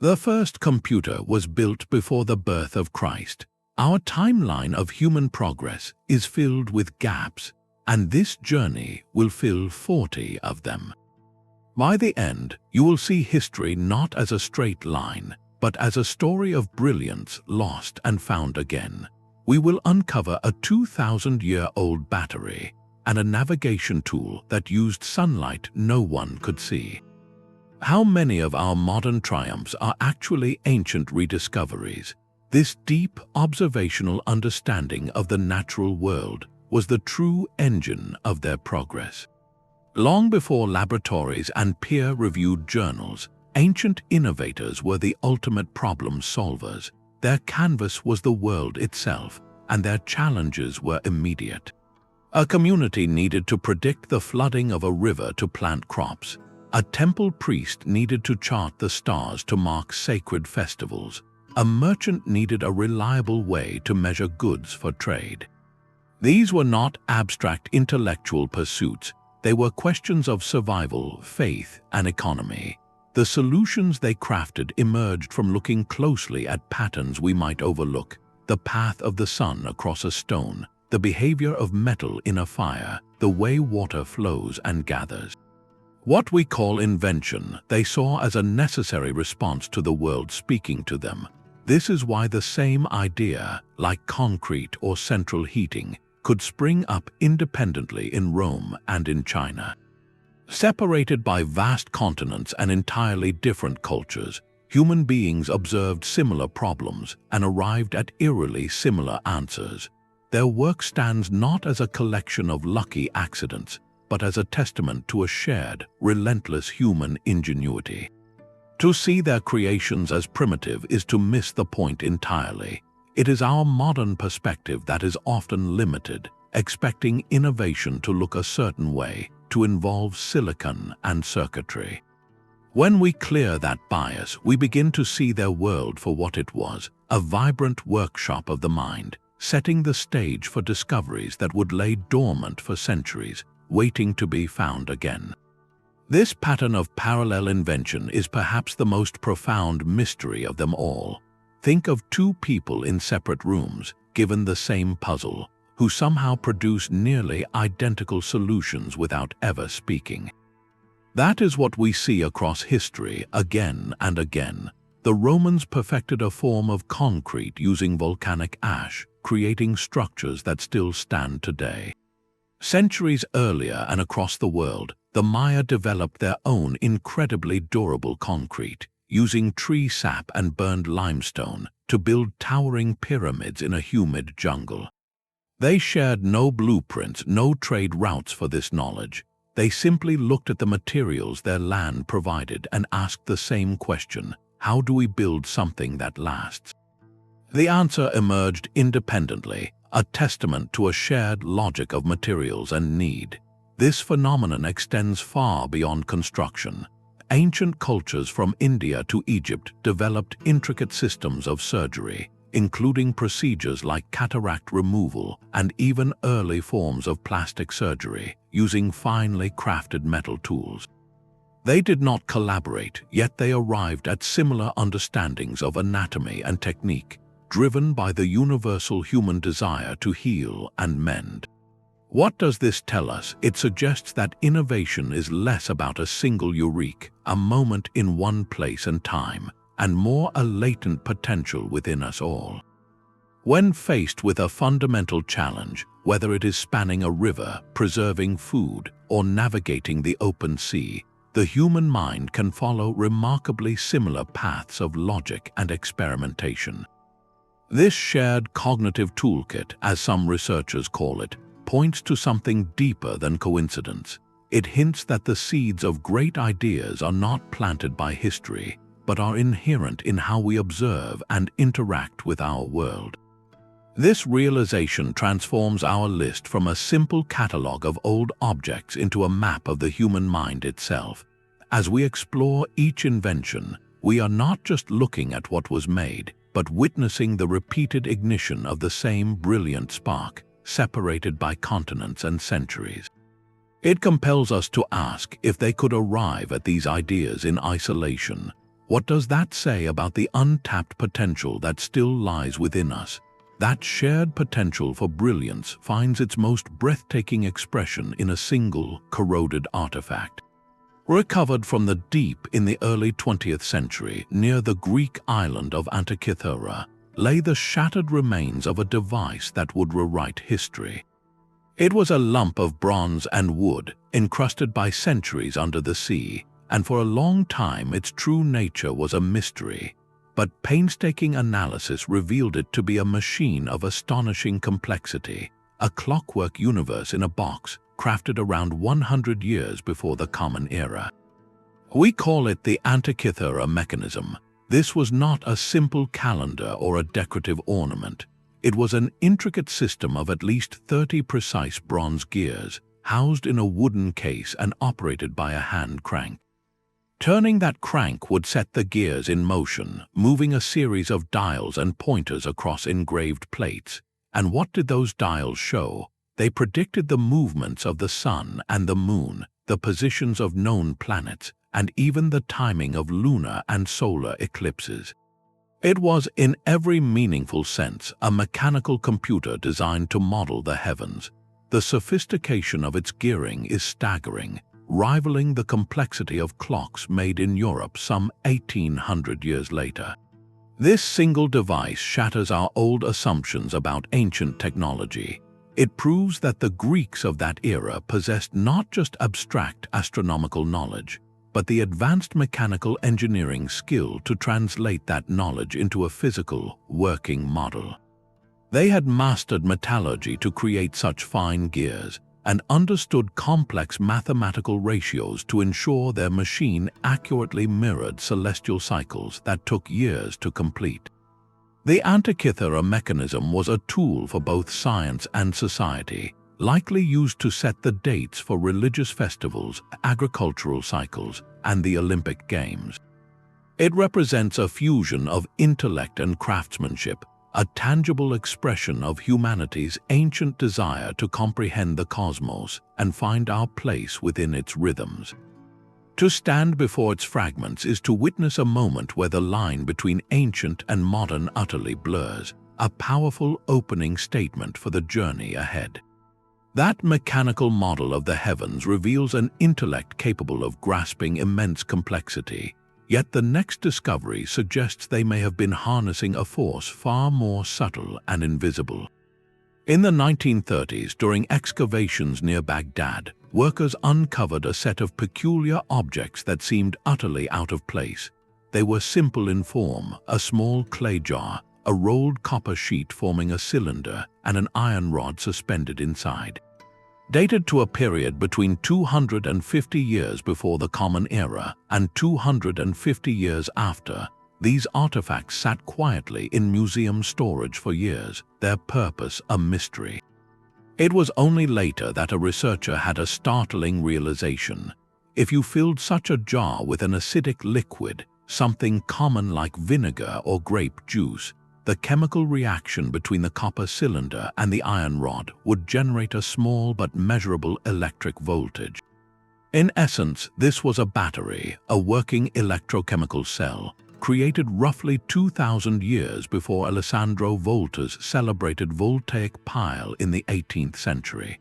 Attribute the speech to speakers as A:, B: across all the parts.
A: The first computer was built before the birth of Christ. Our timeline of human progress is filled with gaps, and this journey will fill 40 of them. By the end, you will see history not as a straight line, but as a story of brilliance lost and found again. We will uncover a 2,000-year-old battery and a navigation tool that used sunlight no one could see. How many of our modern triumphs are actually ancient rediscoveries? This deep observational understanding of the natural world was the true engine of their progress. Long before laboratories and peer-reviewed journals, ancient innovators were the ultimate problem solvers. Their canvas was the world itself, and their challenges were immediate. A community needed to predict the flooding of a river to plant crops. A temple priest needed to chart the stars to mark sacred festivals. A merchant needed a reliable way to measure goods for trade. These were not abstract intellectual pursuits. They were questions of survival, faith, and economy. The solutions they crafted emerged from looking closely at patterns we might overlook: the path of the sun across a stone, the behavior of metal in a fire, the way water flows and gathers. What we call invention, they saw as a necessary response to the world speaking to them. This is why the same idea, like concrete or central heating, could spring up independently in Rome and in China. Separated by vast continents and entirely different cultures, human beings observed similar problems and arrived at eerily similar answers. Their work stands not as a collection of lucky accidents, but as a testament to a shared, relentless human ingenuity. To see their creations as primitive is to miss the point entirely. It is our modern perspective that is often limited, expecting innovation to look a certain way, to involve silicon and circuitry. When we clear that bias, we begin to see their world for what it was: a vibrant workshop of the mind, setting the stage for discoveries that would lay dormant for centuries, waiting to be found again. This pattern of parallel invention is perhaps the most profound mystery of them all. Think of two people in separate rooms, given the same puzzle, who somehow produce nearly identical solutions without ever speaking. That is what we see across history again and again. The Romans perfected a form of concrete using volcanic ash, creating structures that still stand today. Centuries earlier and across the world, the Maya developed their own incredibly durable concrete, using tree sap and burned limestone to build towering pyramids in a humid jungle. They shared no blueprints, no trade routes for this knowledge. They simply looked at the materials their land provided and asked the same question: how do we build something that lasts? The answer emerged independently, a testament to a shared logic of materials and need. This phenomenon extends far beyond construction. Ancient cultures from India to Egypt developed intricate systems of surgery, including procedures like cataract removal and even early forms of plastic surgery, using finely crafted metal tools. They did not collaborate, yet they arrived at similar understandings of anatomy and technique, driven by the universal human desire to heal and mend. What does this tell us? It suggests that innovation is less about a single eureka, a moment in one place and time, and more a latent potential within us all. When faced with a fundamental challenge, whether it is spanning a river, preserving food, or navigating the open sea, the human mind can follow remarkably similar paths of logic and experimentation. This shared cognitive toolkit, as some researchers call it, points to something deeper than coincidence. It hints that the seeds of great ideas are not planted by history, but are inherent in how we observe and interact with our world. This realization transforms our list from a simple catalogue of old objects into a map of the human mind itself. As we explore each invention, we are not just looking at what was made, but witnessing the repeated ignition of the same brilliant spark, separated by continents and centuries. It compels us to ask if they could arrive at these ideas in isolation, What does that say about the untapped potential that still lies within us? That shared potential for brilliance finds its most breathtaking expression in a single, corroded artifact. Recovered from the deep in the early 20th century near the Greek island of Antikythera, lay the shattered remains of a device that would rewrite history. It was a lump of bronze and wood, encrusted by centuries under the sea, and for a long time its true nature was a mystery. But painstaking analysis revealed it to be a machine of astonishing complexity, a clockwork universe in a box, crafted around 100 years before the Common Era. We call it the Antikythera Mechanism. This was not a simple calendar or a decorative ornament. It was an intricate system of at least 30 precise bronze gears, housed in a wooden case and operated by a hand crank. Turning that crank would set the gears in motion, moving a series of dials and pointers across engraved plates. And what did those dials show? They predicted the movements of the sun and the moon, the positions of known planets, and even the timing of lunar and solar eclipses. It was, in every meaningful sense, a mechanical computer designed to model the heavens. The sophistication of its gearing is staggering, rivaling the complexity of clocks made in Europe some 1800 years later. This single device shatters our old assumptions about ancient technology. It proves that the Greeks of that era possessed not just abstract astronomical knowledge, but the advanced mechanical engineering skill to translate that knowledge into a physical, working model. They had mastered metallurgy to create such fine gears, and understood complex mathematical ratios to ensure their machine accurately mirrored celestial cycles that took years to complete. The Antikythera mechanism was a tool for both science and society, likely used to set the dates for religious festivals, agricultural cycles, and the Olympic Games. It represents a fusion of intellect and craftsmanship, a tangible expression of humanity's ancient desire to comprehend the cosmos and find our place within its rhythms. To stand before its fragments is to witness a moment where the line between ancient and modern utterly blurs, a powerful opening statement for the journey ahead. That mechanical model of the heavens reveals an intellect capable of grasping immense complexity, yet the next discovery suggests they may have been harnessing a force far more subtle and invisible. In the 1930s, during excavations near Baghdad, workers uncovered a set of peculiar objects that seemed utterly out of place. They were simple in form: a small clay jar, a rolled copper sheet forming a cylinder, and an iron rod suspended inside. Dated to a period between 250 years before the Common Era and 250 years after, these artifacts sat quietly in museum storage for years, their purpose a mystery. It was only later that a researcher had a startling realization. If you filled such a jar with an acidic liquid, something common like vinegar or grape juice, the chemical reaction between the copper cylinder and the iron rod would generate a small but measurable electric voltage. In essence, this was a battery, a working electrochemical cell, created roughly 2,000 years before Alessandro Volta's celebrated voltaic pile in the 18th century.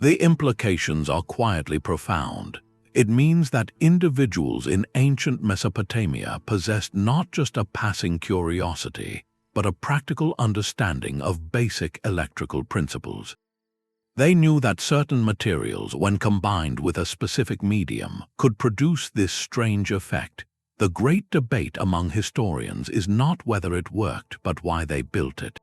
A: The implications are quietly profound. It means that individuals in ancient Mesopotamia possessed not just a passing curiosity, but a practical understanding of basic electrical principles. They knew that certain materials, when combined with a specific medium, could produce this strange effect. The great debate among historians is not whether it worked, but why they built it.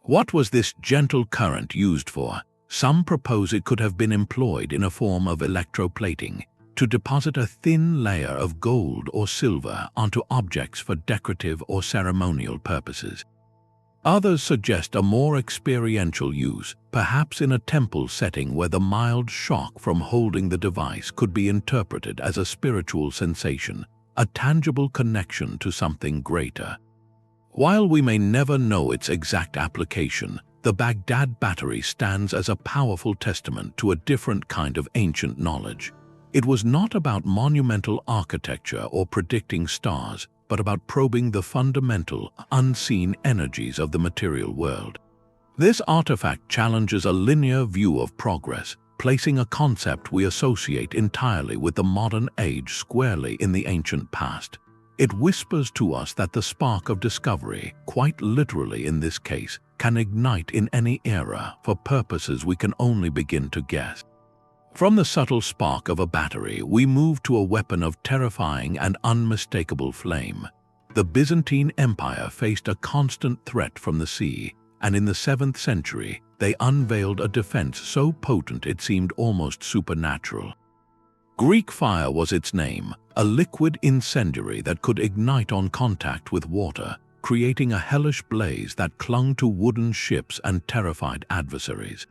A: What was this gentle current used for? Some propose it could have been employed in a form of electroplating, to deposit a thin layer of gold or silver onto objects for decorative or ceremonial purposes. Others suggest a more experiential use, perhaps in a temple setting where the mild shock from holding the device could be interpreted as a spiritual sensation, a tangible connection to something greater. While we may never know its exact application, the Baghdad Battery stands as a powerful testament to a different kind of ancient knowledge. It was not about monumental architecture or predicting stars, but about probing the fundamental, unseen energies of the material world. This artifact challenges a linear view of progress, placing a concept we associate entirely with the modern age squarely in the ancient past. It whispers to us that the spark of discovery, quite literally in this case, can ignite in any era for purposes we can only begin to guess. From the subtle spark of a battery, we move to a weapon of terrifying and unmistakable flame. The Byzantine Empire faced a constant threat from the sea, and in the 7th century, they unveiled a defense so potent it seemed almost supernatural. Greek fire was its name, a liquid incendiary that could ignite on contact with water, creating a hellish blaze that clung to wooden ships and terrified adversaries.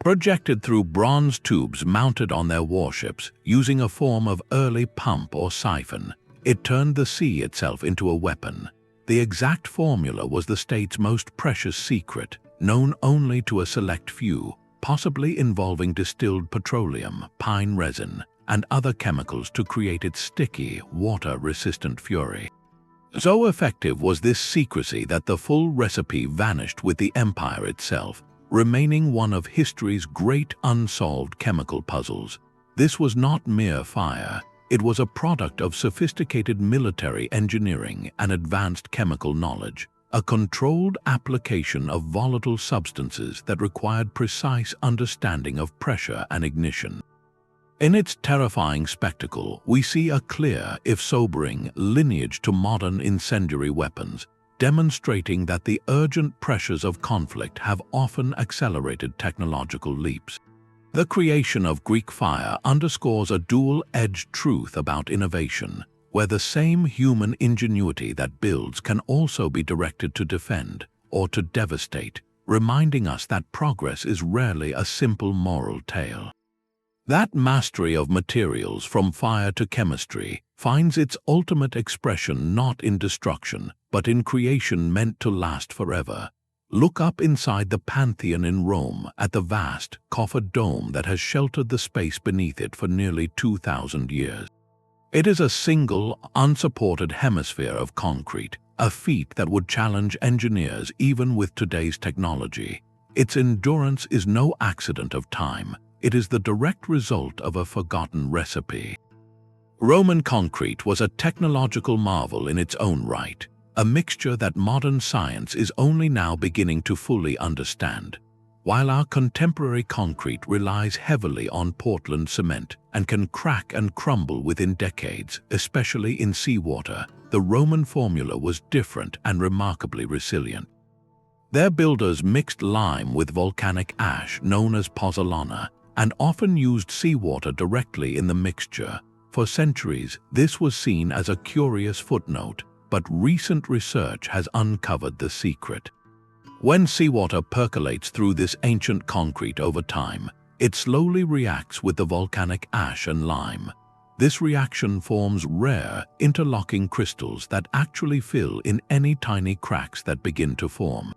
A: Projected through bronze tubes mounted on their warships, using a form of early pump or siphon, it turned the sea itself into a weapon. The exact formula was the state's most precious secret, known only to a select few, possibly involving distilled petroleum, pine resin, and other chemicals to create its sticky, water-resistant fury. So effective was this secrecy that the full recipe vanished with the empire itself, remaining one of history's great unsolved chemical puzzles. This was not mere fire. It was a product of sophisticated military engineering and advanced chemical knowledge, a controlled application of volatile substances that required precise understanding of pressure and ignition. In its terrifying spectacle, we see a clear, if sobering, lineage to modern incendiary weapons, demonstrating that the urgent pressures of conflict have often accelerated technological leaps. The creation of Greek fire underscores a dual-edged truth about innovation, where the same human ingenuity that builds can also be directed to defend or to devastate, reminding us that progress is rarely a simple moral tale. That mastery of materials from fire to chemistry finds its ultimate expression not in destruction, but in creation meant to last forever. Look up inside the Pantheon in Rome at the vast, coffered dome that has sheltered the space beneath it for nearly 2,000 years. It is a single, unsupported hemisphere of concrete, a feat that would challenge engineers even with today's technology. Its endurance is no accident of time. It is the direct result of a forgotten recipe. Roman concrete was a technological marvel in its own right, a mixture that modern science is only now beginning to fully understand. While our contemporary concrete relies heavily on Portland cement and can crack and crumble within decades, especially in seawater, the Roman formula was different and remarkably resilient. Their builders mixed lime with volcanic ash known as pozzolana, and often used seawater directly in the mixture. For centuries, this was seen as a curious footnote, but recent research has uncovered the secret. When seawater percolates through this ancient concrete over time, it slowly reacts with the volcanic ash and lime. This reaction forms rare, interlocking crystals that actually fill in any tiny cracks that begin to form.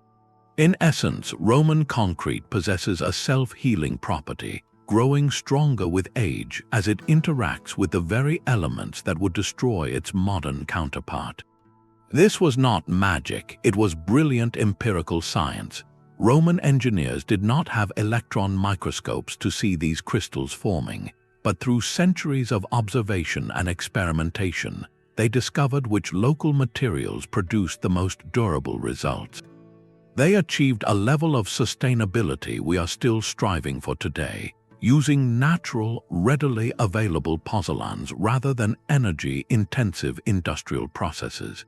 A: In essence, Roman concrete possesses a self-healing property, growing stronger with age as it interacts with the very elements that would destroy its modern counterpart. This was not magic, it was brilliant empirical science. Roman engineers did not have electron microscopes to see these crystals forming, but through centuries of observation and experimentation, they discovered which local materials produced the most durable results. They achieved a level of sustainability we are still striving for today, using natural, readily available pozzolans rather than energy-intensive industrial processes.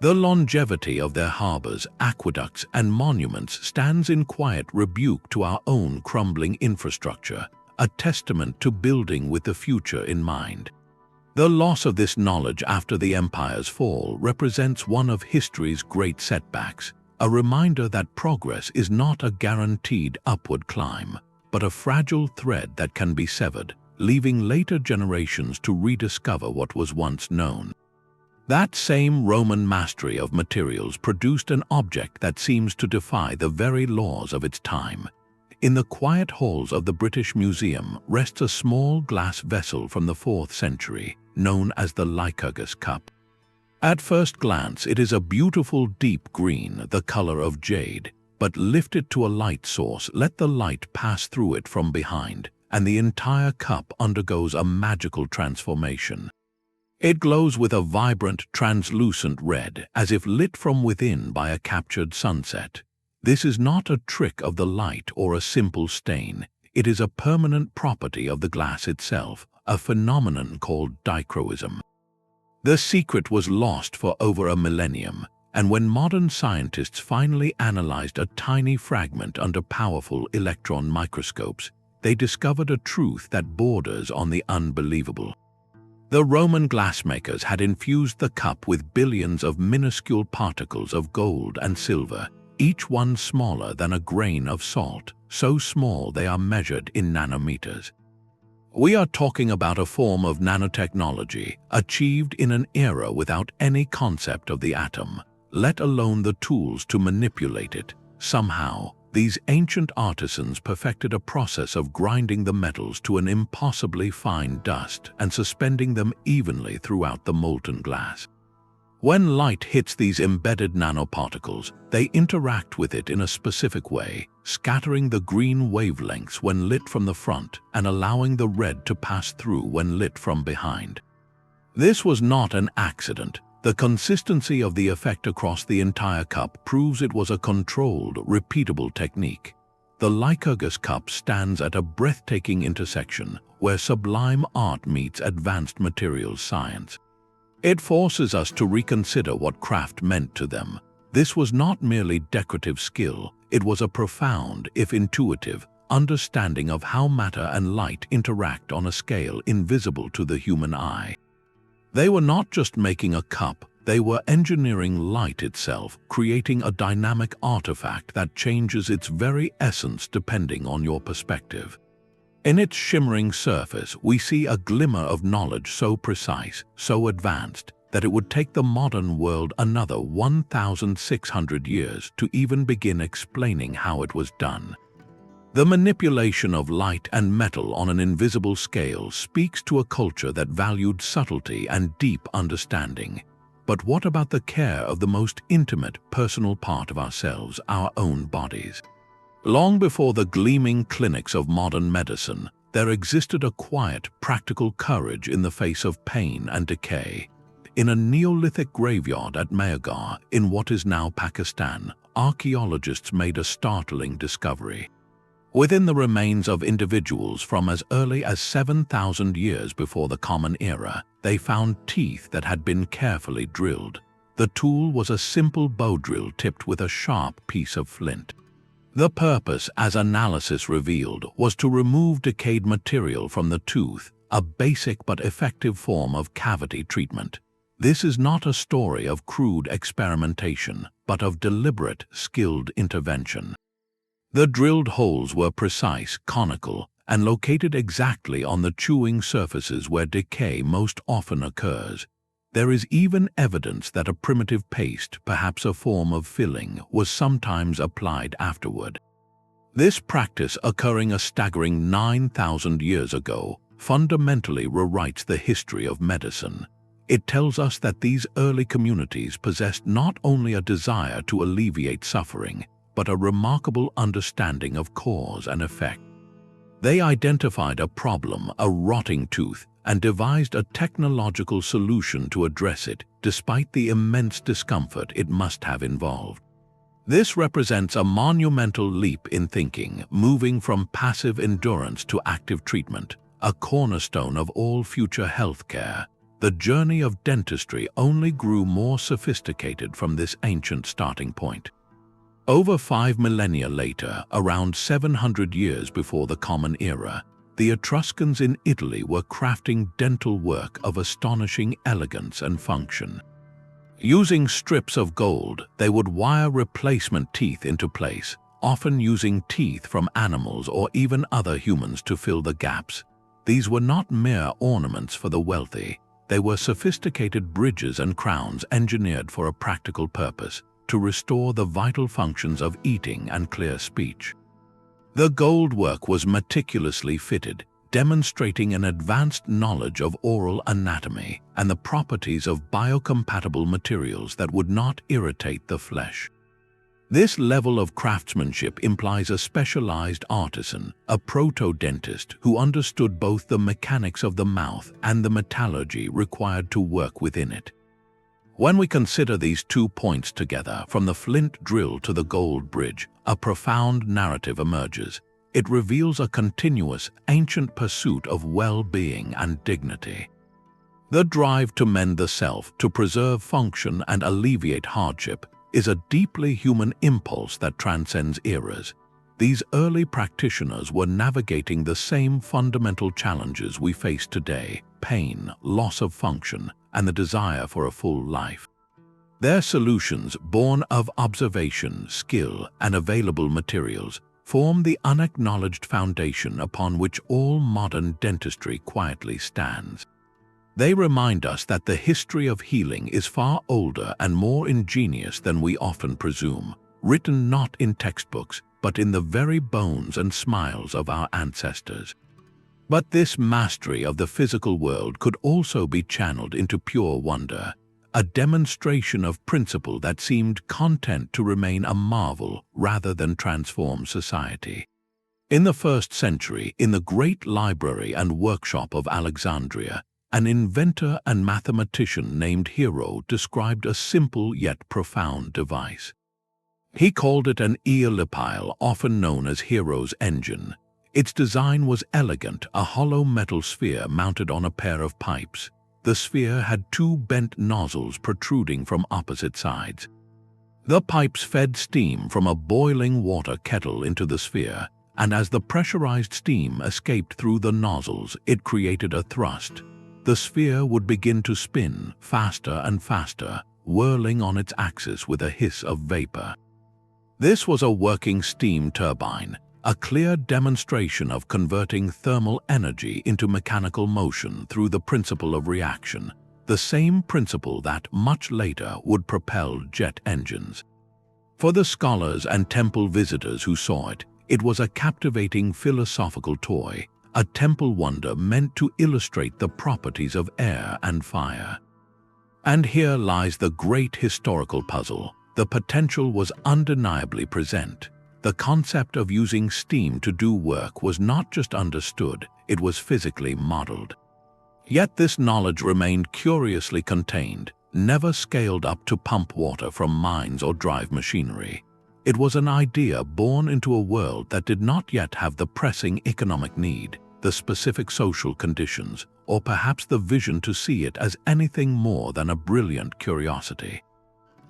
A: The longevity of their harbors, aqueducts, and monuments stands in quiet rebuke to our own crumbling infrastructure, a testament to building with the future in mind. The loss of this knowledge after the empire's fall represents one of history's great setbacks, a reminder that progress is not a guaranteed upward climb, but a fragile thread that can be severed, leaving later generations to rediscover what was once known. That same Roman mastery of materials produced an object that seems to defy the very laws of its time. In the quiet halls of the British Museum rests a small glass vessel from the 4th century, known as the Lycurgus cup. At first glance, it is a beautiful deep green, the color of jade, but lift it to a light source, let the light pass through it from behind, and the entire cup undergoes a magical transformation. It glows with a vibrant, translucent red, as if lit from within by a captured sunset. This is not a trick of the light or a simple stain. It is a permanent property of the glass itself, a phenomenon called dichroism. The secret was lost for over a millennium, and when modern scientists finally analyzed a tiny fragment under powerful electron microscopes, they discovered a truth that borders on the unbelievable. The Roman glassmakers had infused the cup with billions of minuscule particles of gold and silver, each one smaller than a grain of salt, so small they are measured in nanometers. We are talking about a form of nanotechnology achieved in an era without any concept of the atom, let alone the tools to manipulate it. Somehow, these ancient artisans perfected a process of grinding the metals to an impossibly fine dust and suspending them evenly throughout the molten glass. When light hits these embedded nanoparticles, they interact with it in a specific way, scattering the green wavelengths when lit from the front and allowing the red to pass through when lit from behind. This was not an accident. The consistency of the effect across the entire cup proves it was a controlled, repeatable technique. The Lycurgus cup stands at a breathtaking intersection where sublime art meets advanced materials science. It forces us to reconsider what craft meant to them. This was not merely decorative skill, it was a profound, if intuitive, understanding of how matter and light interact on a scale invisible to the human eye. They were not just making a cup, they were engineering light itself, creating a dynamic artifact that changes its very essence depending on your perspective. In its shimmering surface, we see a glimmer of knowledge so precise, so advanced, that it would take the modern world another 1,600 years to even begin explaining how it was done. The manipulation of light and metal on an invisible scale speaks to a culture that valued subtlety and deep understanding. But what about the care of the most intimate, personal part of ourselves, our own bodies? Long before the gleaming clinics of modern medicine, there existed a quiet, practical courage in the face of pain and decay. In a Neolithic graveyard at Mehrgarh, in what is now Pakistan, archaeologists made a startling discovery. Within the remains of individuals from as early as 7,000 years before the Common Era, they found teeth that had been carefully drilled. The tool was a simple bow drill tipped with a sharp piece of flint. The purpose, as analysis revealed, was to remove decayed material from the tooth, a basic but effective form of cavity treatment. This is not a story of crude experimentation, but of deliberate, skilled intervention. The drilled holes were precise, conical, and located exactly on the chewing surfaces where decay most often occurs. There is even evidence that a primitive paste, perhaps a form of filling, was sometimes applied afterward. This practice, occurring a staggering 9,000 years ago, fundamentally rewrites the history of medicine. It tells us that these early communities possessed not only a desire to alleviate suffering, but a remarkable understanding of cause and effect. They identified a problem, a rotting tooth, and devised a technological solution to address it, despite the immense discomfort it must have involved. This represents a monumental leap in thinking, moving from passive endurance to active treatment, a cornerstone of all future healthcare. The journey of dentistry only grew more sophisticated from this ancient starting point. Over 5 millennia later, around 700 years before the Common Era, the Etruscans in Italy were crafting dental work of astonishing elegance and function. Using strips of gold, they would wire replacement teeth into place, often using teeth from animals or even other humans to fill the gaps. These were not mere ornaments for the wealthy. They were sophisticated bridges and crowns engineered for a practical purpose, to restore the vital functions of eating and clear speech. The gold work was meticulously fitted, demonstrating an advanced knowledge of oral anatomy and the properties of biocompatible materials that would not irritate the flesh. This level of craftsmanship implies a specialized artisan, a proto-dentist who understood both the mechanics of the mouth and the metallurgy required to work within it. When we consider these 2 points together, from the flint drill to the gold bridge, a profound narrative emerges. It reveals a continuous, ancient pursuit of well-being and dignity. The drive to mend the self, to preserve function and alleviate hardship, is a deeply human impulse that transcends eras. These early practitioners were navigating the same fundamental challenges we face today: pain, loss of function, and the desire for a full life. Their solutions, born of observation, skill, and available materials, form the unacknowledged foundation upon which all modern dentistry quietly stands. They remind us that the history of healing is far older and more ingenious than we often presume, written not in textbooks, but in the very bones and smiles of our ancestors. But this mastery of the physical world could also be channeled into pure wonder, a demonstration of principle that seemed content to remain a marvel rather than transform society. In the 1st century, in the great library and workshop of Alexandria, an inventor and mathematician named Hero described a simple yet profound device. He called it an Aeolipile, often known as Hero's engine. Its design was elegant, a hollow metal sphere mounted on a pair of pipes. The sphere had 2 bent nozzles protruding from opposite sides. The pipes fed steam from a boiling water kettle into the sphere, and as the pressurized steam escaped through the nozzles, it created a thrust. The sphere would begin to spin faster and faster, whirling on its axis with a hiss of vapor. This was a working steam turbine, a clear demonstration of converting thermal energy into mechanical motion through the principle of reaction, the same principle that, much later, would propel jet engines. For the scholars and temple visitors who saw it, it was a captivating philosophical toy, a temple wonder meant to illustrate the properties of air and fire. And here lies the great historical puzzle. The potential was undeniably present. The concept of using steam to do work was not just understood, it was physically modeled. Yet this knowledge remained curiously contained, never scaled up to pump water from mines or drive machinery. It was an idea born into a world that did not yet have the pressing economic need, the specific social conditions, or perhaps the vision to see it as anything more than a brilliant curiosity.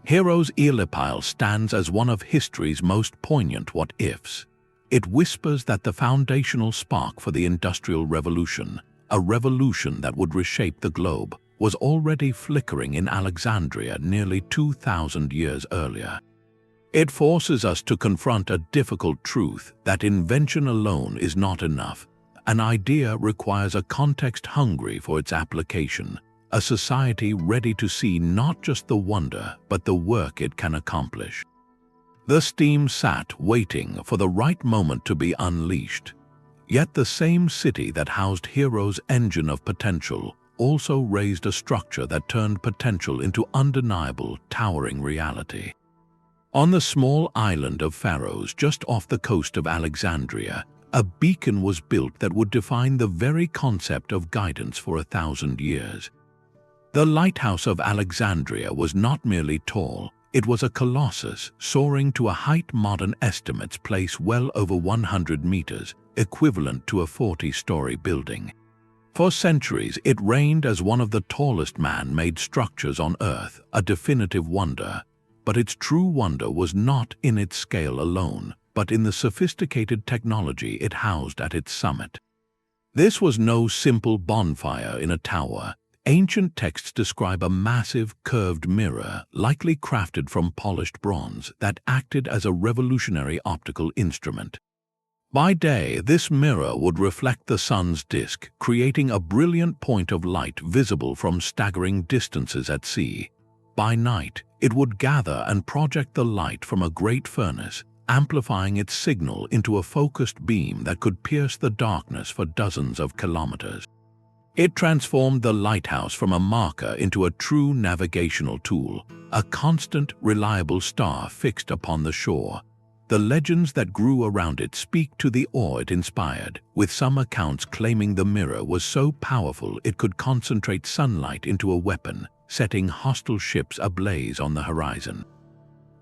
A: Hero's Aeolipile stands as one of history's most poignant what-ifs. It whispers that the foundational spark for the Industrial Revolution, a revolution that would reshape the globe, was already flickering in Alexandria nearly 2,000 years earlier. It forces us to confront a difficult truth that invention alone is not enough. An idea requires a context hungry for its application, a society ready to see not just the wonder, but the work it can accomplish. The steam sat waiting for the right moment to be unleashed. Yet the same city that housed Hero's engine of potential also raised a structure that turned potential into undeniable, towering reality. On the small island of Pharos just off the coast of Alexandria, a beacon was built that would define the very concept of guidance for 1,000 years. The Lighthouse of Alexandria was not merely tall, it was a colossus soaring to a height modern estimates place well over 100 meters, equivalent to a 40-story building. For centuries, it reigned as one of the tallest man-made structures on Earth, a definitive wonder. But its true wonder was not in its scale alone, but in the sophisticated technology it housed at its summit. This was no simple bonfire in a tower. Ancient texts describe a massive, curved mirror, likely crafted from polished bronze, that acted as a revolutionary optical instrument. By day, this mirror would reflect the sun's disk, creating a brilliant point of light visible from staggering distances at sea. By night, it would gather and project the light from a great furnace, amplifying its signal into a focused beam that could pierce the darkness for dozens of kilometers. It transformed the lighthouse from a marker into a true navigational tool, a constant, reliable star fixed upon the shore. The legends that grew around it speak to the awe it inspired, with some accounts claiming the mirror was so powerful it could concentrate sunlight into a weapon, setting hostile ships ablaze on the horizon.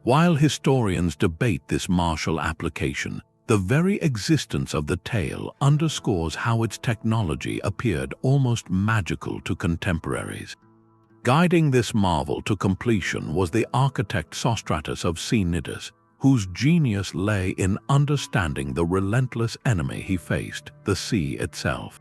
A: While historians debate this martial application, the very existence of the tale underscores how its technology appeared almost magical to contemporaries. Guiding this marvel to completion was the architect Sostratus of Cnidus, whose genius lay in understanding the relentless enemy he faced, the sea itself.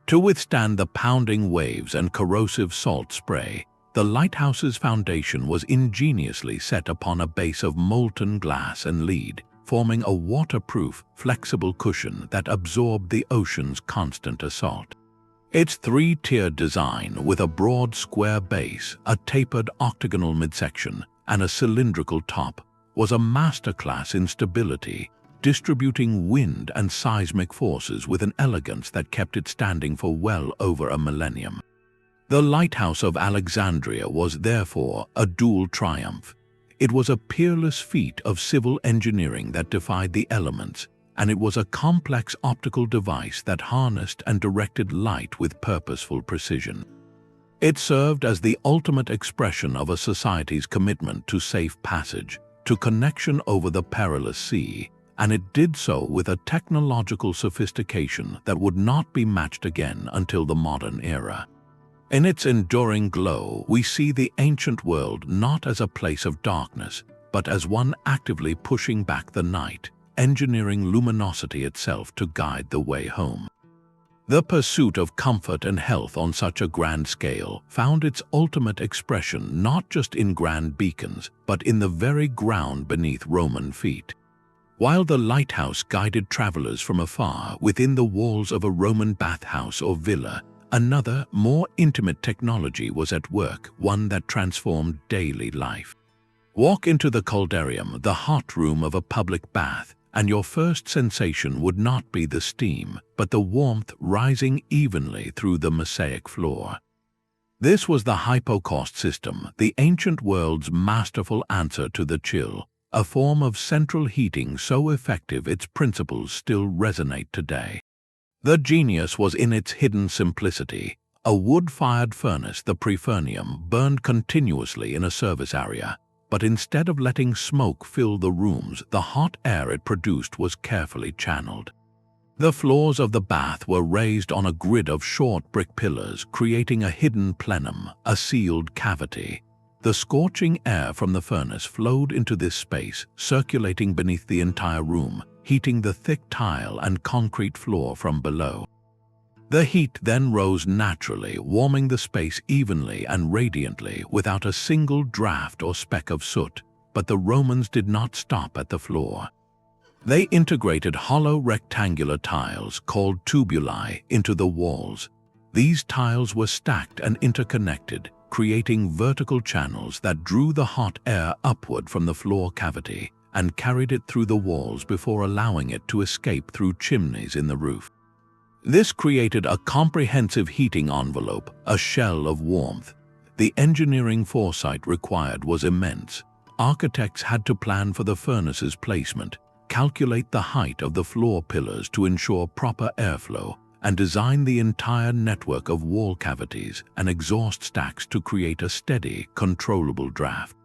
A: To withstand the pounding waves and corrosive salt spray, the lighthouse's foundation was ingeniously set upon a base of molten glass and lead, forming a waterproof, flexible cushion that absorbed the ocean's constant assault. Its three-tiered design, with a broad square base, a tapered octagonal midsection, and a cylindrical top, was a masterclass in stability, distributing wind and seismic forces with an elegance that kept it standing for well over a millennium. The Lighthouse of Alexandria was therefore a dual triumph. It was a peerless feat of civil engineering that defied the elements, and it was a complex optical device that harnessed and directed light with purposeful precision. It served as the ultimate expression of a society's commitment to safe passage, to connection over the perilous sea, and it did so with a technological sophistication that would not be matched again until the modern era. In its enduring glow, we see the ancient world not as a place of darkness, but as one actively pushing back the night, engineering luminosity itself to guide the way home. The pursuit of comfort and health on such a grand scale found its ultimate expression not just in grand beacons, but in the very ground beneath Roman feet. While the lighthouse guided travelers from afar within the walls of a Roman bathhouse or villa, another, more intimate technology was at work, one that transformed daily life. Walk into the caldarium, the hot room of a public bath, and your first sensation would not be the steam, but the warmth rising evenly through the mosaic floor. This was the Hypocaust system, the ancient world's masterful answer to the chill, a form of central heating so effective its principles still resonate today. The genius was in its hidden simplicity. A wood-fired furnace, the prefernium, burned continuously in a service area, but instead of letting smoke fill the rooms, the hot air it produced was carefully channeled. The floors of the bath were raised on a grid of short brick pillars, creating a hidden plenum, a sealed cavity. The scorching air from the furnace flowed into this space, circulating beneath the entire room, heating the thick tile and concrete floor from below. The heat then rose naturally, warming the space evenly and radiantly without a single draft or speck of soot, but the Romans did not stop at the floor. They integrated hollow rectangular tiles called tubuli into the walls. These tiles were stacked and interconnected, creating vertical channels that drew the hot air upward from the floor cavity and carried it through the walls before allowing it to escape through chimneys in the roof. This created a comprehensive heating envelope, a shell of warmth. The engineering foresight required was immense. Architects had to plan for the furnace's placement, calculate the height of the floor pillars to ensure proper airflow, and design the entire network of wall cavities and exhaust stacks to create a steady, controllable draft.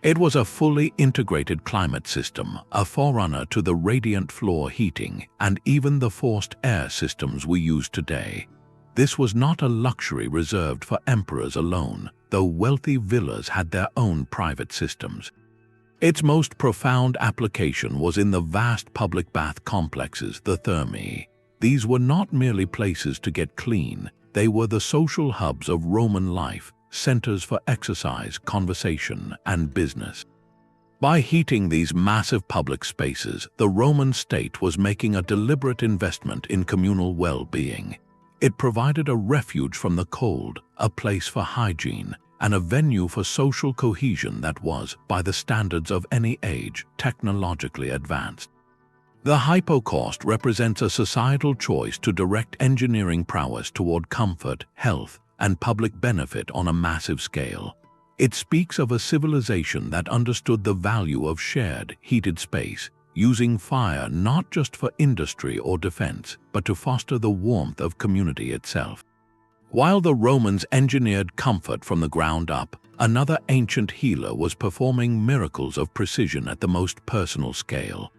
A: It was a fully integrated climate system, a forerunner to the radiant floor heating and even the forced air systems we use today. This was not a luxury reserved for emperors alone, though wealthy villas had their own private systems. Its most profound application was in the vast public bath complexes, the thermae. These were not merely places to get clean, they were the social hubs of Roman life, centers for exercise, conversation, and business. By heating these massive public spaces, the Roman state was making a deliberate investment in communal well-being. It provided a refuge from the cold, a place for hygiene, and a venue for social cohesion that was, by the standards of any age, technologically advanced. The Hypocaust represents a societal choice to direct engineering prowess toward comfort, health, and public benefit on a massive scale. It speaks of a civilization that understood the value of shared, heated space, using fire not just for industry or defense, but to foster the warmth of community itself. While the Romans engineered comfort from the ground up, another ancient healer was performing miracles of precision at the most personal scale.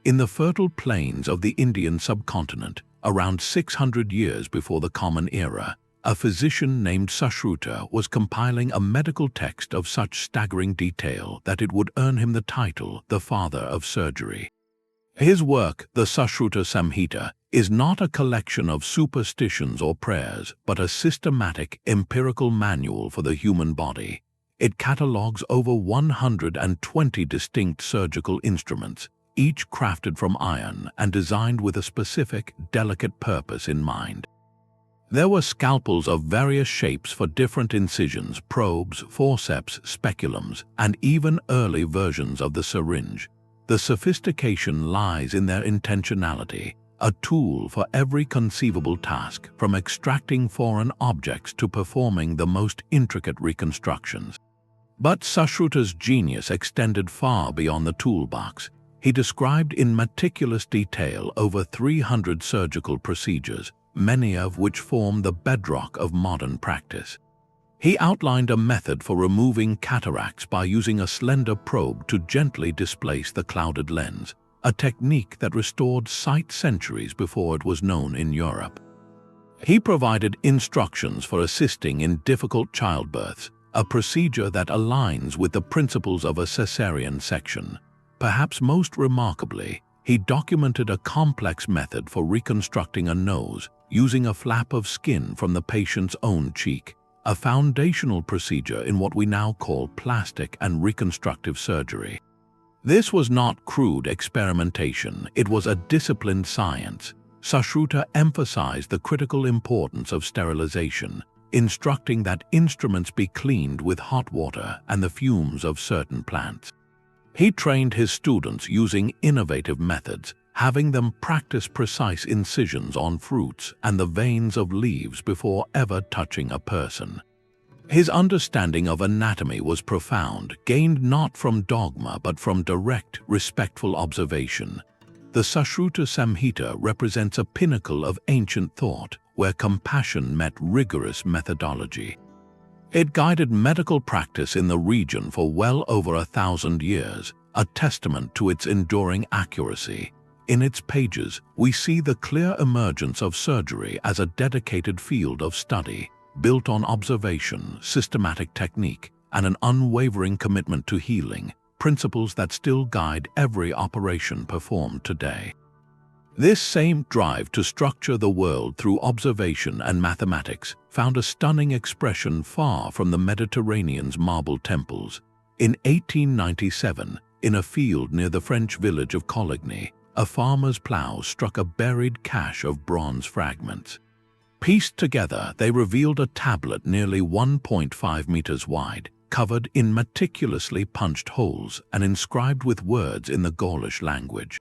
A: In the fertile plains of the Indian subcontinent, around 600 years before the Common Era, a physician named Sushruta was compiling a medical text of such staggering detail that it would earn him the title, the Father of Surgery. His work, the Sushruta Samhita, is not a collection of superstitions or prayers, but a systematic, empirical manual for the human body. It catalogues over 120 distinct surgical instruments, each crafted from iron and designed with a specific, delicate purpose in mind. There were scalpels of various shapes for different incisions, probes, forceps, speculums, and even early versions of the syringe. The sophistication lies in their intentionality, a tool for every conceivable task, from extracting foreign objects to performing the most intricate reconstructions. But Sushruta's genius extended far beyond the toolbox. He described in meticulous detail over 300 surgical procedures, many of which form the bedrock of modern practice. He outlined a method for removing cataracts by using a slender probe to gently displace the clouded lens, a technique that restored sight centuries before it was known in Europe. He provided instructions for assisting in difficult childbirths, a procedure that aligns with the principles of a cesarean section. Perhaps most remarkably, he documented a complex method for reconstructing a nose using a flap of skin from the patient's own cheek, a foundational procedure in what we now call plastic and reconstructive surgery. This was not crude experimentation, it was a disciplined science. Sushruta emphasized the critical importance of sterilization, instructing that instruments be cleaned with hot water and the fumes of certain plants. He trained his students using innovative methods, having them practice precise incisions on fruits and the veins of leaves before ever touching a person. His understanding of anatomy was profound, gained not from dogma but from direct, respectful observation. The Sushruta Samhita represents a pinnacle of ancient thought, where compassion met rigorous methodology. It guided medical practice in the region for well over 1,000 years, a testament to its enduring accuracy. In its pages, we see the clear emergence of surgery as a dedicated field of study, built on observation, systematic technique, and an unwavering commitment to healing, principles that still guide every operation performed today. This same drive to structure the world through observation and mathematics found a stunning expression far from the Mediterranean's marble temples. In 1897, in a field near the French village of Coligny, a farmer's plow struck a buried cache of bronze fragments. Pieced together, they revealed a tablet nearly 1.5 meters wide, covered in meticulously punched holes and inscribed with words in the Gaulish language.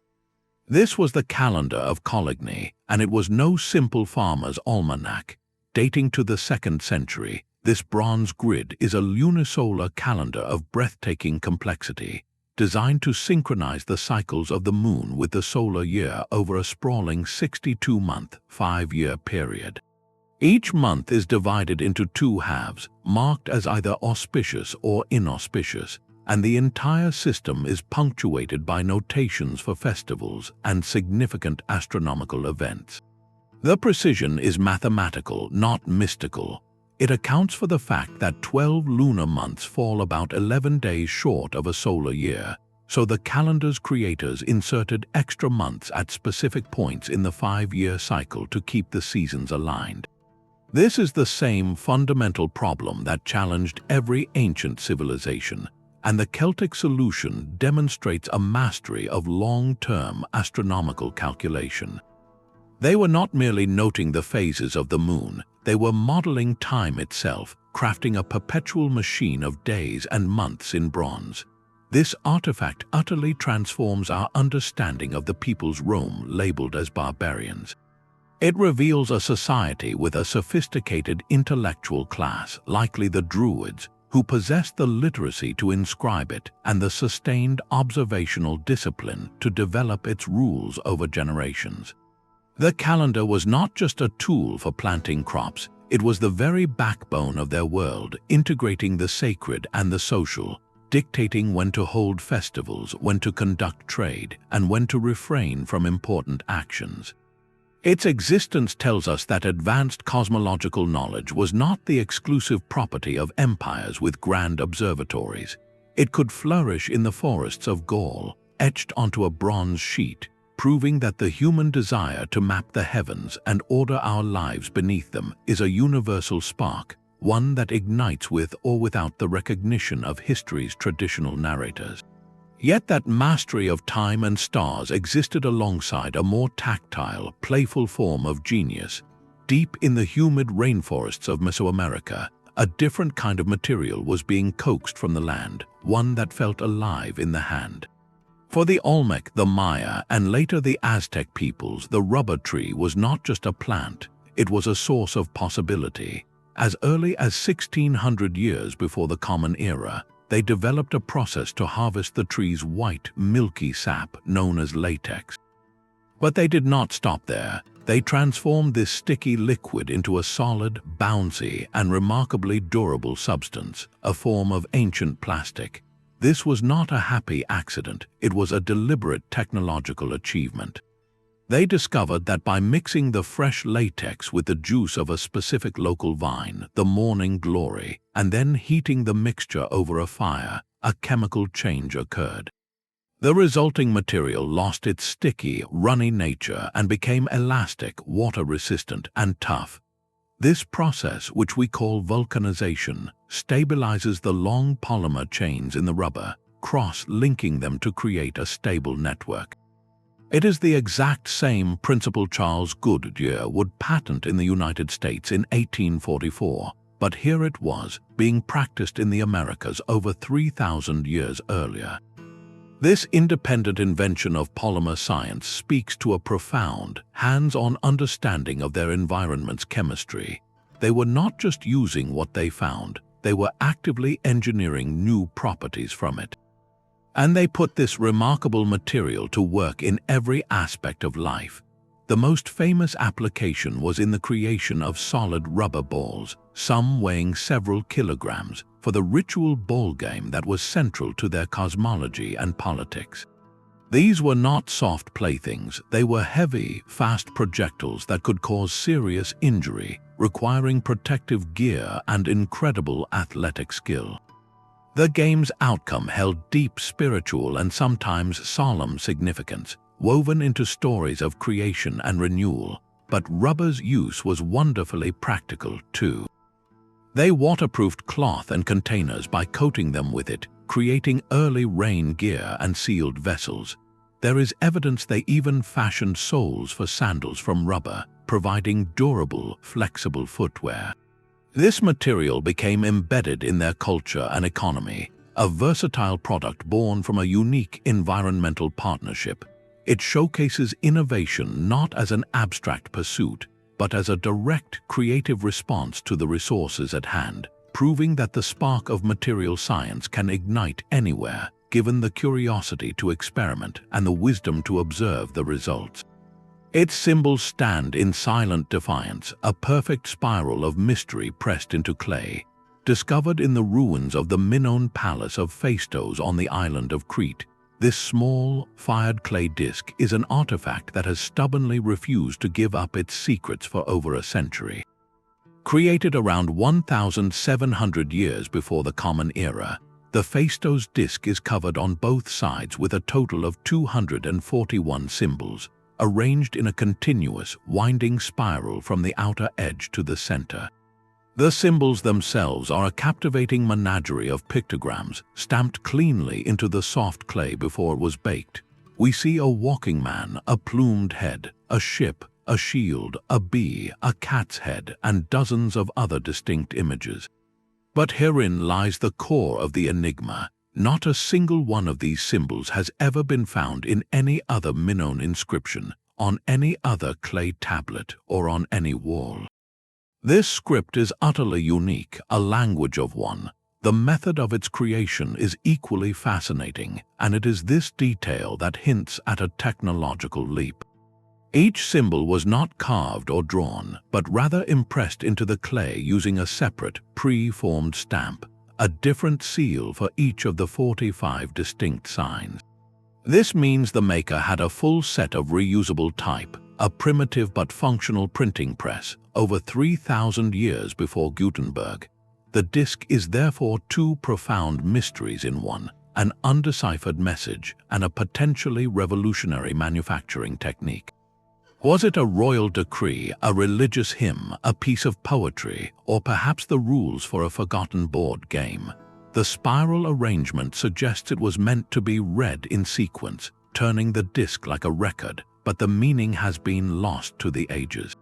A: This was the calendar of Coligny, and it was no simple farmer's almanac. Dating to the 2nd century, this bronze grid is a lunisolar calendar of breathtaking complexity, designed to synchronize the cycles of the moon with the solar year over a sprawling 62-month, 5-year period. Each month is divided into 2 halves, marked as either auspicious or inauspicious, and the entire system is punctuated by notations for festivals and significant astronomical events. The precision is mathematical, not mystical. It accounts for the fact that 12 lunar months fall about 11 days short of a solar year, so the calendar's creators inserted extra months at specific points in the 5-year cycle to keep the seasons aligned. This is the same fundamental problem that challenged every ancient civilization, and the Celtic solution demonstrates a mastery of long-term astronomical calculation. They were not merely noting the phases of the moon, They were modeling time itself, crafting a perpetual machine of days and months in bronze. This artifact utterly transforms our understanding of the peoples Rome labeled as barbarians. It reveals a society with a sophisticated intellectual class, likely the Druids, who possessed the literacy to inscribe it and the sustained observational discipline to develop its rules over generations. The calendar was not just a tool for planting crops, it was the very backbone of their world, integrating the sacred and the social, dictating when to hold festivals, when to conduct trade, and when to refrain from important actions. Its existence tells us that advanced cosmological knowledge was not the exclusive property of empires with grand observatories. It could flourish in the forests of Gaul, etched onto a bronze sheet, proving that the human desire to map the heavens and order our lives beneath them is a universal spark, one that ignites with or without the recognition of history's traditional narrators. Yet that mastery of time and stars existed alongside a more tactile, playful form of genius. Deep in the humid rainforests of Mesoamerica, a different kind of material was being coaxed from the land, one that felt alive in the hand. For the Olmec, the Maya, and later the Aztec peoples, the rubber tree was not just a plant, it was a source of possibility. As early as 1600 years before the Common Era, they developed a process to harvest the tree's white, milky sap known as latex. But they did not stop there. They transformed this sticky liquid into a solid, bouncy, and remarkably durable substance, a form of ancient plastic. This was not a happy accident, it was a deliberate technological achievement. They discovered that by mixing the fresh latex with the juice of a specific local vine, the morning glory, and then heating the mixture over a fire, a chemical change occurred. The resulting material lost its sticky, runny nature and became elastic, water-resistant, and tough. This process, which we call vulcanization, stabilizes the long polymer chains in the rubber, cross-linking them to create a stable network. It is the exact same principle Charles Goodyear would patent in the United States in 1844, but here it was, being practiced in the Americas over 3,000 years earlier. This independent invention of polymer science speaks to a profound, hands-on understanding of their environment's chemistry. They were not just using what they found, they were actively engineering new properties from it. And they put this remarkable material to work in every aspect of life. The most famous application was in the creation of solid rubber balls, some weighing several kilograms, for the ritual ball game that was central to their cosmology and politics. These were not soft playthings, they were heavy, fast projectiles that could cause serious injury, requiring protective gear and incredible athletic skill. The game's outcome held deep spiritual and sometimes solemn significance, woven into stories of creation and renewal, but rubber's use was wonderfully practical too. They waterproofed cloth and containers by coating them with it, creating early rain gear and sealed vessels. There is evidence they even fashioned soles for sandals from rubber, providing durable, flexible footwear. This material became embedded in their culture and economy, a versatile product born from a unique environmental partnership. It showcases innovation not as an abstract pursuit, but as a direct creative response to the resources at hand, proving that the spark of material science can ignite anywhere, given the curiosity to experiment and the wisdom to observe the results. Its symbols stand in silent defiance, a perfect spiral of mystery pressed into clay, discovered in the ruins of the Minoan palace of Phaistos on the island of Crete. This small, fired clay disc is an artifact that has stubbornly refused to give up its secrets for over a century. Created around 1,700 years before the Common Era, the Phaistos disc is covered on both sides with a total of 241 symbols, arranged in a continuous, winding spiral from the outer edge to the center. The symbols themselves are a captivating menagerie of pictograms, stamped cleanly into the soft clay before it was baked. We see a walking man, a plumed head, a ship, a shield, a bee, a cat's head, and dozens of other distinct images. But herein lies the core of the enigma. Not a single one of these symbols has ever been found in any other Minoan inscription, on any other clay tablet, or on any wall. This script is utterly unique, a language of one. The method of its creation is equally fascinating, and it is this detail that hints at a technological leap. Each symbol was not carved or drawn, but rather impressed into the clay using a separate, pre-formed stamp, a different seal for each of the 45 distinct signs. This means the maker had a full set of reusable type, a primitive but functional printing press, over 3,000 years before Gutenberg. The disk is therefore two profound mysteries in one, an undeciphered message and a potentially revolutionary manufacturing technique. Was it a royal decree, a religious hymn, a piece of poetry, or perhaps the rules for a forgotten board game? The spiral arrangement suggests it was meant to be read in sequence, turning the disk like a record, but the meaning has been lost to the ages.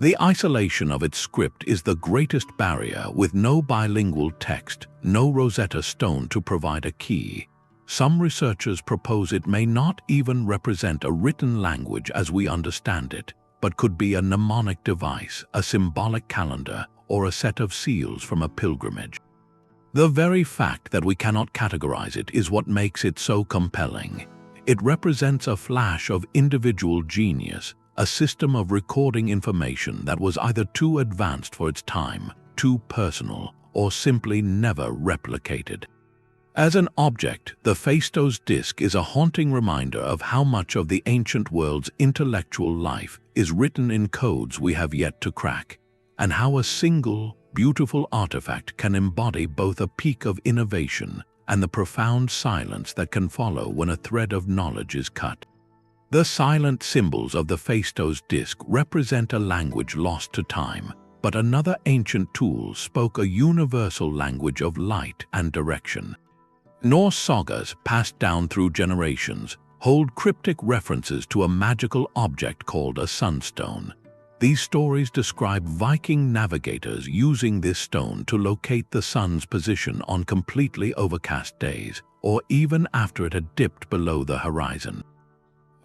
A: The isolation of its script is the greatest barrier, with no bilingual text, no Rosetta Stone to provide a key. Some researchers propose it may not even represent a written language as we understand it, but could be a mnemonic device, a symbolic calendar, or a set of seals from a pilgrimage. The very fact that we cannot categorize it is what makes it so compelling. It represents a flash of individual genius, a system of recording information that was either too advanced for its time, too personal, or simply never replicated. As an object, the Phaistos disk is a haunting reminder of how much of the ancient world's intellectual life is written in codes we have yet to crack, and how a single, beautiful artifact can embody both a peak of innovation and the profound silence that can follow when a thread of knowledge is cut. The silent symbols of the Phaistos disk represent a language lost to time, but another ancient tool spoke a universal language of light and direction. Norse sagas, passed down through generations, hold cryptic references to a magical object called a sunstone. These stories describe Viking navigators using this stone to locate the sun's position on completely overcast days, or even after it had dipped below the horizon.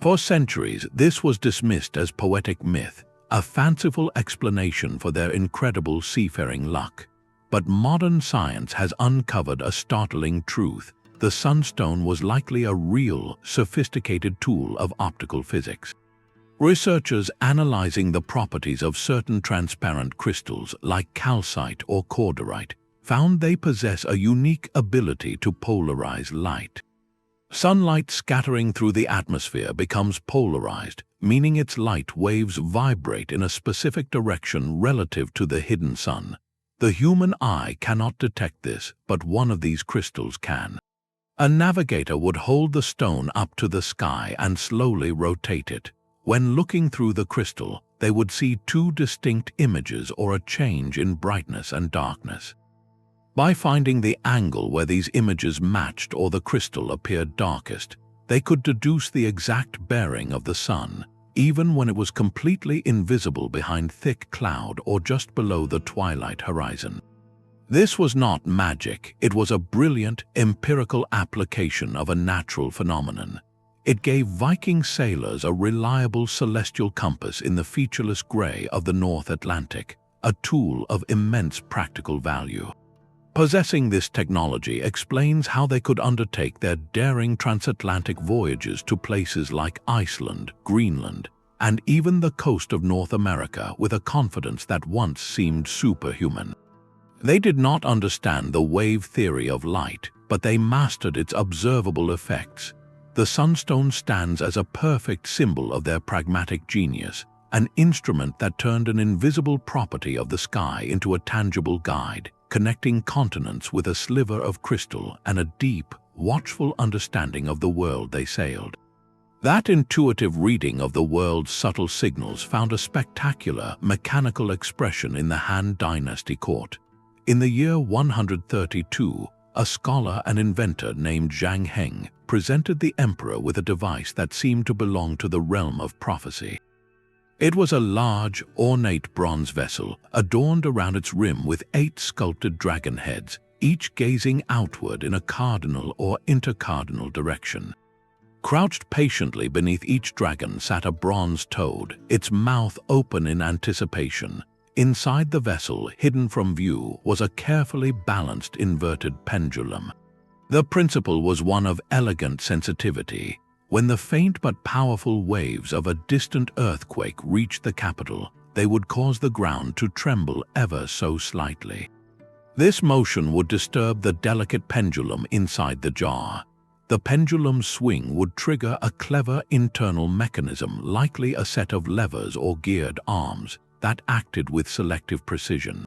A: For centuries, this was dismissed as poetic myth, a fanciful explanation for their incredible seafaring luck. But modern science has uncovered a startling truth. The sunstone was likely a real, sophisticated tool of optical physics. Researchers analyzing the properties of certain transparent crystals like calcite or cordierite found they possess a unique ability to polarize light. Sunlight scattering through the atmosphere becomes polarized, meaning its light waves vibrate in a specific direction relative to the hidden sun. The human eye cannot detect this, but one of these crystals can. A navigator would hold the stone up to the sky and slowly rotate it. When looking through the crystal, they would see two distinct images or a change in brightness and darkness. By finding the angle where these images matched or the crystal appeared darkest, they could deduce the exact bearing of the sun, even when it was completely invisible behind thick cloud or just below the twilight horizon. This was not magic, it was a brilliant, empirical application of a natural phenomenon. It gave Viking sailors a reliable celestial compass in the featureless gray of the North Atlantic, a tool of immense practical value. Possessing this technology explains how they could undertake their daring transatlantic voyages to places like Iceland, Greenland, and even the coast of North America with a confidence that once seemed superhuman. They did not understand the wave theory of light, but they mastered its observable effects. The sunstone stands as a perfect symbol of their pragmatic genius, an instrument that turned an invisible property of the sky into a tangible guide, connecting continents with a sliver of crystal and a deep, watchful understanding of the world they sailed. That intuitive reading of the world's subtle signals found a spectacular, mechanical expression in the Han Dynasty court. In the year 132, a scholar and inventor named Zhang Heng presented the emperor with a device that seemed to belong to the realm of prophecy. It was a large, ornate bronze vessel, adorned around its rim with 8 sculpted dragon heads, each gazing outward in a cardinal or intercardinal direction. Crouched patiently beneath each dragon sat a bronze toad, its mouth open in anticipation. Inside the vessel, hidden from view, was a carefully balanced inverted pendulum. The principle was one of elegant sensitivity. When the faint but powerful waves of a distant earthquake reached the capital, they would cause the ground to tremble ever so slightly. This motion would disturb the delicate pendulum inside the jar. The pendulum's swing would trigger a clever internal mechanism, likely a set of levers or geared arms, that acted with selective precision.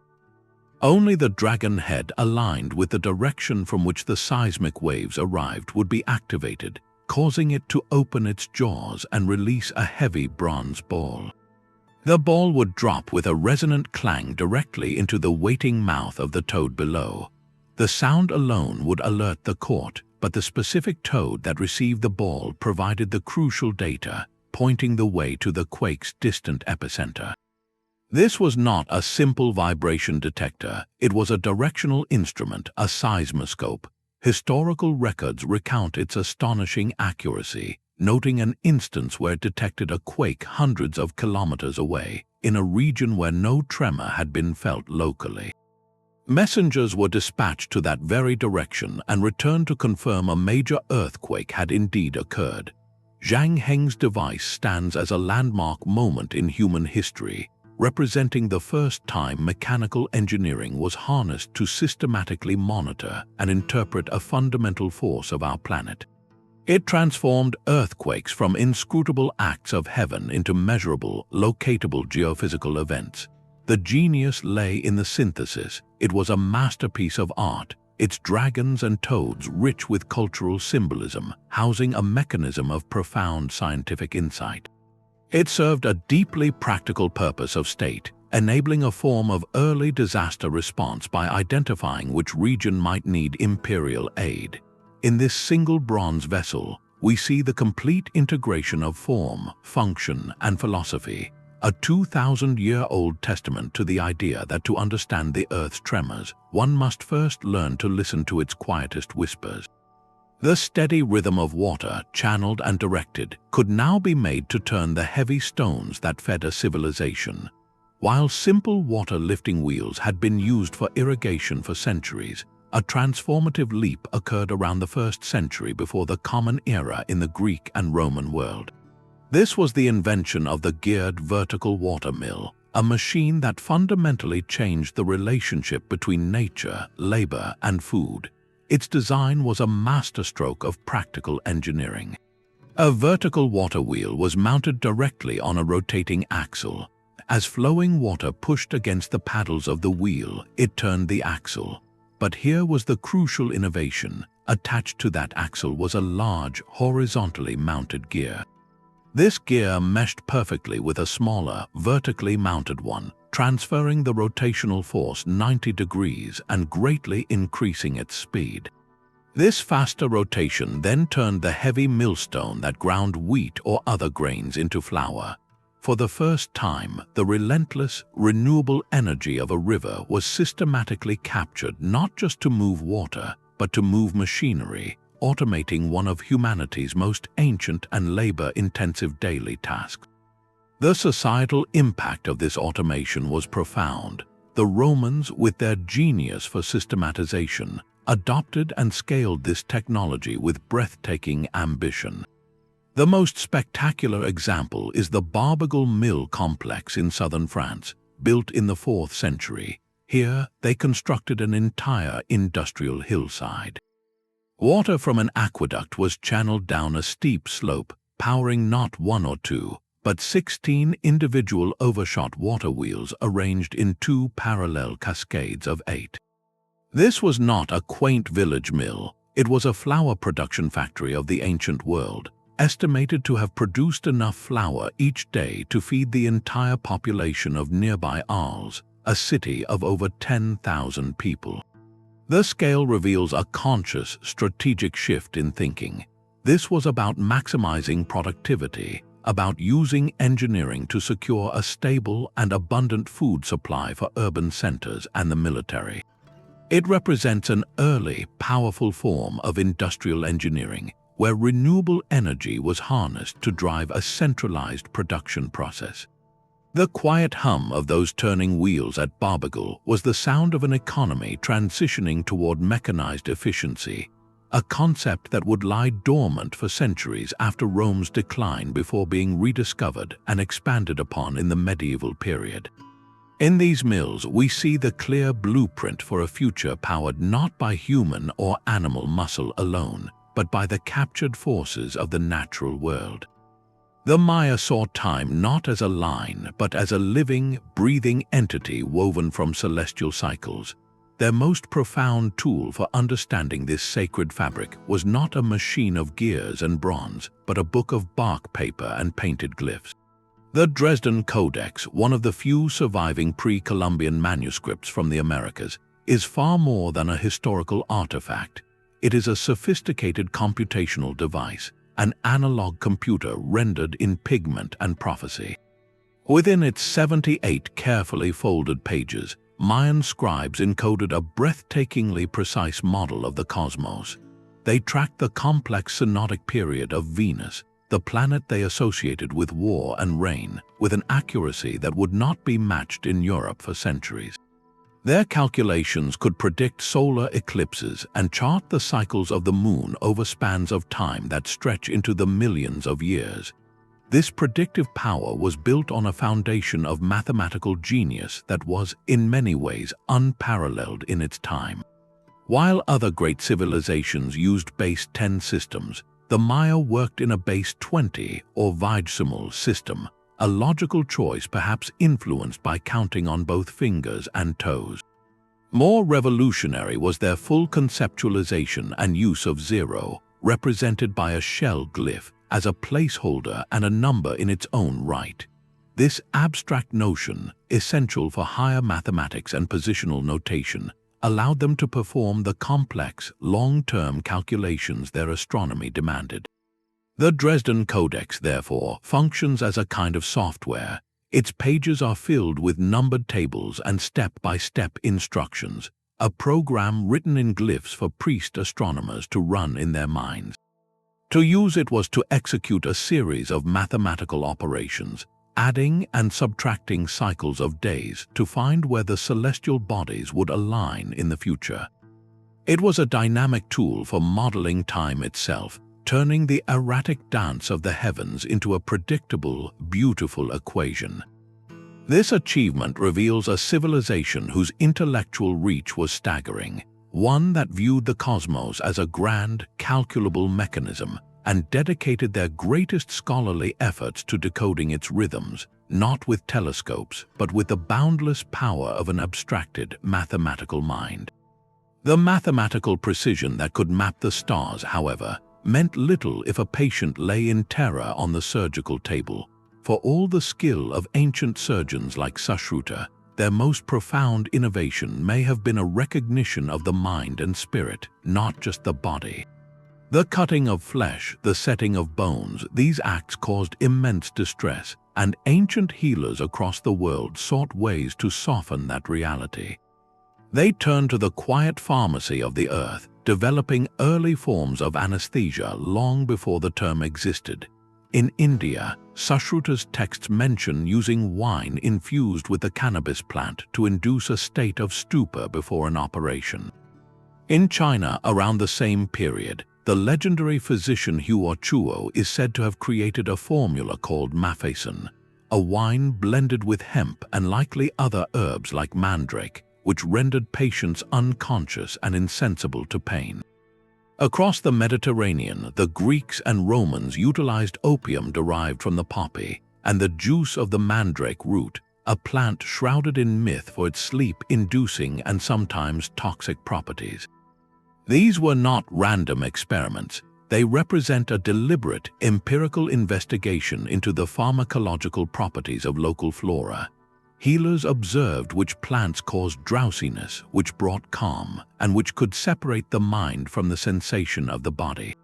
A: Only the dragon head aligned with the direction from which the seismic waves arrived would be activated, causing it to open its jaws and release a heavy bronze ball. The ball would drop with a resonant clang directly into the waiting mouth of the toad below. The sound alone would alert the court, but the specific toad that received the ball provided the crucial data, pointing the way to the quake's distant epicenter. This was not a simple vibration detector, it was a directional instrument, a seismoscope. Historical records recount its astonishing accuracy, noting an instance where it detected a quake hundreds of kilometers away, in a region where no tremor had been felt locally. Messengers were dispatched to that very direction and returned to confirm a major earthquake had indeed occurred. Zhang Heng's device stands as a landmark moment in human history, representing the first time mechanical engineering was harnessed to systematically monitor and interpret a fundamental force of our planet. It transformed earthquakes from inscrutable acts of heaven into measurable, locatable geophysical events. The genius lay in the synthesis. It was a masterpiece of art, its dragons and toads rich with cultural symbolism, housing a mechanism of profound scientific insight. It served a deeply practical purpose of state, enabling a form of early disaster response by identifying which region might need imperial aid. In this single bronze vessel, we see the complete integration of form, function, and philosophy, a 2,000-year-old testament to the idea that to understand the Earth's tremors, one must first learn to listen to its quietest whispers. The steady rhythm of water, channeled and directed, could now be made to turn the heavy stones that fed a civilization. While simple water-lifting wheels had been used for irrigation for centuries, a transformative leap occurred around the 1st century before the Common Era in the Greek and Roman world. This was the invention of the geared vertical water mill, a machine that fundamentally changed the relationship between nature, labor, and food. Its design was a masterstroke of practical engineering. A vertical water wheel was mounted directly on a rotating axle. As flowing water pushed against the paddles of the wheel, it turned the axle. But here was the crucial innovation. Attached to that axle was a large, horizontally mounted gear. This gear meshed perfectly with a smaller, vertically mounted one, transferring the rotational force 90 degrees and greatly increasing its speed. This faster rotation then turned the heavy millstone that ground wheat or other grains into flour. For the first time, the relentless, renewable energy of a river was systematically captured not just to move water, but to move machinery, automating one of humanity's most ancient and labor-intensive daily tasks. The societal impact of this automation was profound. The Romans, with their genius for systematization, adopted and scaled this technology with breathtaking ambition. The most spectacular example is the Barbegal Mill complex in southern France, built in the 4th century. Here, they constructed an entire industrial hillside. Water from an aqueduct was channeled down a steep slope, powering not 1 or 2, but 16 individual overshot water wheels arranged in 2 parallel cascades of 8. This was not a quaint village mill, it was a flour production factory of the ancient world, estimated to have produced enough flour each day to feed the entire population of nearby Arles, a city of over 10,000 people. The scale reveals a conscious, strategic shift in thinking. This was about maximizing productivity, about using engineering to secure a stable and abundant food supply for urban centers and the military. It represents an early, powerful form of industrial engineering where renewable energy was harnessed to drive a centralized production process. The quiet hum of those turning wheels at Barbagal was the sound of an economy transitioning toward mechanized efficiency, a concept that would lie dormant for centuries after Rome's decline before being rediscovered and expanded upon in the medieval period. In these mills, we see the clear blueprint for a future powered not by human or animal muscle alone, but by the captured forces of the natural world. The Maya saw time not as a line, but as a living, breathing entity woven from celestial cycles. Their most profound tool for understanding this sacred fabric was not a machine of gears and bronze, but a book of bark paper and painted glyphs. The Dresden Codex, one of the few surviving pre-Columbian manuscripts from the Americas, is far more than a historical artifact. It is a sophisticated computational device, an analog computer rendered in pigment and prophecy. Within its 78 carefully folded pages, Mayan scribes encoded a breathtakingly precise model of the cosmos. They tracked the complex synodic period of Venus, the planet they associated with war and rain, with an accuracy that would not be matched in Europe for centuries. Their calculations could predict solar eclipses and chart the cycles of the moon over spans of time that stretch into the millions of years. This predictive power was built on a foundation of mathematical genius that was, in many ways, unparalleled in its time. While other great civilizations used base 10 systems, the Maya worked in a base 20 or vigesimal system, a logical choice perhaps influenced by counting on both fingers and toes. More revolutionary was their full conceptualization and use of zero, represented by a shell glyph, as a placeholder and a number in its own right. This abstract notion, essential for higher mathematics and positional notation, allowed them to perform the complex, long-term calculations their astronomy demanded. The Dresden Codex, therefore, functions as a kind of software. Its pages are filled with numbered tables and step-by-step instructions, a program written in glyphs for priest astronomers to run in their minds. To use it was to execute a series of mathematical operations, adding and subtracting cycles of days to find where the celestial bodies would align in the future. It was a dynamic tool for modeling time itself, turning the erratic dance of the heavens into a predictable, beautiful equation. This achievement reveals a civilization whose intellectual reach was staggering, one that viewed the cosmos as a grand, calculable mechanism and dedicated their greatest scholarly efforts to decoding its rhythms, not with telescopes, but with the boundless power of an abstracted, mathematical mind. The mathematical precision that could map the stars, however, meant little if a patient lay in terror on the surgical table. For all the skill of ancient surgeons like Sushruta, their most profound innovation may have been a recognition of the mind and spirit, not just the body. The cutting of flesh, the setting of bones, these acts caused immense distress, and ancient healers across the world sought ways to soften that reality. They turned to the quiet pharmacy of the earth, developing early forms of anesthesia long before the term existed. In India, Sushruta's texts mention using wine infused with the cannabis plant to induce a state of stupor before an operation. In China, around the same period, the legendary physician Huo Chuo is said to have created a formula called Mafeson, a wine blended with hemp and likely other herbs like mandrake, which rendered patients unconscious and insensible to pain. Across the Mediterranean, the Greeks and Romans utilized opium derived from the poppy and the juice of the mandrake root, a plant shrouded in myth for its sleep-inducing and sometimes toxic properties. These were not random experiments. They represent a deliberate, empirical investigation into the pharmacological properties of local flora. Healers observed which plants caused drowsiness, which brought calm, and which could separate the mind from the sensation of the body.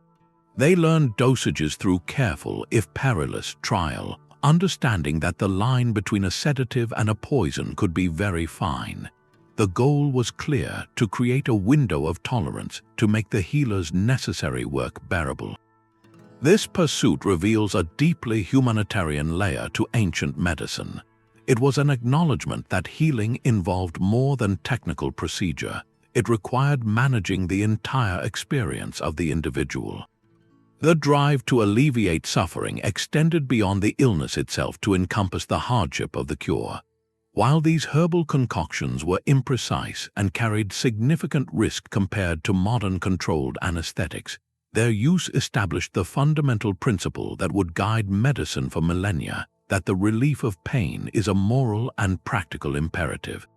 A: They learned dosages through careful, if perilous, trial, understanding that the line between a sedative and a poison could be very fine. The goal was clear: to create a window of tolerance to make the healer's necessary work bearable. This pursuit reveals a deeply humanitarian layer to ancient medicine. It was an acknowledgement that healing involved more than technical procedure. It required managing the entire experience of the individual. The drive to alleviate suffering extended beyond the illness itself to encompass the hardship of the cure. While these herbal concoctions were imprecise and carried significant risk compared to modern controlled anesthetics, their use established the fundamental principle that would guide medicine for millennia: that the relief of pain is a moral and practical imperative.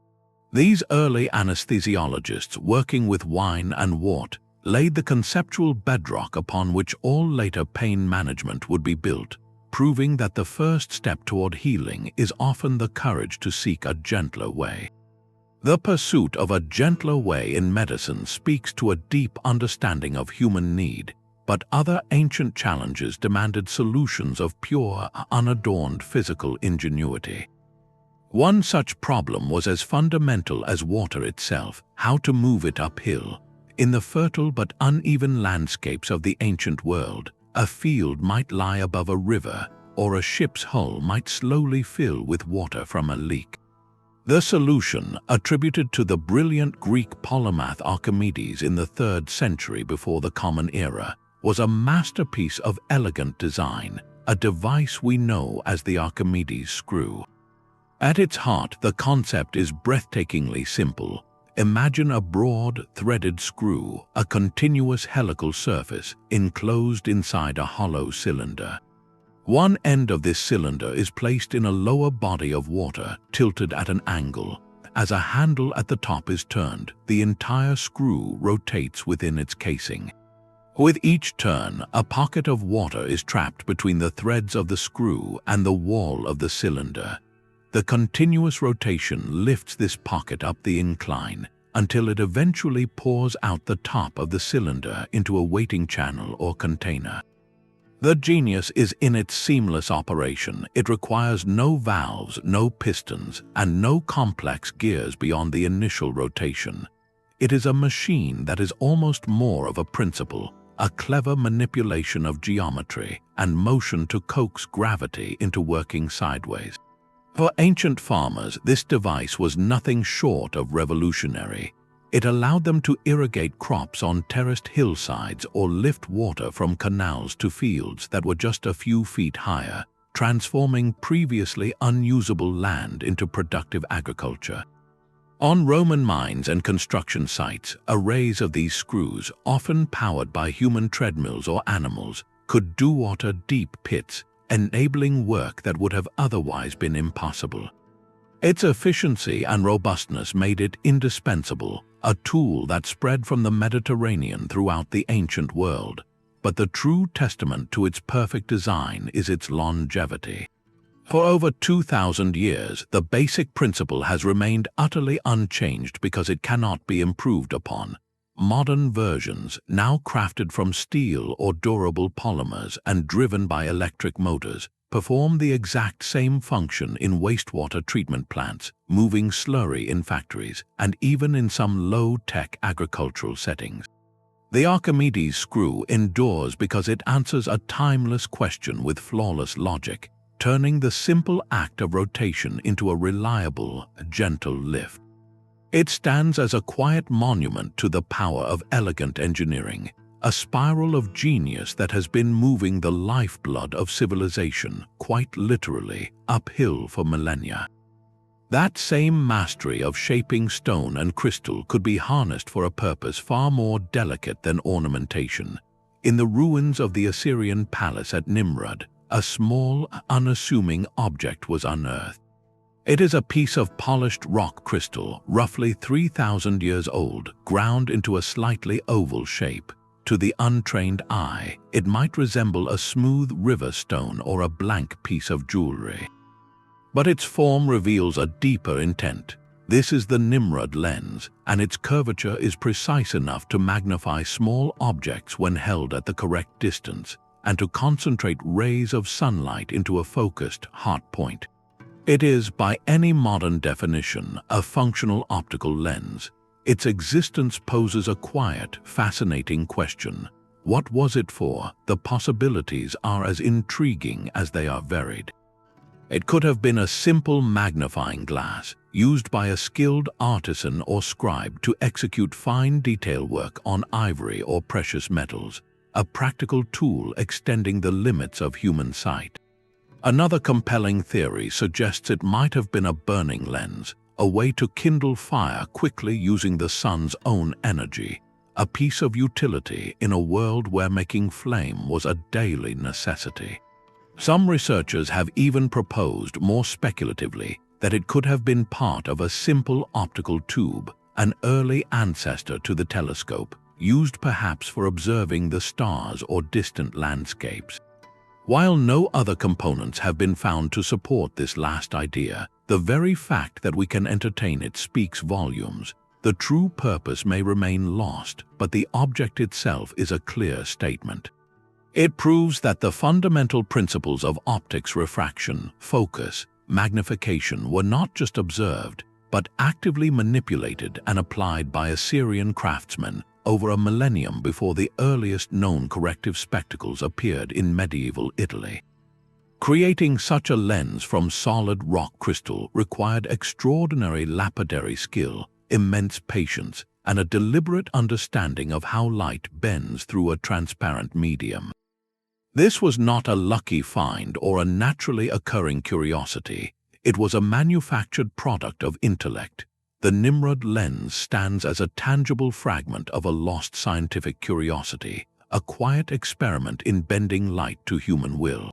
A: These early anesthesiologists, working with wine and wort, laid the conceptual bedrock upon which all later pain management would be built, proving that the first step toward healing is often the courage to seek a gentler way. The pursuit of a gentler way in medicine speaks to a deep understanding of human need, but other ancient challenges demanded solutions of pure, unadorned physical ingenuity. One such problem was as fundamental as water itself: how to move it uphill. In the fertile but uneven landscapes of the ancient world, a field might lie above a river, or a ship's hull might slowly fill with water from a leak. The solution, attributed to the brilliant Greek polymath Archimedes in the 3rd century before the Common Era, was a masterpiece of elegant design, a device we know as the Archimedes Screw. At its heart, the concept is breathtakingly simple. Imagine a broad, threaded screw, a continuous helical surface, enclosed inside a hollow cylinder. One end of this cylinder is placed in a lower body of water, tilted at an angle. As a handle at the top is turned, the entire screw rotates within its casing. With each turn, a pocket of water is trapped between the threads of the screw and the wall of the cylinder. The continuous rotation lifts this pocket up the incline until it eventually pours out the top of the cylinder into a waiting channel or container. The genius is in its seamless operation. It requires no valves, no pistons, and no complex gears beyond the initial rotation. It is a machine that is almost more of a principle, a clever manipulation of geometry and motion to coax gravity into working sideways. For ancient farmers, this device was nothing short of revolutionary. It allowed them to irrigate crops on terraced hillsides or lift water from canals to fields that were just a few feet higher, transforming previously unusable land into productive agriculture. On Roman mines and construction sites, arrays of these screws, often powered by human treadmills or animals, could do-water deep pits, enabling work that would have otherwise been impossible. Its efficiency and robustness made it indispensable, a tool that spread from the Mediterranean throughout the ancient world. But the true testament to its perfect design is its longevity. For over 2,000 years, the basic principle has remained utterly unchanged because it cannot be improved upon. Modern versions, now crafted from steel or durable polymers and driven by electric motors, perform the exact same function in wastewater treatment plants, moving slurry in factories, and even in some low-tech agricultural settings. The Archimedes Screw endures because it answers a timeless question with flawless logic, turning the simple act of rotation into a reliable, gentle lift. It stands as a quiet monument to the power of elegant engineering, a spiral of genius that has been moving the lifeblood of civilization, quite literally, uphill for millennia. That same mastery of shaping stone and crystal could be harnessed for a purpose far more delicate than ornamentation. In the ruins of the Assyrian palace at Nimrud, a small, unassuming object was unearthed. It is a piece of polished rock crystal, roughly 3,000 years old, ground into a slightly oval shape. To the untrained eye, it might resemble a smooth river stone or a blank piece of jewelry. But its form reveals a deeper intent. This is the Nimrod lens, and its curvature is precise enough to magnify small objects when held at the correct distance, and to concentrate rays of sunlight into a focused, hot point. It is, by any modern definition, a functional optical lens. Its existence poses a quiet, fascinating question. What was it for? The possibilities are as intriguing as they are varied. It could have been a simple magnifying glass, used by a skilled artisan or scribe to execute fine detail work on ivory or precious metals, a practical tool extending the limits of human sight. Another compelling theory suggests it might have been a burning lens, a way to kindle fire quickly using the sun's own energy, a piece of utility in a world where making flame was a daily necessity. Some researchers have even proposed, more speculatively, that it could have been part of a simple optical tube, an early ancestor to the telescope, used perhaps for observing the stars or distant landscapes. While no other components have been found to support this last idea, the very fact that we can entertain it speaks volumes. The true purpose may remain lost, but the object itself is a clear statement. It proves that the fundamental principles of optics, refraction, focus, magnification were not just observed, but actively manipulated and applied by Assyrian craftsmen over a millennium before the earliest known corrective spectacles appeared in medieval Italy. Creating such a lens from solid rock crystal required extraordinary lapidary skill, immense patience, and a deliberate understanding of how light bends through a transparent medium. This was not a lucky find or a naturally occurring curiosity. It was a manufactured product of intellect. The Nimrod lens stands as a tangible fragment of a lost scientific curiosity, a quiet experiment in bending light to human will.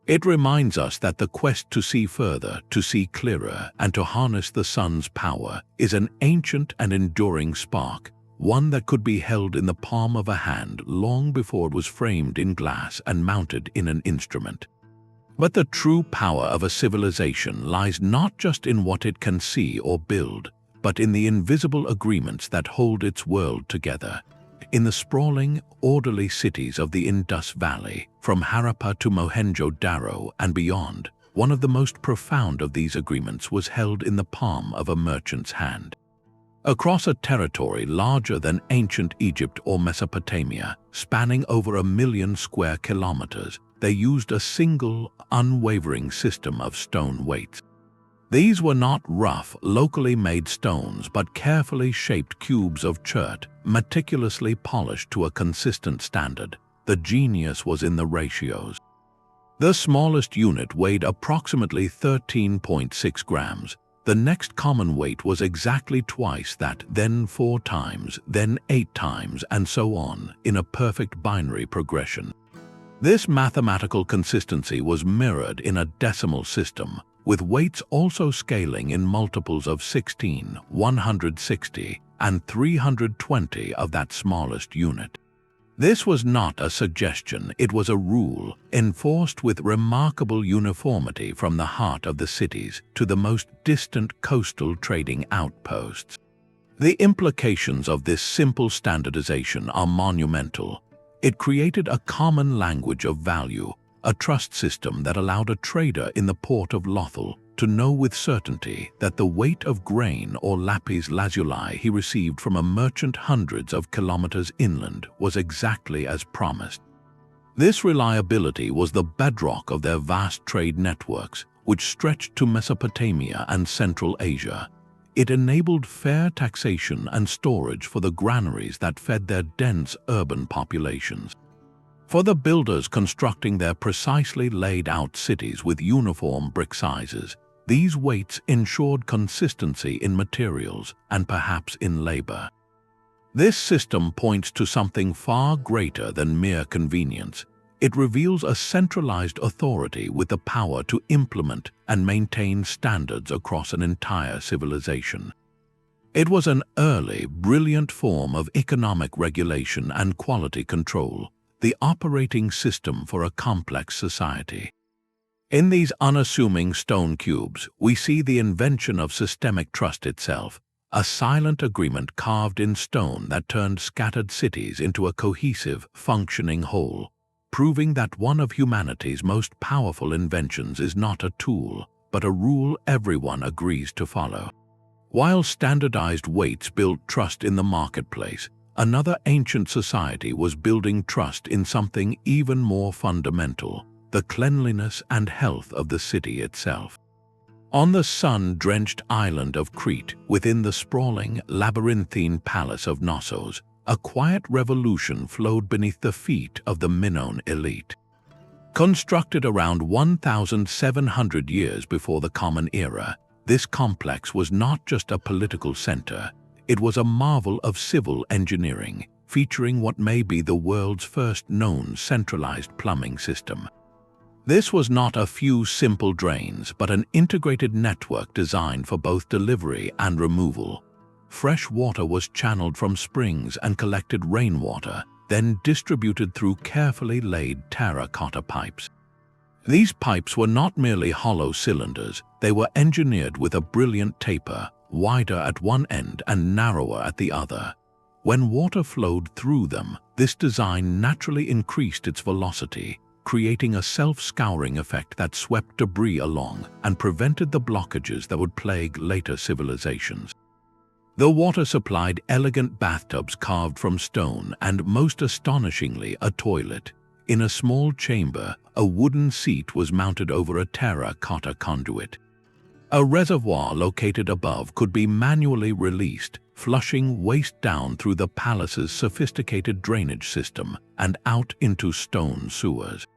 A: It reminds us that the quest to see further, to see clearer, and to harness the sun's power is an ancient and enduring spark, one that could be held in the palm of a hand long before it was framed in glass and mounted in an instrument. But the true power of a civilization lies not just in what it can see or build, but in the invisible agreements that hold its world together. In the sprawling, orderly cities of the Indus Valley, from Harappa to Mohenjo-Daro and beyond, one of the most profound of these agreements was held in the palm of a merchant's hand. Across a territory larger than ancient Egypt or Mesopotamia, spanning over 1 million square kilometers, they used a single, unwavering system of stone weights. These were not rough, locally made stones, but carefully shaped cubes of chert, meticulously polished to a consistent standard. The genius was in the ratios. The smallest unit weighed approximately 13.6 grams. The next common weight was exactly twice that, then 4 times, then 8 times, and so on, in a perfect binary progression. This mathematical consistency was mirrored in a decimal system, with weights also scaling in multiples of 16, 160, and 320 of that smallest unit. This was not a suggestion, it was a rule, enforced with remarkable uniformity from the heart of the cities to the most distant coastal trading outposts. The implications of this simple standardization are monumental. It created a common language of value, a trust system that allowed a trader in the port of Lothal to know with certainty that the weight of grain or lapis lazuli he received from a merchant hundreds of kilometers inland was exactly as promised. This reliability was the bedrock of their vast trade networks, which stretched to Mesopotamia and Central Asia. It enabled fair taxation and storage for the granaries that fed their dense urban populations. For the builders constructing their precisely laid-out cities with uniform brick sizes, these weights ensured consistency in materials and perhaps in labor. This system points to something far greater than mere convenience. It reveals a centralized authority with the power to implement and maintain standards across an entire civilization. It was an early, brilliant form of economic regulation and quality control, the operating system for a complex society. In these unassuming stone cubes, we see the invention of systemic trust itself, a silent agreement carved in stone that turned scattered cities into a cohesive, functioning whole, proving that one of humanity's most powerful inventions is not a tool, but a rule everyone agrees to follow. While standardized weights built trust in the marketplace, another ancient society was building trust in something even more fundamental: the cleanliness and health of the city itself. On the sun-drenched island of Crete, within the sprawling, labyrinthine palace of Knossos, a quiet revolution flowed beneath the feet of the Minoan elite. Constructed around 1,700 years before the Common Era, this complex was not just a political center, it was a marvel of civil engineering, featuring what may be the world's first known centralized plumbing system. This was not a few simple drains, but an integrated network designed for both delivery and removal. Fresh water was channeled from springs and collected rainwater, then distributed through carefully laid terracotta pipes. These pipes were not merely hollow cylinders, they were engineered with a brilliant taper, wider at one end and narrower at the other. When water flowed through them, this design naturally increased its velocity, creating a self-scouring effect that swept debris along and prevented the blockages that would plague later civilizations. The water supplied elegant bathtubs carved from stone and, most astonishingly, a toilet. In a small chamber, a wooden seat was mounted over a terracotta conduit. A reservoir located above could be manually released, flushing waste down through the palace's sophisticated drainage system and out into stone sewers.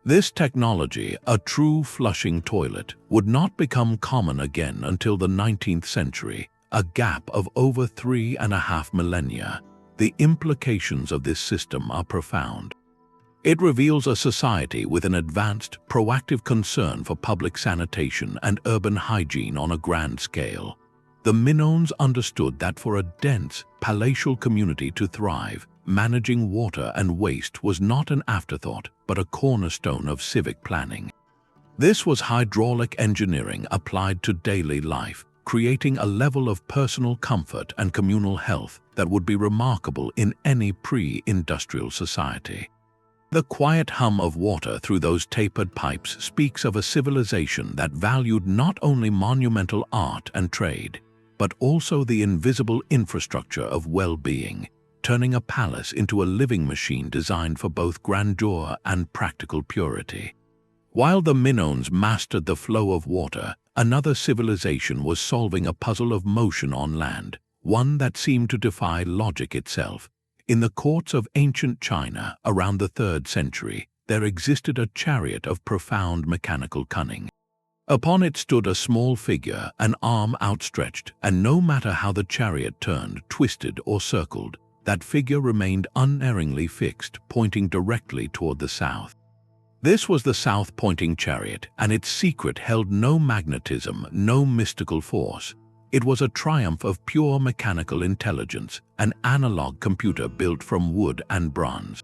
A: This technology, a true flushing toilet, would not become common again until the 19th century, a gap of over 3.5 millennia. The implications of this system are profound. It reveals a society with an advanced, proactive concern for public sanitation and urban hygiene on a grand scale. The Minoans understood that for a dense, palatial community to thrive, managing water and waste was not an afterthought, but a cornerstone of civic planning. This was hydraulic engineering applied to daily life, creating a level of personal comfort and communal health that would be remarkable in any pre-industrial society. The quiet hum of water through those tapered pipes speaks of a civilization that valued not only monumental art and trade, but also the invisible infrastructure of well-being, turning a palace into a living machine designed for both grandeur and practical purity. While the Minoans mastered the flow of water, another civilization was solving a puzzle of motion on land, one that seemed to defy logic itself. In the courts of ancient China, around the 3rd century, there existed a chariot of profound mechanical cunning. Upon it stood a small figure, an arm outstretched, and no matter how the chariot turned, twisted, or circled, that figure remained unerringly fixed, pointing directly toward the south. This was the south-pointing chariot, and its secret held no magnetism, no mystical force. It was a triumph of pure mechanical intelligence, an analog computer built from wood and bronze.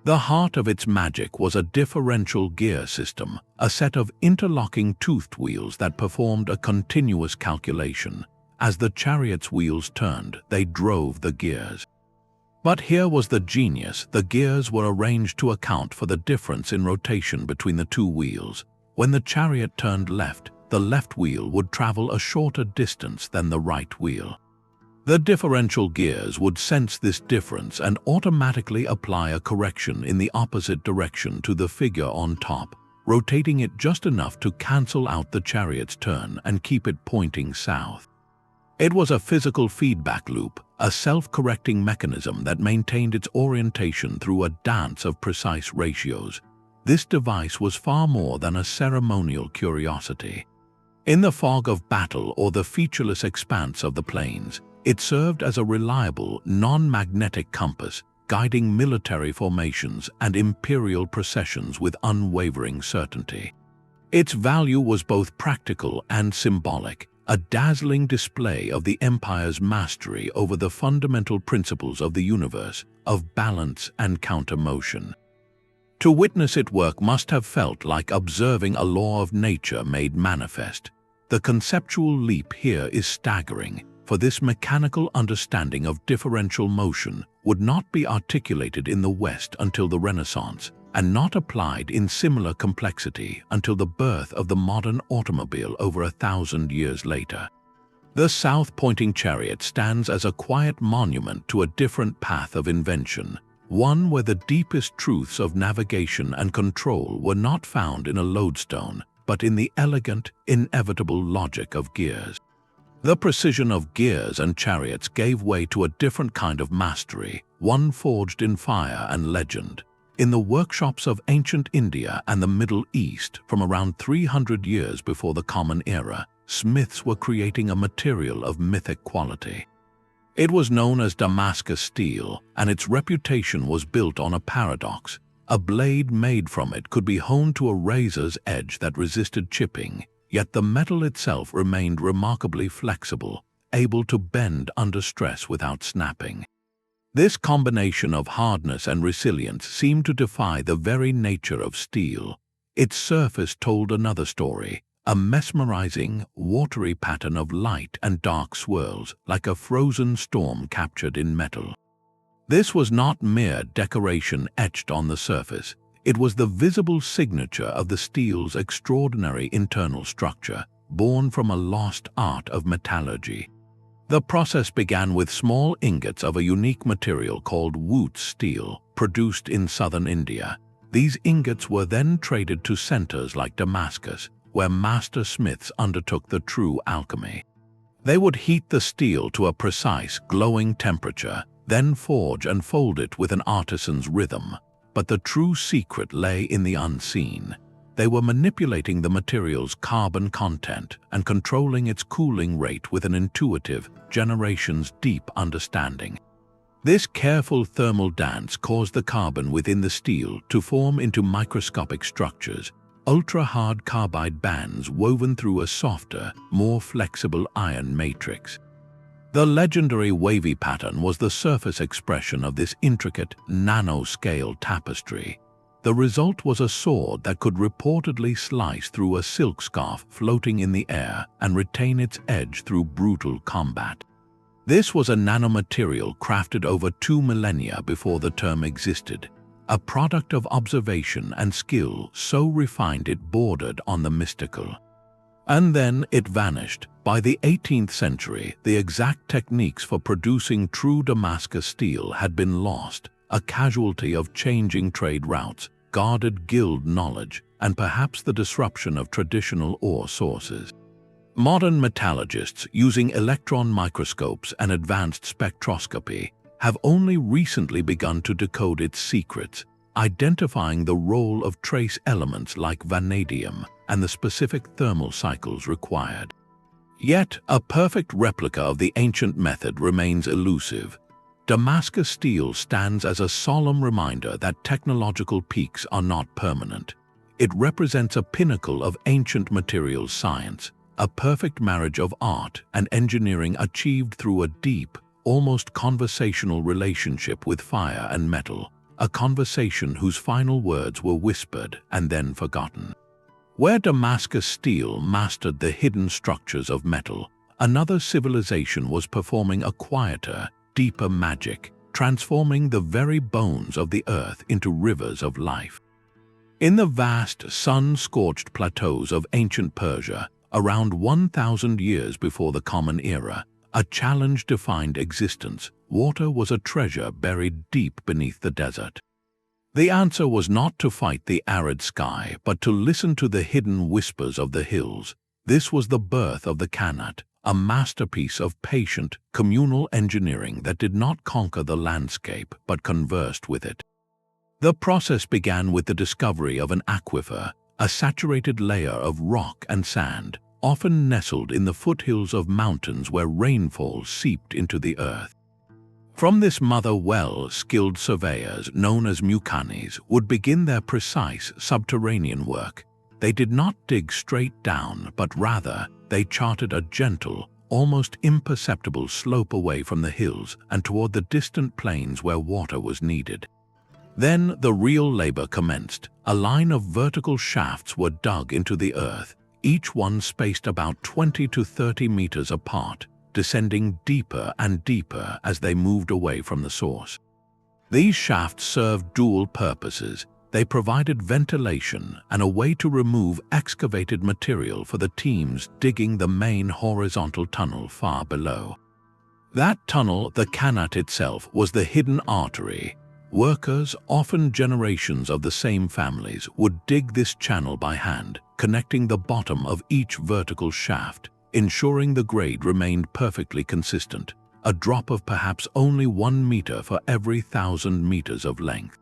A: The heart of its magic was a differential gear system, a set of interlocking toothed wheels that performed a continuous calculation. As the chariot's wheels turned, they drove the gears. But here was the genius: the gears were arranged to account for the difference in rotation between the two wheels. When the chariot turned left, the left wheel would travel a shorter distance than the right wheel. The differential gears would sense this difference and automatically apply a correction in the opposite direction to the figure on top, rotating it just enough to cancel out the chariot's turn and keep it pointing south. It was a physical feedback loop, a self-correcting mechanism that maintained its orientation through a dance of precise ratios. This device was far more than a ceremonial curiosity. In the fog of battle or the featureless expanse of the plains, it served as a reliable, non-magnetic compass, guiding military formations and imperial processions with unwavering certainty. Its value was both practical and symbolic, a dazzling display of the empire's mastery over the fundamental principles of the universe, of balance and counter-motion. To witness it work must have felt like observing a law of nature made manifest. The conceptual leap here is staggering, for this mechanical understanding of differential motion would not be articulated in the West until the Renaissance, and not applied in similar complexity until the birth of the modern automobile over 1,000 years later. The south-pointing chariot stands as a quiet monument to a different path of invention, one where the deepest truths of navigation and control were not found in a lodestone, but in the elegant, inevitable logic of gears. The precision of gears and chariots gave way to a different kind of mastery, one forged in fire and legend. In the workshops of ancient India and the Middle East, from around 300 years before the Common Era, smiths were creating a material of mythic quality. It was known as Damascus Steel, and its reputation was built on a paradox. A blade made from it could be honed to a razor's edge that resisted chipping, yet the metal itself remained remarkably flexible, able to bend under stress without snapping. This combination of hardness and resilience seemed to defy the very nature of steel. Its surface told another story, a mesmerizing, watery pattern of light and dark swirls, like a frozen storm captured in metal. This was not mere decoration etched on the surface. It was the visible signature of the steel's extraordinary internal structure, born from a lost art of metallurgy. The process began with small ingots of a unique material called wootz steel, produced in southern India. These ingots were then traded to centers like Damascus, where master smiths undertook the true alchemy. They would heat the steel to a precise, glowing temperature, then forge and fold it with an artisan's rhythm. But the true secret lay in the unseen. They were manipulating the material's carbon content and controlling its cooling rate with an intuitive, generations-deep understanding. This careful thermal dance caused the carbon within the steel to form into microscopic structures, ultra-hard carbide bands woven through a softer, more flexible iron matrix. The legendary wavy pattern was the surface expression of this intricate, nanoscale tapestry. The result was a sword that could reportedly slice through a silk scarf floating in the air and retain its edge through brutal combat. This was a nanomaterial crafted over 2 millennia before the term existed, a product of observation and skill so refined it bordered on the mystical. And then it vanished. By the 18th century, the exact techniques for producing true Damascus steel had been lost, a casualty of changing trade routes, guarded guild knowledge, and perhaps the disruption of traditional ore sources. Modern metallurgists, using electron microscopes and advanced spectroscopy, have only recently begun to decode its secrets, identifying the role of trace elements like vanadium and the specific thermal cycles required. Yet, a perfect replica of the ancient method remains elusive. Damascus steel stands as a solemn reminder that technological peaks are not permanent. It represents a pinnacle of ancient materials science, a perfect marriage of art and engineering achieved through a deep, almost conversational relationship with fire and metal, a conversation whose final words were whispered and then forgotten. Where Damascus steel mastered the hidden structures of metal, another civilization was performing a quieter, deeper magic, transforming the very bones of the earth into rivers of life. In the vast, sun-scorched plateaus of ancient Persia, around 1,000 years before the Common Era, a challenge defined existence. Water was a treasure buried deep beneath the desert. The answer was not to fight the arid sky, but to listen to the hidden whispers of the hills. This was the birth of the Qanat, a masterpiece of patient, communal engineering that did not conquer the landscape, but conversed with it. The process began with the discovery of an aquifer, a saturated layer of rock and sand, often nestled in the foothills of mountains where rainfall seeped into the earth. From this mother well, skilled surveyors, known as muqannis, would begin their precise subterranean work. They did not dig straight down, but rather, they charted a gentle, almost imperceptible slope away from the hills and toward the distant plains where water was needed. Then the real labor commenced. A line of vertical shafts were dug into the earth, each one spaced about 20 to 30 meters apart, descending deeper and deeper as they moved away from the source. These shafts served dual purposes. They provided ventilation and a way to remove excavated material for the teams digging the main horizontal tunnel far below. That tunnel, the Qanat itself, was the hidden artery. Workers, often generations of the same families, would dig this channel by hand, connecting the bottom of each vertical shaft, ensuring the grade remained perfectly consistent, a drop of perhaps only 1 meter for every 1,000 meters of length.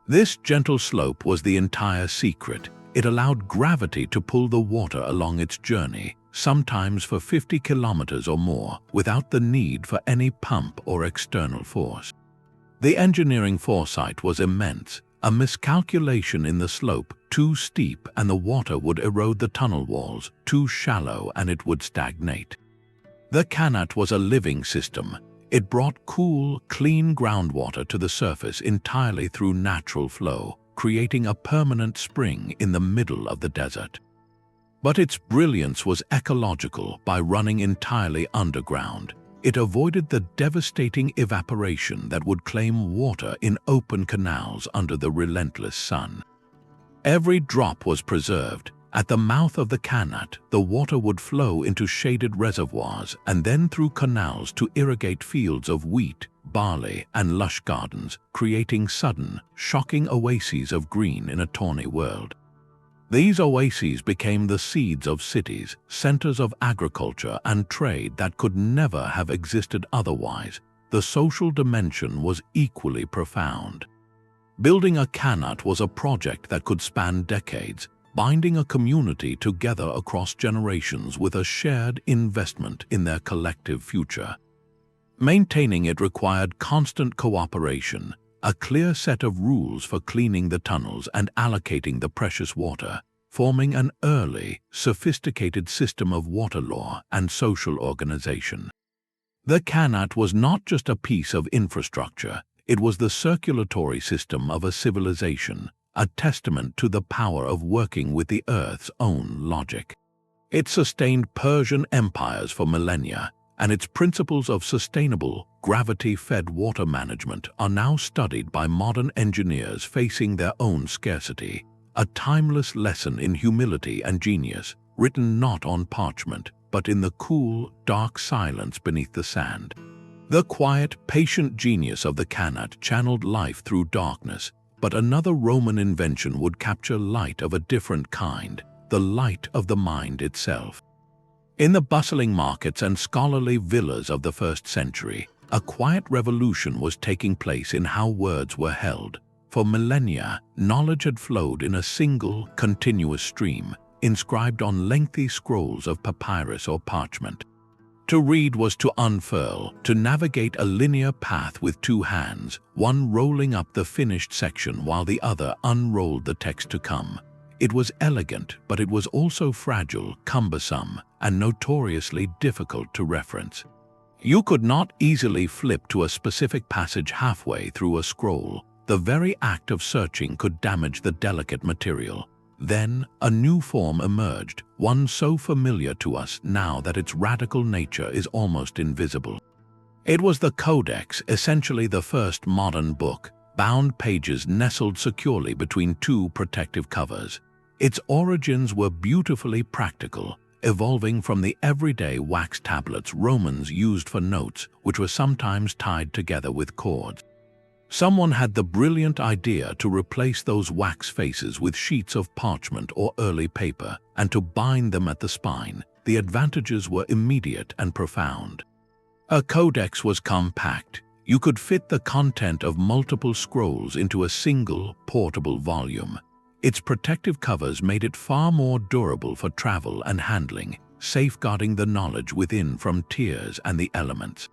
A: This gentle slope was the entire secret. It allowed gravity to pull the water along its journey, sometimes for 50 kilometers or more, without the need for any pump or external force. The engineering foresight was immense. A miscalculation in the slope, too steep and the water would erode the tunnel walls, too shallow and it would stagnate. The Qanat was a living system. It brought cool, clean groundwater to the surface entirely through natural flow, creating a permanent spring in the middle of the desert. But its brilliance was ecological. By running entirely underground, it avoided the devastating evaporation that would claim water in open canals under the relentless sun. Every drop was preserved. At the mouth of the Qanat, the water would flow into shaded reservoirs and then through canals to irrigate fields of wheat, barley, and lush gardens, creating sudden, shocking oases of green in a tawny world. These oases became the seeds of cities, centers of agriculture and trade that could never have existed otherwise. The social dimension was equally profound. Building a Qanat was a project that could span decades, binding a community together across generations with a shared investment in their collective future. Maintaining it required constant cooperation, a clear set of rules for cleaning the tunnels and allocating the precious water, forming an early, sophisticated system of water law and social organization. The Qanat was not just a piece of infrastructure, it was the circulatory system of a civilization, a testament to the power of working with the Earth's own logic. It sustained Persian empires for millennia, and its principles of sustainable, gravity-fed water management are now studied by modern engineers facing their own scarcity, a timeless lesson in humility and genius, written not on parchment, but in the cool, dark silence beneath the sand. The quiet, patient genius of the Qanat channeled life through darkness, but another Roman invention would capture light of a different kind, the light of the mind itself. In the bustling markets and scholarly villas of the 1st century, a quiet revolution was taking place in how words were held. For millennia, knowledge had flowed in a single, continuous stream, inscribed on lengthy scrolls of papyrus or parchment. To read was to unfurl, to navigate a linear path with 2 hands, one rolling up the finished section while the other unrolled the text to come. It was elegant, but it was also fragile, cumbersome, and notoriously difficult to reference. You could not easily flip to a specific passage halfway through a scroll. The very act of searching could damage the delicate material. Then, a new form emerged, one so familiar to us now that its radical nature is almost invisible. It was the Codex, essentially the first modern book, bound pages nestled securely between 2 protective covers. Its origins were beautifully practical, evolving from the everyday wax tablets Romans used for notes, which were sometimes tied together with cords. Someone had the brilliant idea to replace those wax faces with sheets of parchment or early paper and to bind them at the spine. The advantages were immediate and profound. A codex was compact. You could fit the content of multiple scrolls into a single, portable volume. Its protective covers made it far more durable for travel and handling, safeguarding the knowledge within from tears and the elements.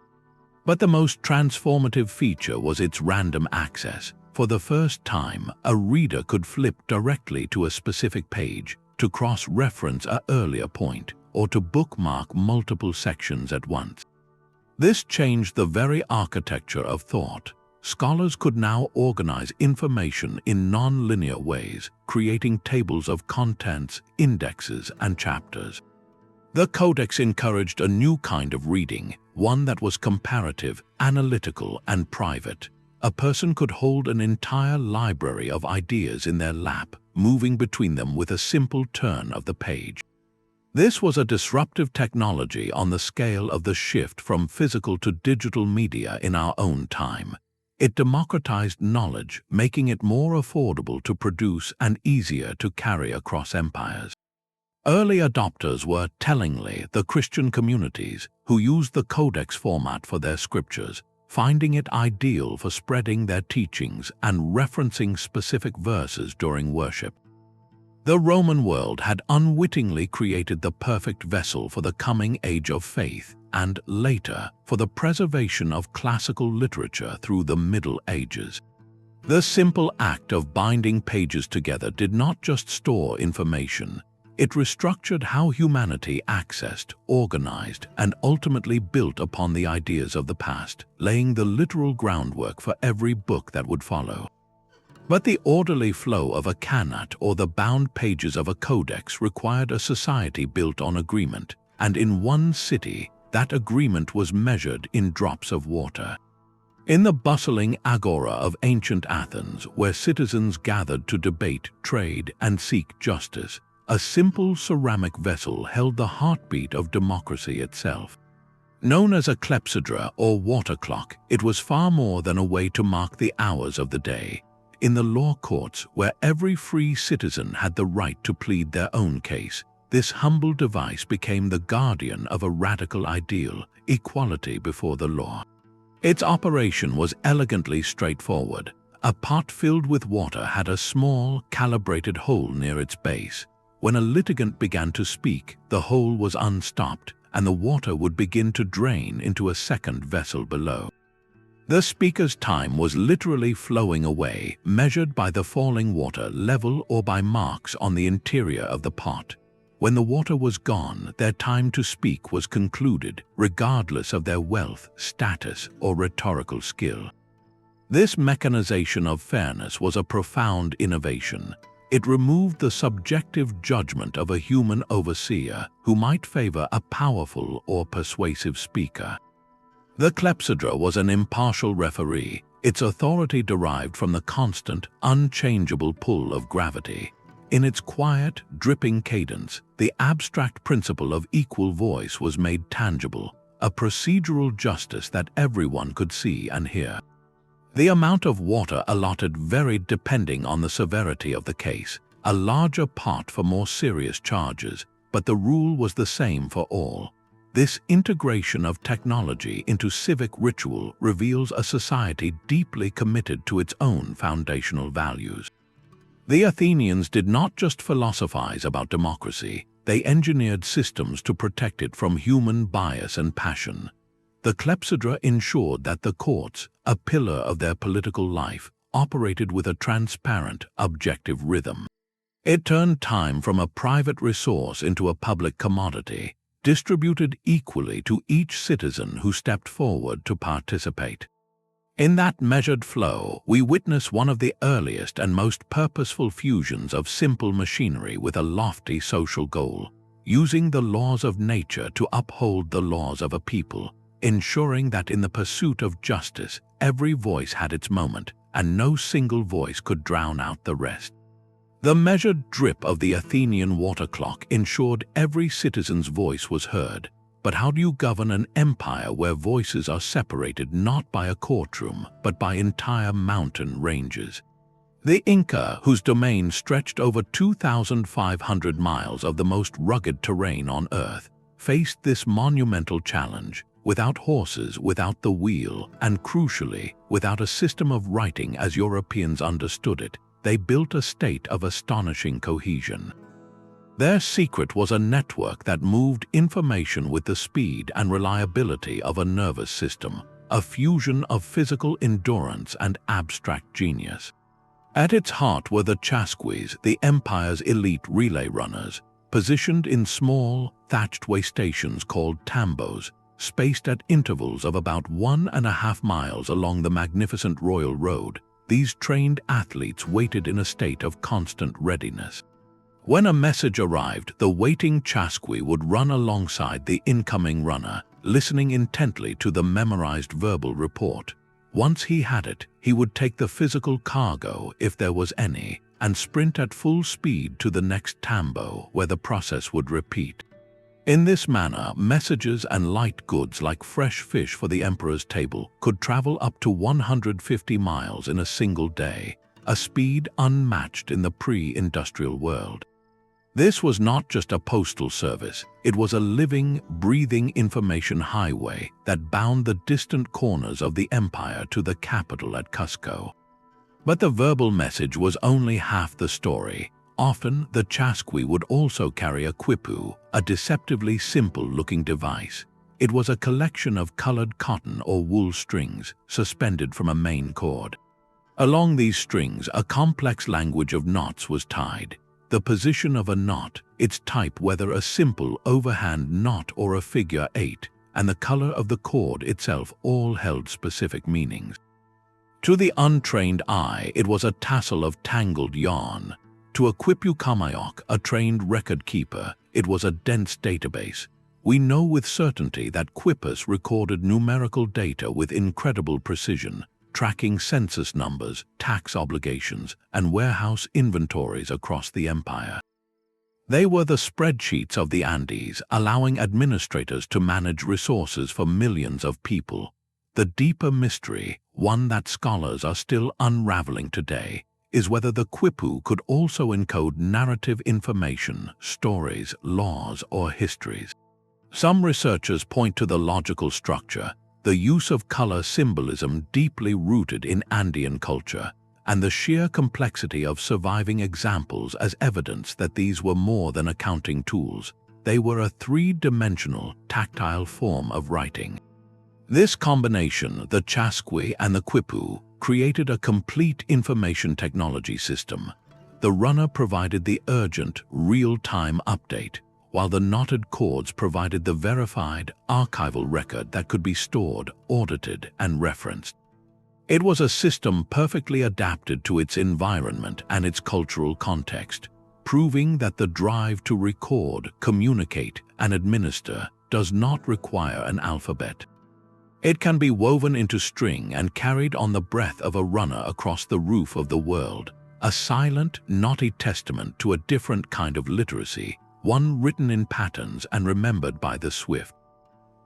A: But the most transformative feature was its random access. For the first time, a reader could flip directly to a specific page, to cross-reference an earlier point, or to bookmark multiple sections at once. This changed the very architecture of thought. scholars could now organize information in non-linear ways, creating tables of contents, indexes, and chapters. The Codex encouraged a new kind of reading, one that was comparative, analytical, and private. A person could hold an entire library of ideas in their lap, moving between them with a simple turn of the page. This was a disruptive technology on the scale of the shift from physical to digital media in our own time. It democratized knowledge, making it more affordable to produce and easier to carry across empires. Early adopters were, tellingly, the Christian communities, who used the Codex format for their scriptures, finding it ideal for spreading their teachings and referencing specific verses during worship. The Roman world had unwittingly created the perfect vessel for the coming age of faith and, later, for the preservation of classical literature through the Middle Ages. The simple act of binding pages together did not just store information. It restructured how humanity accessed, organized, and ultimately built upon the ideas of the past, laying the literal groundwork for every book that would follow. But the orderly flow of a Qanat or the bound pages of a codex required a society built on agreement, and in one city, that agreement was measured in drops of water. In the bustling agora of ancient Athens, where citizens gathered to debate, trade, and seek justice, a simple ceramic vessel held the heartbeat of democracy itself. Known as a clepsydra or water clock, it was far more than a way to mark the hours of the day. In the law courts, where every free citizen had the right to plead their own case, this humble device became the guardian of a radical ideal, equality before the law. Its operation was elegantly straightforward. A pot filled with water had a small, calibrated hole near its base. When a litigant began to speak, the hole was unstopped, and the water would begin to drain into a second vessel below. The speaker's time was literally flowing away, measured by the falling water level or by marks on the interior of the pot. When the water was gone, their time to speak was concluded, regardless of their wealth, status, or rhetorical skill. This mechanization of fairness was a profound innovation. It removed the subjective judgment of a human overseer who might favor a powerful or persuasive speaker. The clepsydra was an impartial referee, its authority derived from the constant, unchangeable pull of gravity. In its quiet, dripping cadence, the abstract principle of equal voice was made tangible, a procedural justice that everyone could see and hear. The amount of water allotted varied depending on the severity of the case, a larger pot for more serious charges, but the rule was the same for all. This integration of technology into civic ritual reveals a society deeply committed to its own foundational values. The Athenians did not just philosophize about democracy, they engineered systems to protect it from human bias and passion. The clepsydra ensured that the courts, a pillar of their political life, operated with a transparent, objective rhythm. It turned time from a private resource into a public commodity, distributed equally to each citizen who stepped forward to participate. In that measured flow, we witness one of the earliest and most purposeful fusions of simple machinery with a lofty social goal, using the laws of nature to uphold the laws of a people, ensuring that in the pursuit of justice, every voice had its moment, and no single voice could drown out the rest. The measured drip of the Athenian water clock ensured every citizen's voice was heard. But how do you govern an empire where voices are separated not by a courtroom, but by entire mountain ranges? The Inca, whose domain stretched over 2,500 miles of the most rugged terrain on Earth, faced this monumental challenge. Without horses, without the wheel, and crucially, without a system of writing as Europeans understood it, they built a state of astonishing cohesion. Their secret was a network that moved information with the speed and reliability of a nervous system, a fusion of physical endurance and abstract genius. At its heart were the chasquis, the empire's elite relay runners, positioned in small, thatched way stations called tambos. spaced at intervals of about 1.5 miles along the magnificent Royal Road. These trained athletes waited in a state of constant readiness. When a message arrived, the waiting chasqui would run alongside the incoming runner, listening intently to the memorized verbal report. Once he had it, he would take the physical cargo, if there was any, and sprint at full speed to the next tambo, where the process would repeat. In this manner, messages and light goods like fresh fish for the emperor's table could travel up to 150 miles in a single day, a speed unmatched in the pre-industrial world. This was not just a postal service, it was a living, breathing information highway that bound the distant corners of the empire to the capital at Cusco. But the verbal message was only half the story. Often, the chasqui would also carry a quipu, a deceptively simple-looking device. It was a collection of colored cotton or wool strings suspended from a main cord. Along these strings, a complex language of knots was tied. The position of a knot, its type, whether a simple overhand knot or a figure 8, and the color of the cord itself all held specific meanings. To the untrained eye, it was a tassel of tangled yarn. To a quipu kamayok, a trained record keeper, it was a dense database. We know with certainty that quipus recorded numerical data with incredible precision, tracking census numbers, tax obligations, and warehouse inventories across the empire. They were the spreadsheets of the Andes, allowing administrators to manage resources for millions of people. The deeper mystery, one that scholars are still unraveling today, is whether the quipu could also encode narrative information, stories, laws, or histories. Some researchers point to the logical structure, the use of color symbolism deeply rooted in Andean culture, and the sheer complexity of surviving examples as evidence that these were more than accounting tools. They were a three-dimensional, tactile form of writing. This combination, the chasqui and the quipu, created a complete information technology system. The runner provided the urgent, real-time update, while the knotted cords provided the verified, archival record that could be stored, audited, and referenced. It was a system perfectly adapted to its environment and its cultural context, proving that the drive to record, communicate, and administer does not require an alphabet. It can be woven into string and carried on the breath of a runner across the roof of the world, a silent, knotty testament to a different kind of literacy, one written in patterns and remembered by the swift.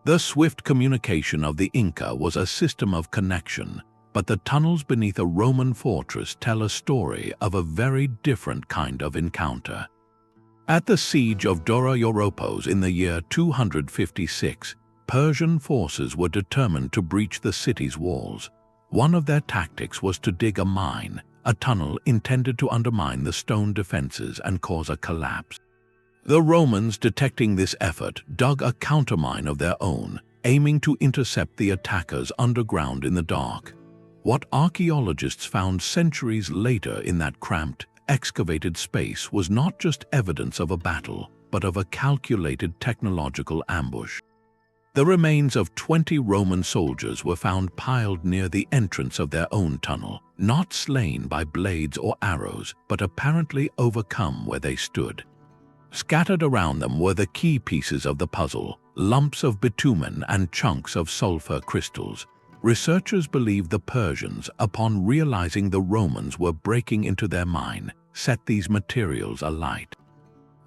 A: The swift communication of the Inca was a system of connection, but the tunnels beneath a Roman fortress tell a story of a very different kind of encounter. At the siege of Dura Europos in the year 256, Persian forces were determined to breach the city's walls. One of their tactics was to dig a mine, a tunnel intended to undermine the stone defenses and cause a collapse. The Romans, detecting this effort, dug a countermine of their own, aiming to intercept the attackers underground in the dark. What archaeologists found centuries later in that cramped, excavated space was not just evidence of a battle, but of a calculated technological ambush. The remains of 20 Roman soldiers were found piled near the entrance of their own tunnel, not slain by blades or arrows, but apparently overcome where they stood. Scattered around them were the key pieces of the puzzle, lumps of bitumen and chunks of sulfur crystals. Researchers believe the Persians, upon realizing the Romans were breaking into their mine, set these materials alight.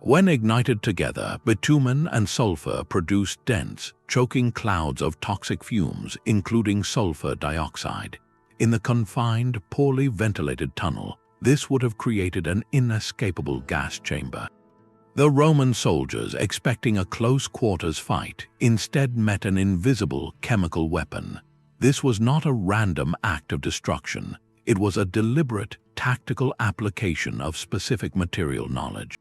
A: When ignited together, bitumen and sulfur produced dense, choking clouds of toxic fumes, including sulfur dioxide. In the confined, poorly ventilated tunnel, this would have created an inescapable gas chamber. The Roman soldiers, expecting a close-quarters fight, instead met an invisible chemical weapon. This was not a random act of destruction. It was a deliberate, tactical application of specific material knowledge.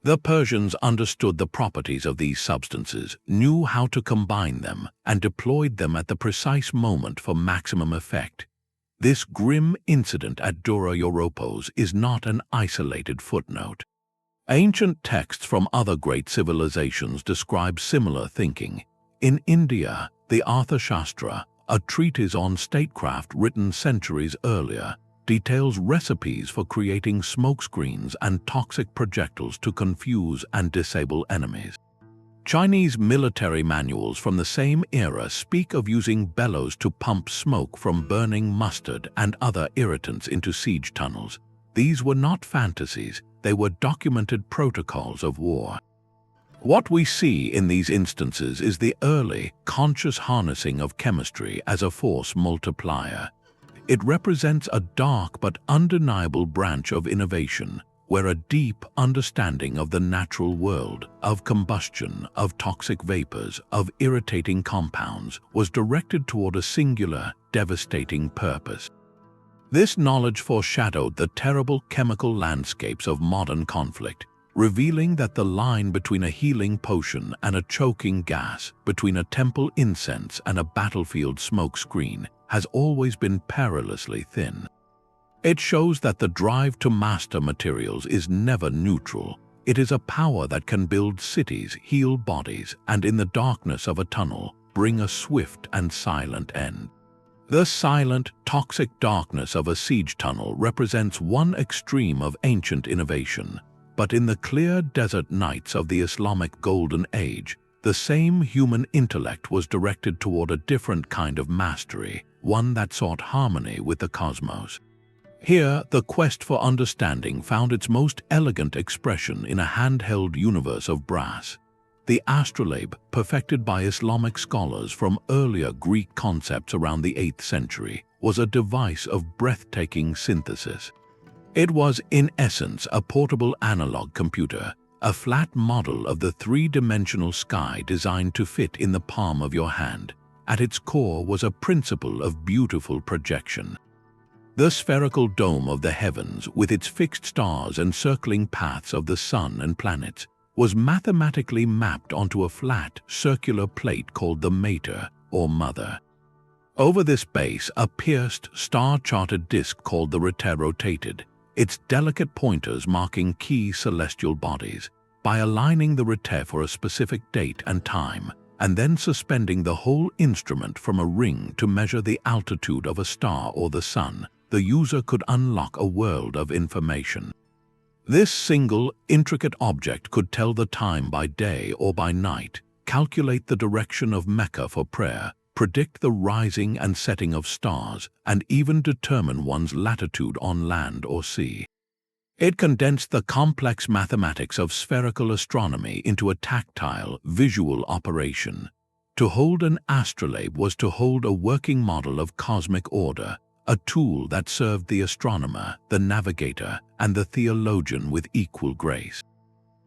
A: The Persians understood the properties of these substances, knew how to combine them, and deployed them at the precise moment for maximum effect. This grim incident at Dura Europos is not an isolated footnote. Ancient texts from other great civilizations describe similar thinking. In India, the Arthashastra, a treatise on statecraft written centuries earlier, details recipes for creating smokescreens and toxic projectiles to confuse and disable enemies. Chinese military manuals from the same era speak of using bellows to pump smoke from burning mustard and other irritants into siege tunnels. These were not fantasies, they were documented protocols of war. What we see in these instances is the early, conscious harnessing of chemistry as a force multiplier. It represents a dark but undeniable branch of innovation, where a deep understanding of the natural world, of combustion, of toxic vapors, of irritating compounds, was directed toward a singular, devastating purpose. This knowledge foreshadowed the terrible chemical landscapes of modern conflict, revealing that the line between a healing potion and a choking gas, between a temple incense and a battlefield smoke screen, has always been perilously thin. It shows that the drive to master materials is never neutral. It is a power that can build cities, heal bodies, and in the darkness of a tunnel, bring a swift and silent end. The silent, toxic darkness of a siege tunnel represents one extreme of ancient innovation, but in the clear desert nights of the Islamic Golden Age, the same human intellect was directed toward a different kind of mastery, one that sought harmony with the cosmos. Here, the quest for understanding found its most elegant expression in a handheld universe of brass. The astrolabe, perfected by Islamic scholars from earlier Greek concepts around the 8th century, was a device of breathtaking synthesis. It was, in essence, a portable analog computer, a flat model of the three-dimensional sky designed to fit in the palm of your hand. At its core was a principle of beautiful projection. The spherical dome of the heavens, with its fixed stars and circling paths of the sun and planets, was mathematically mapped onto a flat, circular plate called the mater, or mother. Over this base, a pierced, star-charted disk called the reter rotated, its delicate pointers marking key celestial bodies. By aligning the reter for a specific date and time, and then suspending the whole instrument from a ring to measure the altitude of a star or the sun, the user could unlock a world of information. This single, intricate object could tell the time by day or by night, calculate the direction of Mecca for prayer, predict the rising and setting of stars, and even determine one's latitude on land or sea. It condensed the complex mathematics of spherical astronomy into a tactile, visual operation. To hold an astrolabe was to hold a working model of cosmic order, a tool that served the astronomer, the navigator, and the theologian with equal grace.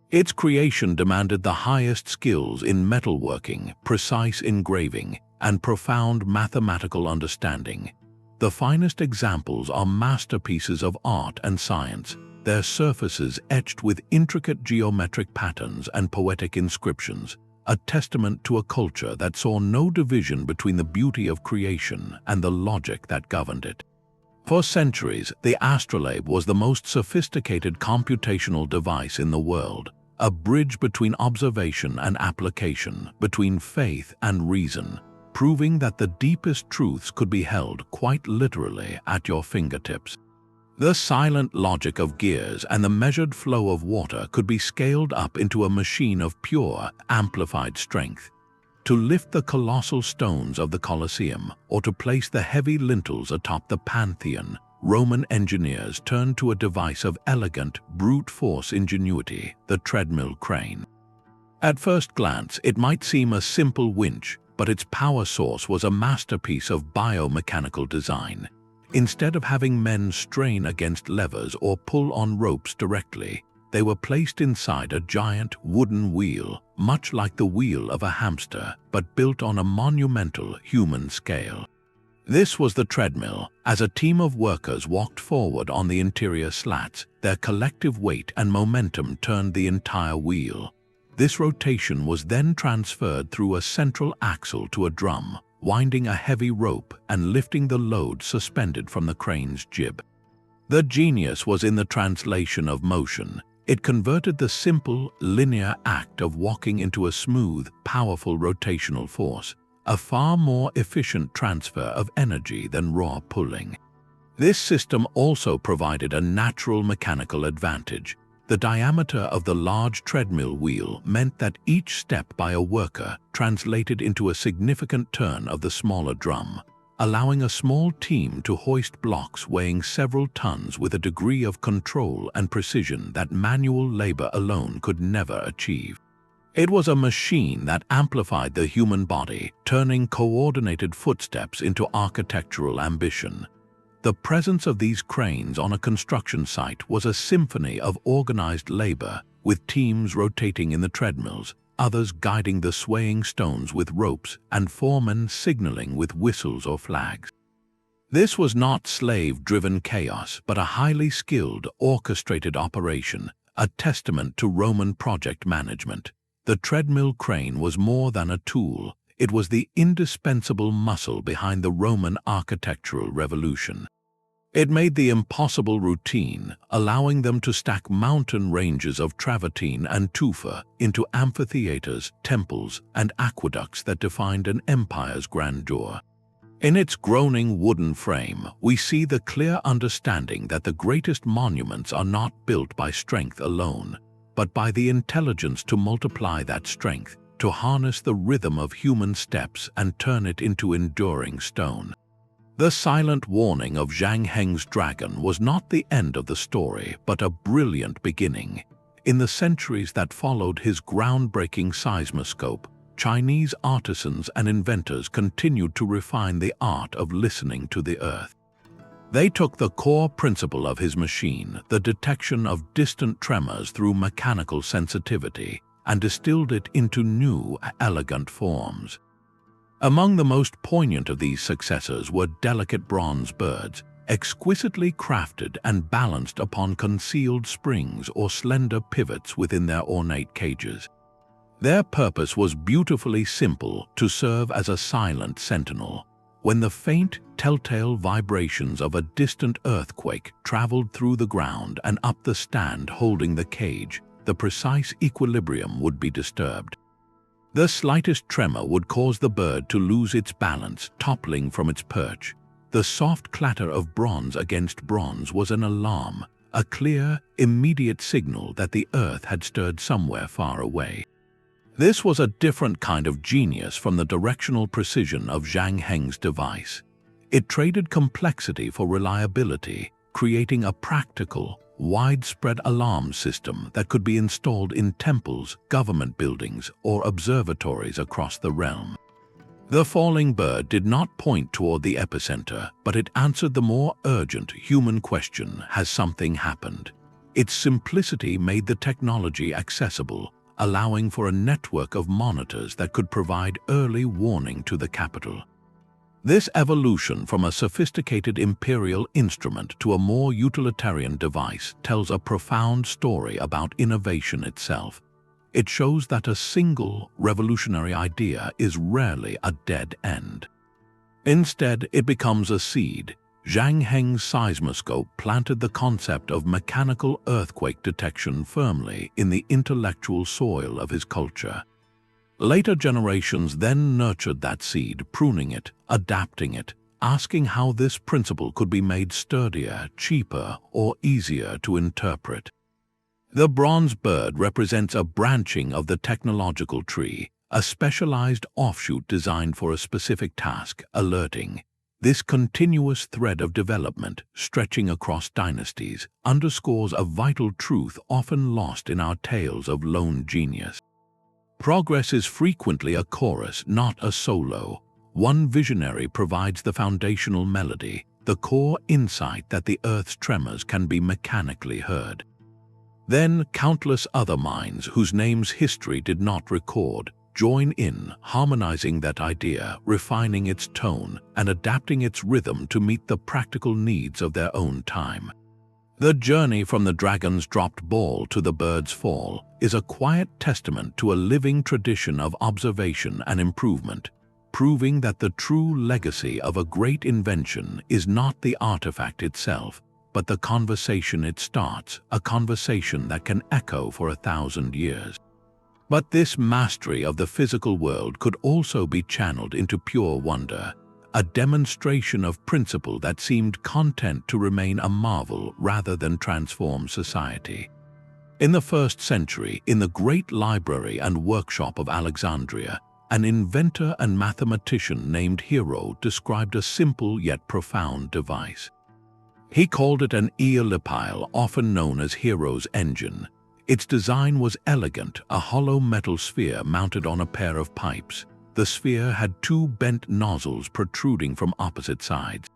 A: Its creation demanded the highest skills in metalworking, precise engraving, and profound mathematical understanding. The finest examples are masterpieces of art and science, their surfaces etched with intricate geometric patterns and poetic inscriptions, a testament to a culture that saw no division between the beauty of creation and the logic that governed it. For centuries, the astrolabe was the most sophisticated computational device in the world, a bridge between observation and application, between faith and reason, proving that the deepest truths could be held quite literally at your fingertips. The silent logic of gears and the measured flow of water could be scaled up into a machine of pure, amplified strength. To lift the colossal stones of the Colosseum or to place the heavy lintels atop the Pantheon, Roman engineers turned to a device of elegant, brute force ingenuity, the treadmill crane. At first glance, it might seem a simple winch, but its power source was a masterpiece of biomechanical design. Instead of having men strain against levers or pull on ropes directly, they were placed inside a giant wooden wheel, much like the wheel of a hamster, but built on a monumental human scale. This was the treadmill. As a team of workers walked forward on the interior slats, their collective weight and momentum turned the entire wheel. This rotation was then transferred through a central axle to a drum, winding a heavy rope and lifting the load suspended from the crane's jib. The genius was in the translation of motion. It converted the simple, linear act of walking into a smooth, powerful rotational force, a far more efficient transfer of energy than raw pulling. This system also provided a natural mechanical advantage. The diameter of the large treadmill wheel meant that each step by a worker translated into a significant turn of the smaller drum, allowing a small team to hoist blocks weighing several tons with a degree of control and precision that manual labor alone could never achieve. It was a machine that amplified the human body, turning coordinated footsteps into architectural ambition. The presence of these cranes on a construction site was a symphony of organized labor, with teams rotating in the treadmills, others guiding the swaying stones with ropes, and foremen signaling with whistles or flags. This was not slave-driven chaos, but a highly skilled, orchestrated operation, a testament to Roman project management. The treadmill crane was more than a tool. It was the indispensable muscle behind the Roman architectural revolution. It made the impossible routine, allowing them to stack mountain ranges of travertine and tufa into amphitheaters, temples, and aqueducts that defined an empire's grandeur. In its groaning wooden frame, we see the clear understanding that the greatest monuments are not built by strength alone, but by the intelligence to multiply that strength, to harness the rhythm of human steps and turn it into enduring stone. The silent warning of Zhang Heng's dragon was not the end of the story, but a brilliant beginning. In the centuries that followed his groundbreaking seismoscope, Chinese artisans and inventors continued to refine the art of listening to the earth. They took the core principle of his machine, the detection of distant tremors through mechanical sensitivity, and distilled it into new, elegant forms. Among the most poignant of these successors were delicate bronze birds, exquisitely crafted and balanced upon concealed springs or slender pivots within their ornate cages. Their purpose was beautifully simple: to serve as a silent sentinel. When the faint, telltale vibrations of a distant earthquake traveled through the ground and up the stand holding the cage, the precise equilibrium would be disturbed. The slightest tremor would cause the bird to lose its balance, toppling from its perch. The soft clatter of bronze against bronze was an alarm, a clear, immediate signal that the earth had stirred somewhere far away. This was a different kind of genius from the directional precision of Zhang Heng's device. It traded complexity for reliability, creating a practical, widespread alarm system that could be installed in temples, government buildings, or observatories across the realm. The falling bird did not point toward the epicenter, but it answered the more urgent human question: has something happened? Its simplicity made the technology accessible, allowing for a network of monitors that could provide early warning to the capital. This evolution from a sophisticated imperial instrument to a more utilitarian device tells a profound story about innovation itself. It shows that a single, revolutionary idea is rarely a dead end. Instead, it becomes a seed. Zhang Heng's seismoscope planted the concept of mechanical earthquake detection firmly in the intellectual soil of his culture. Later generations then nurtured that seed, pruning it, adapting it, asking how this principle could be made sturdier, cheaper, or easier to interpret. The bronze bird represents a branching of the technological tree, a specialized offshoot designed for a specific task: alerting. This continuous thread of development, stretching across dynasties, underscores a vital truth often lost in our tales of lone genius. Progress is frequently a chorus, not a solo. One visionary provides the foundational melody, the core insight that the Earth's tremors can be mechanically heard. Then countless other minds, whose names history did not record, join in, harmonizing that idea, refining its tone, and adapting its rhythm to meet the practical needs of their own time. The journey from the dragon's dropped ball to the bird's fall is a quiet testament to a living tradition of observation and improvement, proving that the true legacy of a great invention is not the artifact itself, but the conversation it starts, a conversation that can echo for 1,000 years. But this mastery of the physical world could also be channeled into pure wonder, a demonstration of principle that seemed content to remain a marvel rather than transform society. In the 1st century, in the great library and workshop of Alexandria, an inventor and mathematician named Hero described a simple yet profound device. He called it an Aeolipile, often known as Hero's engine. Its design was elegant, a hollow metal sphere mounted on a pair of pipes. The sphere had 2 bent nozzles protruding from opposite sides.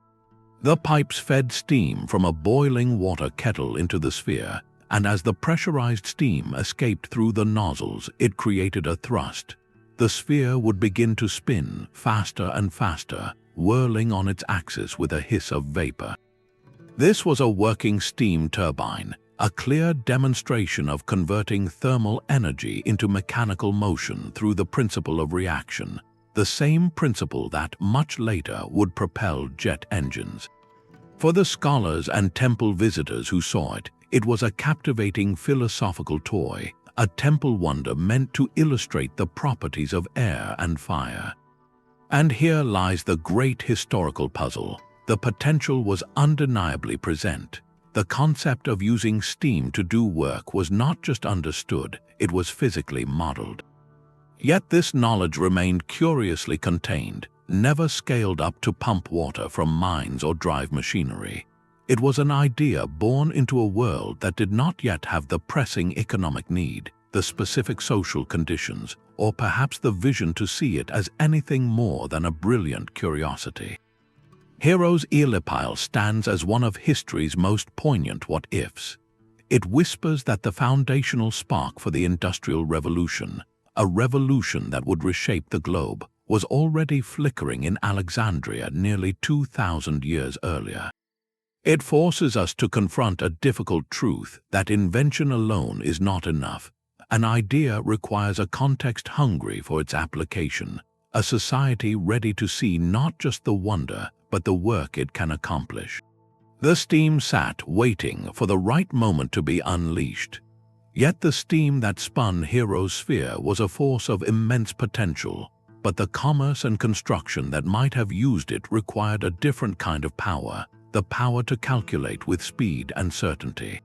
A: The pipes fed steam from a boiling water kettle into the sphere, and as the pressurized steam escaped through the nozzles, it created a thrust. The sphere would begin to spin faster and faster, whirling on its axis with a hiss of vapor. This was a working steam turbine, a clear demonstration of converting thermal energy into mechanical motion through the principle of reaction, the same principle that much later would propel jet engines. For the scholars and temple visitors who saw it, it was a captivating philosophical toy, a temple wonder meant to illustrate the properties of air and fire. And here lies the great historical puzzle. The potential was undeniably present. The concept of using steam to do work was not just understood, it was physically modeled. Yet this knowledge remained curiously contained, never scaled up to pump water from mines or drive machinery. It was an idea born into a world that did not yet have the pressing economic need, the specific social conditions, or perhaps the vision to see it as anything more than a brilliant curiosity. Hero's Aeolipile stands as one of history's most poignant what-ifs. It whispers that the foundational spark for the Industrial Revolution, a revolution that would reshape the globe, was already flickering in Alexandria nearly 2,000 years earlier. It forces us to confront a difficult truth that invention alone is not enough. An idea requires a context hungry for its application, a society ready to see not just the wonder, but the work it can accomplish. The steam sat waiting for the right moment to be unleashed. Yet the steam that spun Hero's sphere was a force of immense potential, but the commerce and construction that might have used it required a different kind of power, the power to calculate with speed and certainty.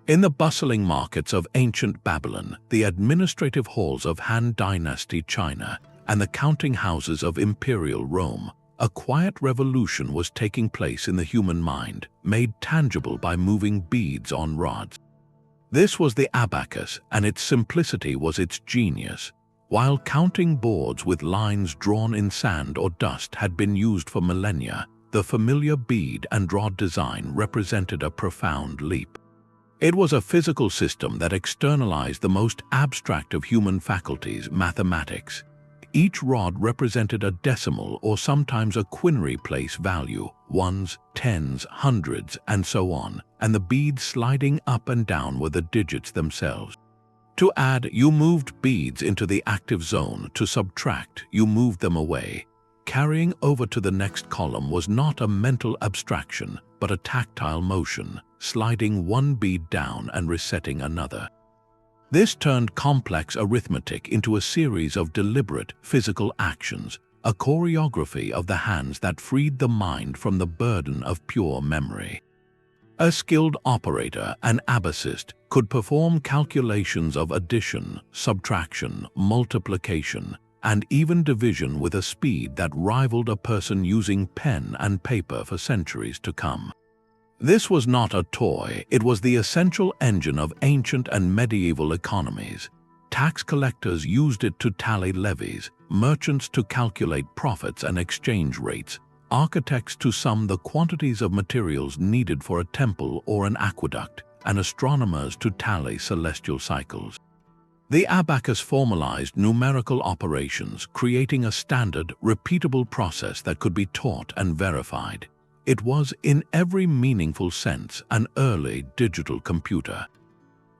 A: In the bustling markets of ancient Babylon, the administrative halls of Han Dynasty China, and the counting houses of Imperial Rome, a quiet revolution was taking place in the human mind, made tangible by moving beads on rods. This was the abacus, and its simplicity was its genius. While counting boards with lines drawn in sand or dust had been used for millennia, the familiar bead and rod design represented a profound leap. It was a physical system that externalized the most abstract of human faculties, mathematics. Each rod represented a decimal or sometimes a quinary place value, ones, tens, hundreds, and so on, and the beads sliding up and down were the digits themselves. To add, you moved beads into the active zone. To subtract, you moved them away. Carrying over to the next column was not a mental abstraction, but a tactile motion, sliding one bead down and resetting another. This turned complex arithmetic into a series of deliberate physical actions, a choreography of the hands that freed the mind from the burden of pure memory. A skilled operator, an abacist, could perform calculations of addition, subtraction, multiplication, and even division with a speed that rivaled a person using pen and paper for centuries to come. This was not a toy, it was the essential engine of ancient and medieval economies. Tax collectors used it to tally levies, merchants to calculate profits and exchange rates, architects to sum the quantities of materials needed for a temple or an aqueduct, and astronomers to tally celestial cycles. The abacus formalized numerical operations, creating a standard, repeatable process that could be taught and verified. It was, in every meaningful sense, an early digital computer.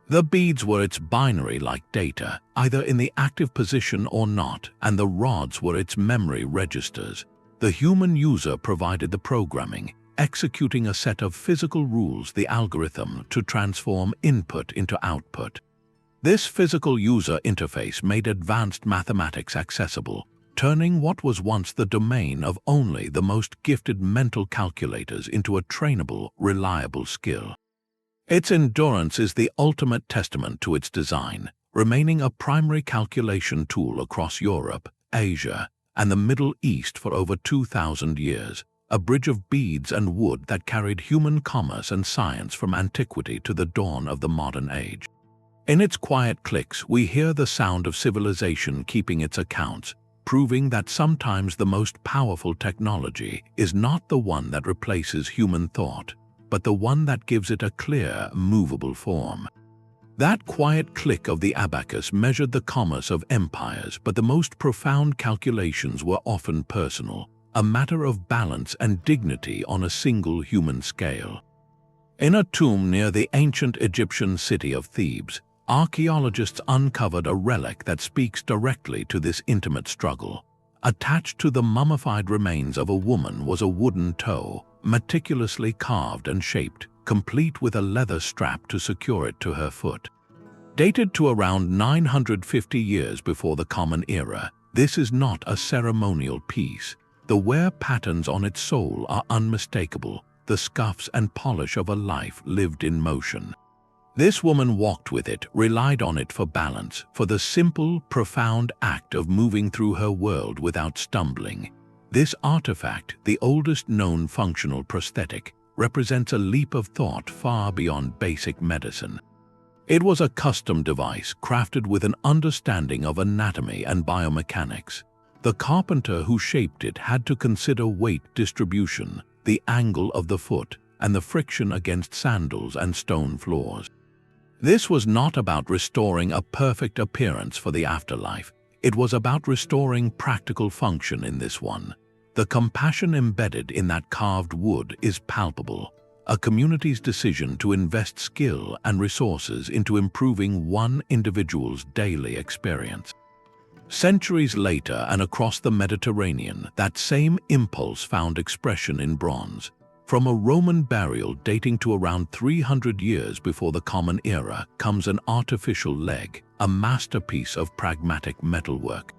A: The beads were its binary-like data, either in the active position or not, and the rods were its memory registers. The human user provided the programming. executing a set of physical rules, the algorithm, to transform input into output. This physical user interface made advanced mathematics accessible, turning what was once the domain of only the most gifted mental calculators into a trainable, reliable skill. Its endurance is the ultimate testament to its design, remaining a primary calculation tool across Europe, Asia, and the Middle East for over 2,000 years, a bridge of beads and wood that carried human commerce and science from antiquity to the dawn of the modern age. In its quiet clicks, we hear the sound of civilization keeping its accounts, proving that sometimes the most powerful technology is not the one that replaces human thought, but the one that gives it a clear, movable form. That quiet click of the abacus measured the commerce of empires, but the most profound calculations were often personal, a matter of balance and dignity on a single human scale. In a tomb near the ancient Egyptian city of Thebes, archaeologists uncovered a relic that speaks directly to this intimate struggle. Attached to the mummified remains of a woman was a wooden toe, meticulously carved and shaped, complete with a leather strap to secure it to her foot. Dated to around 950 years before the Common Era, this is not a ceremonial piece. The wear patterns on its sole are unmistakable, the scuffs and polish of a life lived in motion. This woman walked with it, relied on it for balance, for the simple, profound act of moving through her world without stumbling. This artifact, the oldest known functional prosthetic, represents a leap of thought far beyond basic medicine. It was a custom device crafted with an understanding of anatomy and biomechanics. The carpenter who shaped it had to consider weight distribution, the angle of the foot, and the friction against sandals and stone floors. This was not about restoring a perfect appearance for the afterlife. It was about restoring practical function in this one. The compassion embedded in that carved wood is palpable, a community's decision to invest skill and resources into improving one individual's daily experience. Centuries later and across the Mediterranean, that same impulse found expression in bronze. From a Roman burial dating to around 300 years before the Common Era comes an artificial leg, a masterpiece of pragmatic metalwork.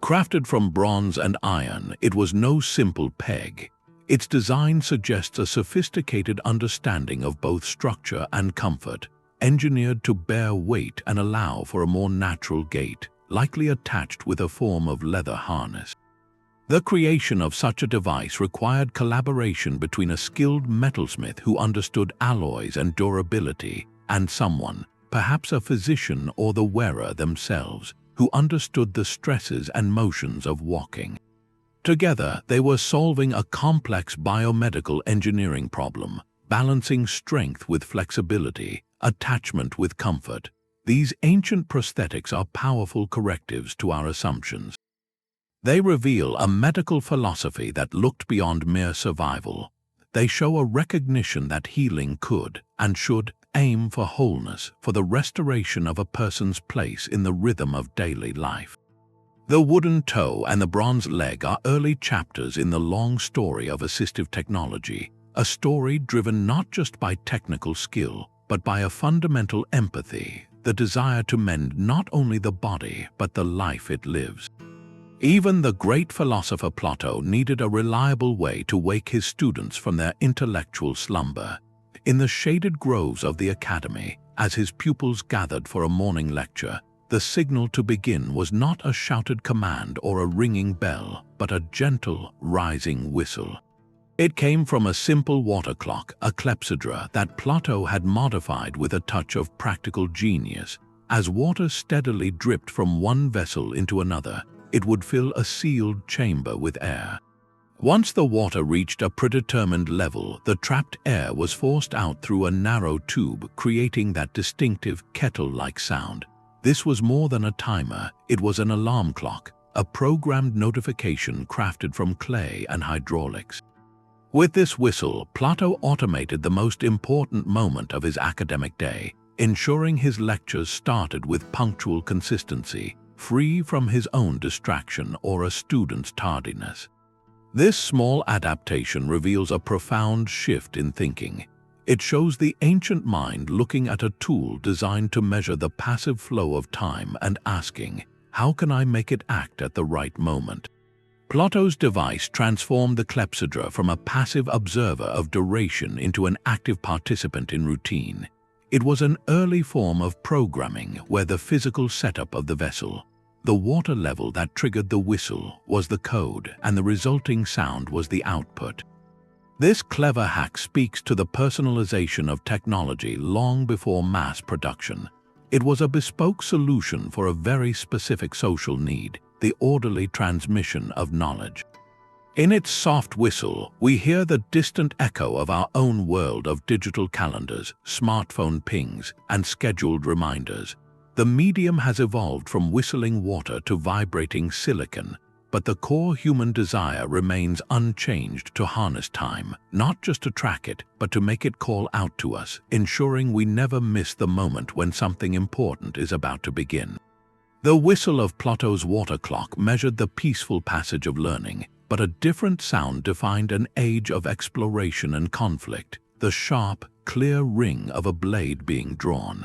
A: Crafted from bronze and iron, it was no simple peg. Its design suggests a sophisticated understanding of both structure and comfort, engineered to bear weight and allow for a more natural gait, likely attached with a form of leather harness. The creation of such a device required collaboration between a skilled metalsmith who understood alloys and durability, and someone, perhaps a physician or the wearer themselves, who understood the stresses and motions of walking. Together, they were solving a complex biomedical engineering problem, balancing strength with flexibility, attachment with comfort. These ancient prosthetics are powerful correctives to our assumptions. They reveal a medical philosophy that looked beyond mere survival. They show a recognition that healing could and should aim for wholeness, for the restoration of a person's place in the rhythm of daily life. The wooden toe and the bronze leg are early chapters in the long story of assistive technology, a story driven not just by technical skill, but by a fundamental empathy, the desire to mend not only the body, but the life it lives. Even the great philosopher Plato needed a reliable way to wake his students from their intellectual slumber. In the shaded groves of the academy, as his pupils gathered for a morning lecture, the signal to begin was not a shouted command or a ringing bell, but a gentle, rising whistle. It came from a simple water clock, a clepsydra, that Plato had modified with a touch of practical genius. As water steadily dripped from one vessel into another, it would fill a sealed chamber with air. Once the water reached a predetermined level, the trapped air was forced out through a narrow tube, creating that distinctive kettle-like sound. This was more than a timer, it was an alarm clock, a programmed notification crafted from clay and hydraulics. With this whistle, Plato automated the most important moment of his academic day, ensuring his lectures started with punctual consistency, free from his own distraction or a student's tardiness. This small adaptation reveals a profound shift in thinking. It shows the ancient mind looking at a tool designed to measure the passive flow of time and asking, how can I make it act at the right moment? Plato's device transformed the clepsydra from a passive observer of duration into an active participant in routine. It was an early form of programming where the physical setup of the vessel, the water level that triggered the whistle, was the code, and the resulting sound was the output. This clever hack speaks to the personalization of technology long before mass production. It was a bespoke solution for a very specific social need, the orderly transmission of knowledge. In its soft whistle, we hear the distant echo of our own world of digital calendars, smartphone pings, and scheduled reminders. The medium has evolved from whistling water to vibrating silicon, but the core human desire remains unchanged to harness time, not just to track it, but to make it call out to us, ensuring we never miss the moment when something important is about to begin. The whistle of Plato's water clock measured the peaceful passage of learning, but a different sound defined an age of exploration and conflict, the sharp, clear ring of a blade being drawn.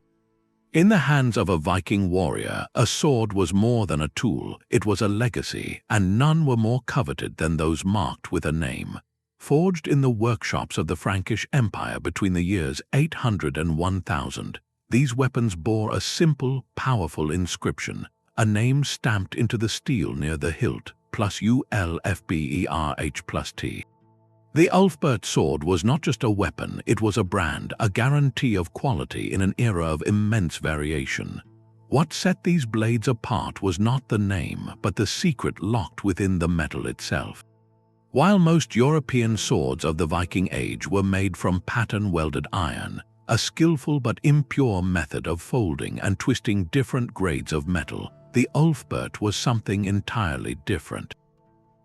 A: In the hands of a Viking warrior, a sword was more than a tool, it was a legacy, and none were more coveted than those marked with a name. Forged in the workshops of the Frankish Empire between the years 800 and 1000, these weapons bore a simple, powerful inscription, a name stamped into the steel near the hilt, plus ULFBERH plus T. The Ulfbert sword was not just a weapon, it was a brand, a guarantee of quality in an era of immense variation. What set these blades apart was not the name, but the secret locked within the metal itself. While most European swords of the Viking Age were made from pattern-welded iron, a skillful but impure method of folding and twisting different grades of metal, the Ulfbert was something entirely different.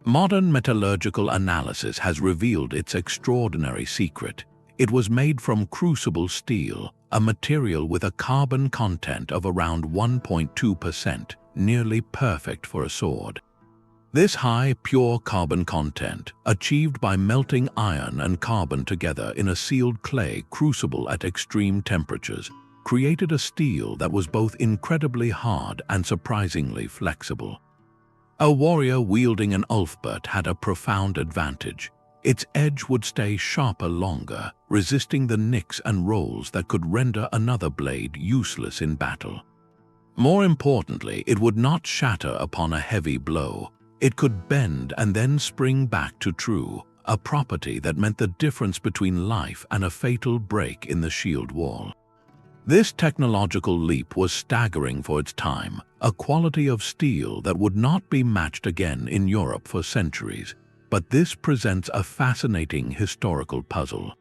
A: Modern metallurgical analysis has revealed its extraordinary secret. It was made from crucible steel, a material with a carbon content of around 1.2%, nearly perfect for a sword. This high, pure carbon content, achieved by melting iron and carbon together in a sealed clay crucible at extreme temperatures, created a steel that was both incredibly hard and surprisingly flexible. A warrior wielding an Ulfbert had a profound advantage. Its edge would stay sharper longer, resisting the nicks and rolls that could render another blade useless in battle. More importantly, it would not shatter upon a heavy blow. It could bend and then spring back to true, a property that meant the difference between life and a fatal break in the shield wall. This technological leap was staggering for its time, a quality of steel that would not be matched again in Europe for centuries. But this presents a fascinating historical puzzle.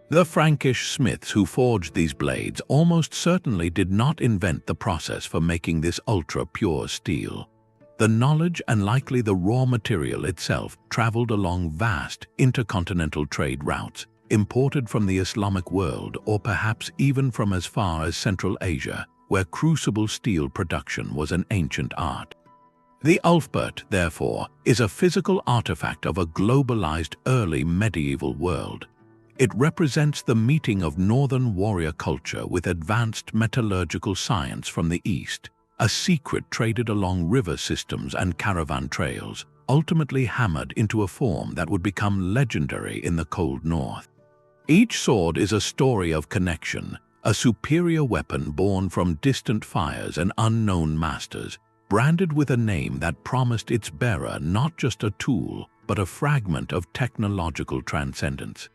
A: The Frankish smiths who forged these blades almost certainly did not invent the process for making this ultra-pure steel. The knowledge and likely the raw material itself traveled along vast intercontinental trade routes, imported from the Islamic world or perhaps even from as far as Central Asia, where crucible steel production was an ancient art. The Ulfbert, therefore, is a physical artifact of a globalized early medieval world. It represents the meeting of northern warrior culture with advanced metallurgical science from the east, a secret traded along river systems and caravan trails, ultimately hammered into a form that would become legendary in the cold north. Each sword is a story of connection, a superior weapon born from distant fires and unknown masters, branded with a name that promised its bearer not just a tool, but a fragment of technological transcendence.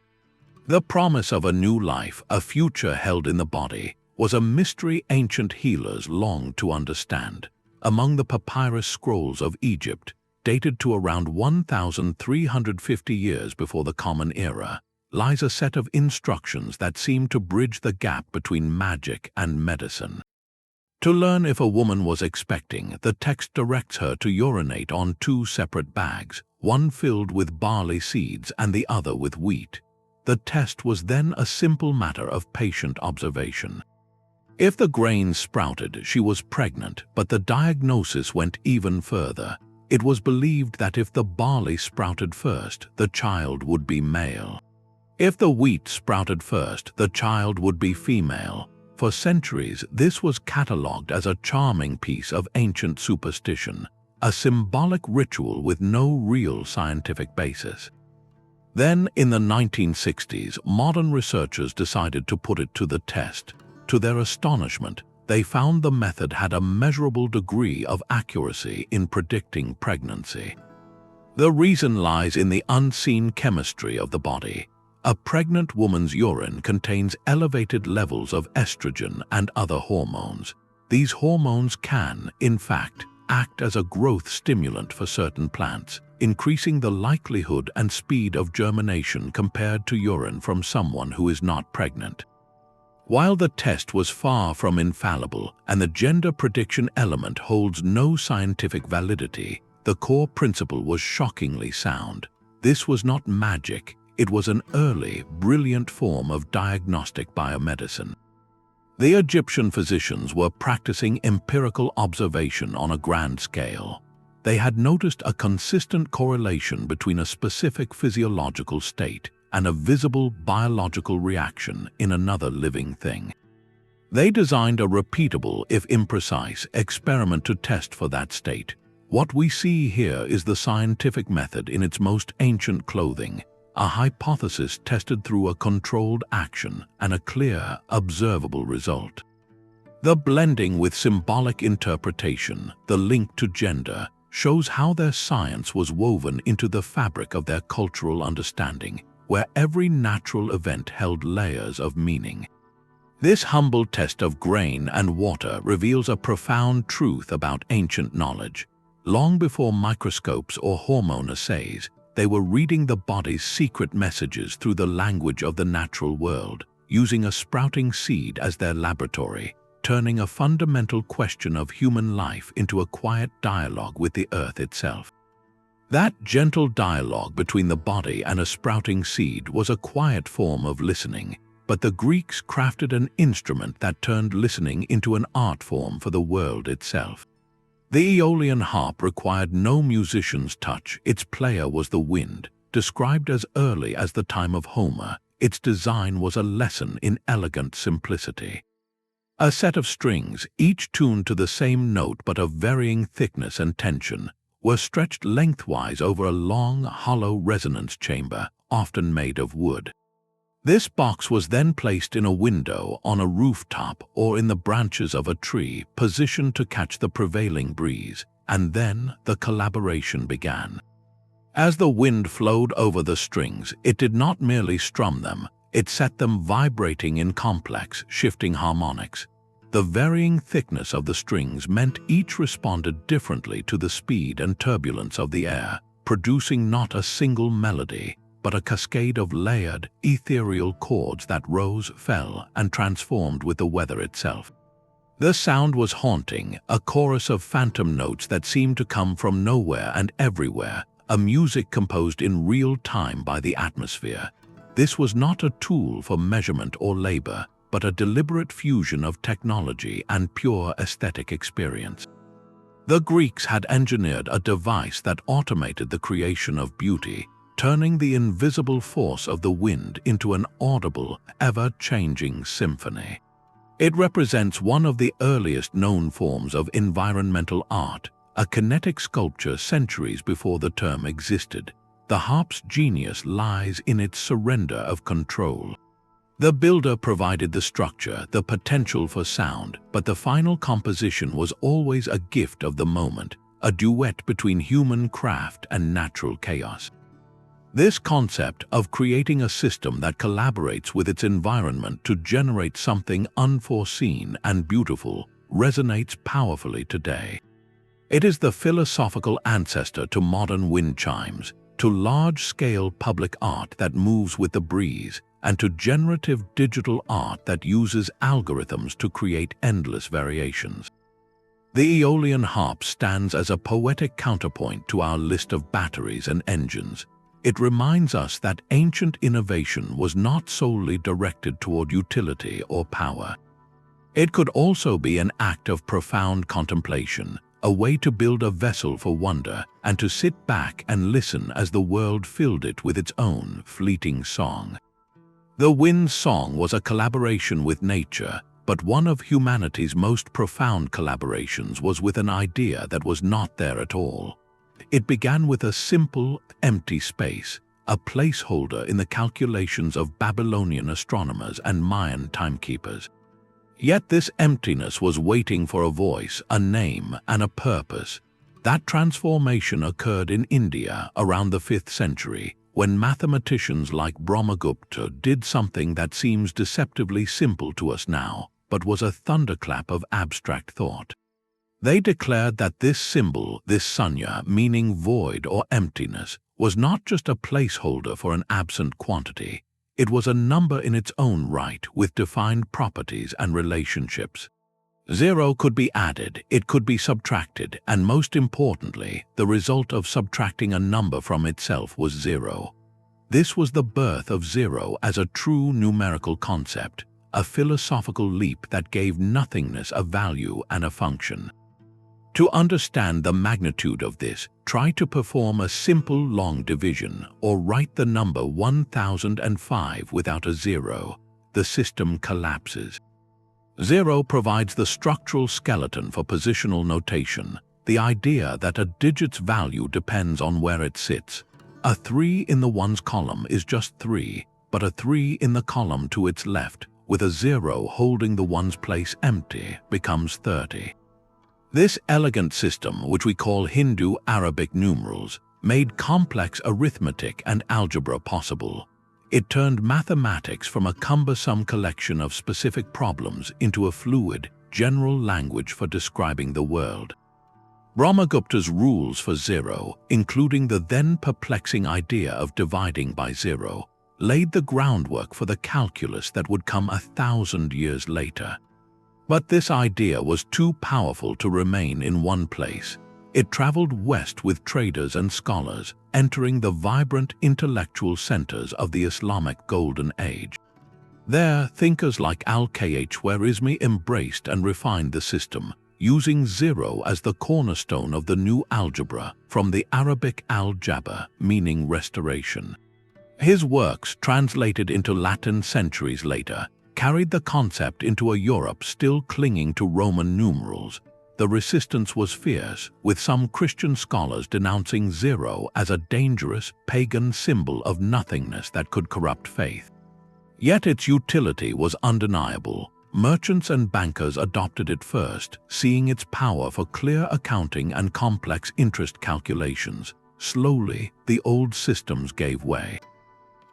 A: The promise of a new life, a future held in the body, was a mystery ancient healers longed to understand. Among the papyrus scrolls of Egypt, dated to around 1,350 years before the Common Era, lies a set of instructions that seem to bridge the gap between magic and medicine. To learn if a woman was expecting, the text directs her to urinate on two separate bags, one filled with barley seeds and the other with wheat. The test was then a simple matter of patient observation. If the grains sprouted, she was pregnant, but the diagnosis went even further. It was believed that if the barley sprouted first, the child would be male. If the wheat sprouted first, the child would be female. For centuries, this was catalogued as a charming piece of ancient superstition, a symbolic ritual with no real scientific basis. Then, in the 1960s, modern researchers decided to put it to the test. To their astonishment, they found the method had a measurable degree of accuracy in predicting pregnancy. The reason lies in the unseen chemistry of the body. A pregnant woman's urine contains elevated levels of estrogen and other hormones. These hormones can, in fact, act as a growth stimulant for certain plants, increasing the likelihood and speed of germination compared to urine from someone who is not pregnant. While the test was far from infallible and the gender prediction element holds no scientific validity, the core principle was shockingly sound. This was not magic, it was an early, brilliant form of diagnostic biomedicine. The Egyptian physicians were practicing empirical observation on a grand scale. They had noticed a consistent correlation between a specific physiological state and a visible biological reaction in another living thing. They designed a repeatable, if imprecise, experiment to test for that state. What we see here is the scientific method in its most ancient clothing, a hypothesis tested through a controlled action and a clear, observable result. The blending with symbolic interpretation, the link to gender, shows how their science was woven into the fabric of their cultural understanding, where every natural event held layers of meaning. This humble test of grain and water reveals a profound truth about ancient knowledge. Long before microscopes or hormone assays, they were reading the body's secret messages through the language of the natural world, using a sprouting seed as their laboratory, turning a fundamental question of human life into a quiet dialogue with the earth itself. That gentle dialogue between the body and a sprouting seed was a quiet form of listening, but the Greeks crafted an instrument that turned listening into an art form for the world itself. The Aeolian harp required no musician's touch. Its player was the wind. Described as early as the time of Homer, its design was a lesson in elegant simplicity. A set of strings, each tuned to the same note but of varying thickness and tension, were stretched lengthwise over a long, hollow resonance chamber, often made of wood. This box was then placed in a window, on a rooftop, or in the branches of a tree, positioned to catch the prevailing breeze, and then the collaboration began. As the wind flowed over the strings, it did not merely strum them, it set them vibrating in complex, shifting harmonics. The varying thickness of the strings meant each responded differently to the speed and turbulence of the air, producing not a single melody, but a cascade of layered, ethereal chords that rose, fell, and transformed with the weather itself. The sound was haunting, a chorus of phantom notes that seemed to come from nowhere and everywhere, a music composed in real time by the atmosphere. This was not a tool for measurement or labor, but a deliberate fusion of technology and pure aesthetic experience. The Greeks had engineered a device that automated the creation of beauty, turning the invisible force of the wind into an audible, ever-changing symphony. It represents one of the earliest known forms of environmental art, a kinetic sculpture centuries before the term existed. The harp's genius lies in its surrender of control. The builder provided the structure, the potential for sound, but the final composition was always a gift of the moment, a duet between human craft and natural chaos. This concept of creating a system that collaborates with its environment to generate something unforeseen and beautiful resonates powerfully today. It is the philosophical ancestor to modern wind chimes, to large-scale public art that moves with the breeze, and to generative digital art that uses algorithms to create endless variations. The Aeolian harp stands as a poetic counterpoint to our list of batteries and engines. It reminds us that ancient innovation was not solely directed toward utility or power. It could also be an act of profound contemplation, a way to build a vessel for wonder and to sit back and listen as the world filled it with its own fleeting song. The wind's song was a collaboration with nature, but one of humanity's most profound collaborations was with an idea that was not there at all. It began with a simple, empty space, a placeholder in the calculations of Babylonian astronomers and Mayan timekeepers. Yet this emptiness was waiting for a voice, a name, and a purpose. That transformation occurred in India around the 5th century, when mathematicians like Brahmagupta did something that seems deceptively simple to us now, but was a thunderclap of abstract thought. They declared that this symbol, this sunya, meaning void or emptiness, was not just a placeholder for an absent quantity. It was a number in its own right with defined properties and relationships. Zero could be added, it could be subtracted, and most importantly, the result of subtracting a number from itself was zero. This was the birth of zero as a true numerical concept, a philosophical leap that gave nothingness a value and a function. To understand the magnitude of this, try to perform a simple long division or write the number 1005 without a zero. The system collapses. Zero provides the structural skeleton for positional notation, the idea that a digit's value depends on where it sits. A 3 in the ones column is just 3, but a 3 in the column to its left, with a 0 holding the ones place empty, becomes 30. This elegant system, which we call Hindu Arabic numerals, made complex arithmetic and algebra possible. It turned mathematics from a cumbersome collection of specific problems into a fluid, general language for describing the world. Brahmagupta's rules for zero, including the then perplexing idea of dividing by zero, laid the groundwork for the calculus that would come 1,000 years later. But this idea was too powerful to remain in one place. It traveled west with traders and scholars, entering the vibrant intellectual centers of the Islamic Golden Age. There, thinkers like Al-Khwarizmi embraced and refined the system, using zero as the cornerstone of the new algebra, from the Arabic al-Jabr, meaning restoration. His works, translated into Latin centuries later, carried the concept into a Europe still clinging to Roman numerals. The resistance was fierce, with some Christian scholars denouncing zero as a dangerous, pagan symbol of nothingness that could corrupt faith. Yet its utility was undeniable. Merchants and bankers adopted it first, seeing its power for clear accounting and complex interest calculations. Slowly, the old systems gave way.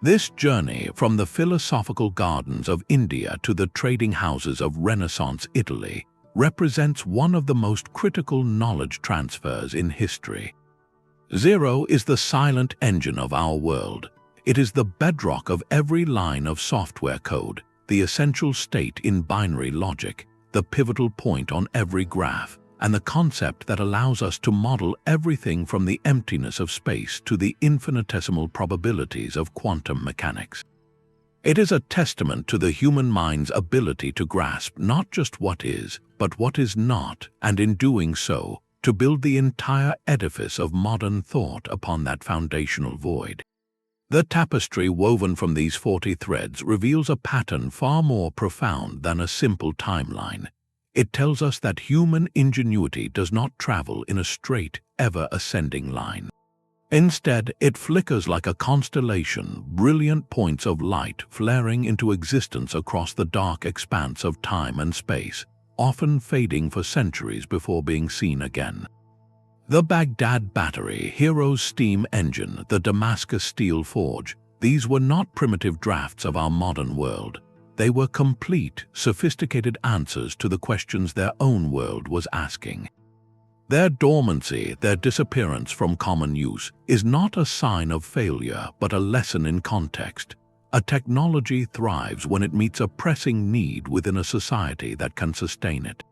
A: This journey from the philosophical gardens of India to the trading houses of Renaissance Italy represents one of the most critical knowledge transfers in history. Zero is the silent engine of our world. It is the bedrock of every line of software code, the essential state in binary logic, the pivotal point on every graph, and the concept that allows us to model everything from the emptiness of space to the infinitesimal probabilities of quantum mechanics. It is a testament to the human mind's ability to grasp not just what is, but what is not, and in doing so, to build the entire edifice of modern thought upon that foundational void. The tapestry woven from these 40 threads reveals a pattern far more profound than a simple timeline. It tells us that human ingenuity does not travel in a straight, ever-ascending line. Instead, it flickers like a constellation, brilliant points of light flaring into existence across the dark expanse of time and space, often fading for centuries before being seen again. The Baghdad Battery, Hero's steam engine, the Damascus Steel forge, these were not primitive drafts of our modern world. They were complete, sophisticated answers to the questions their own world was asking. Their dormancy, their disappearance from common use, is not a sign of failure but a lesson in context. A technology thrives when it meets a pressing need within a society that can sustain it.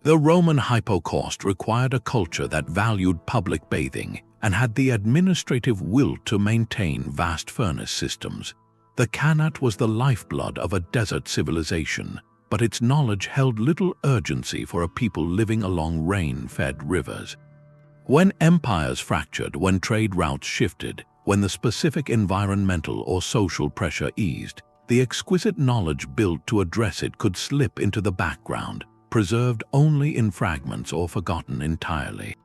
A: The Roman Hypocaust required a culture that valued public bathing and had the administrative will to maintain vast furnace systems. The Qanat was the lifeblood of a desert civilization, but its knowledge held little urgency for a people living along rain-fed rivers. When empires fractured, when trade routes shifted, when the specific environmental or social pressure eased, the exquisite knowledge built to address it could slip into the background, preserved only in fragments or forgotten entirely.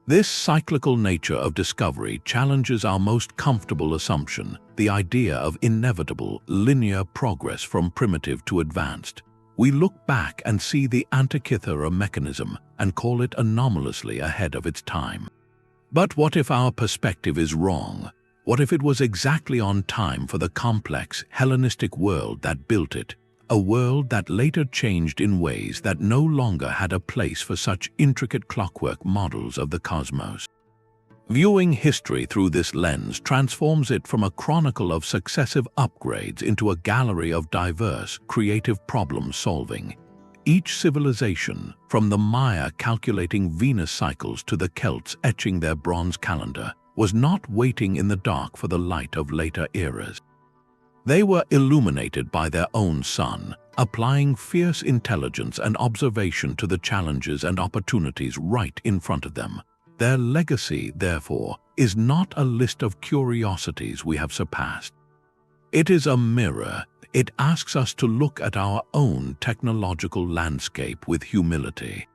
A: This cyclical nature of discovery challenges our most comfortable assumption, the idea of inevitable, linear progress from primitive to advanced. We look back and see the Antikythera Mechanism and call it anomalously ahead of its time. But what if our perspective is wrong? What if it was exactly on time for the complex Hellenistic world that built it, a world that later changed in ways that no longer had a place for such intricate clockwork models of the cosmos? Viewing history through this lens transforms it from a chronicle of successive upgrades into a gallery of diverse, creative problem-solving. Each civilization, from the Maya calculating Venus cycles to the Celts etching their bronze calendar, was not waiting in the dark for the light of later eras. They were illuminated by their own sun, applying fierce intelligence and observation to the challenges and opportunities right in front of them. Their legacy, therefore, is not a list of curiosities we have surpassed. It is a mirror. It asks us to look at our own technological landscape with humility.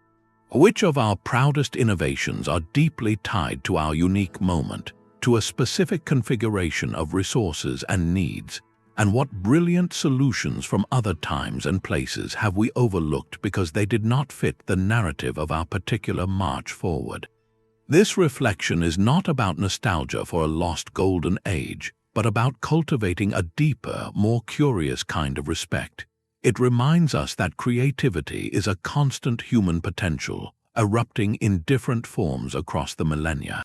A: Which of our proudest innovations are deeply tied to our unique moment, to a specific configuration of resources and needs? And what brilliant solutions from other times and places have we overlooked because they did not fit the narrative of our particular march forward? This reflection is not about nostalgia for a lost golden age, but about cultivating a deeper, more curious kind of respect. It reminds us that creativity is a constant human potential, erupting in different forms across the millennia.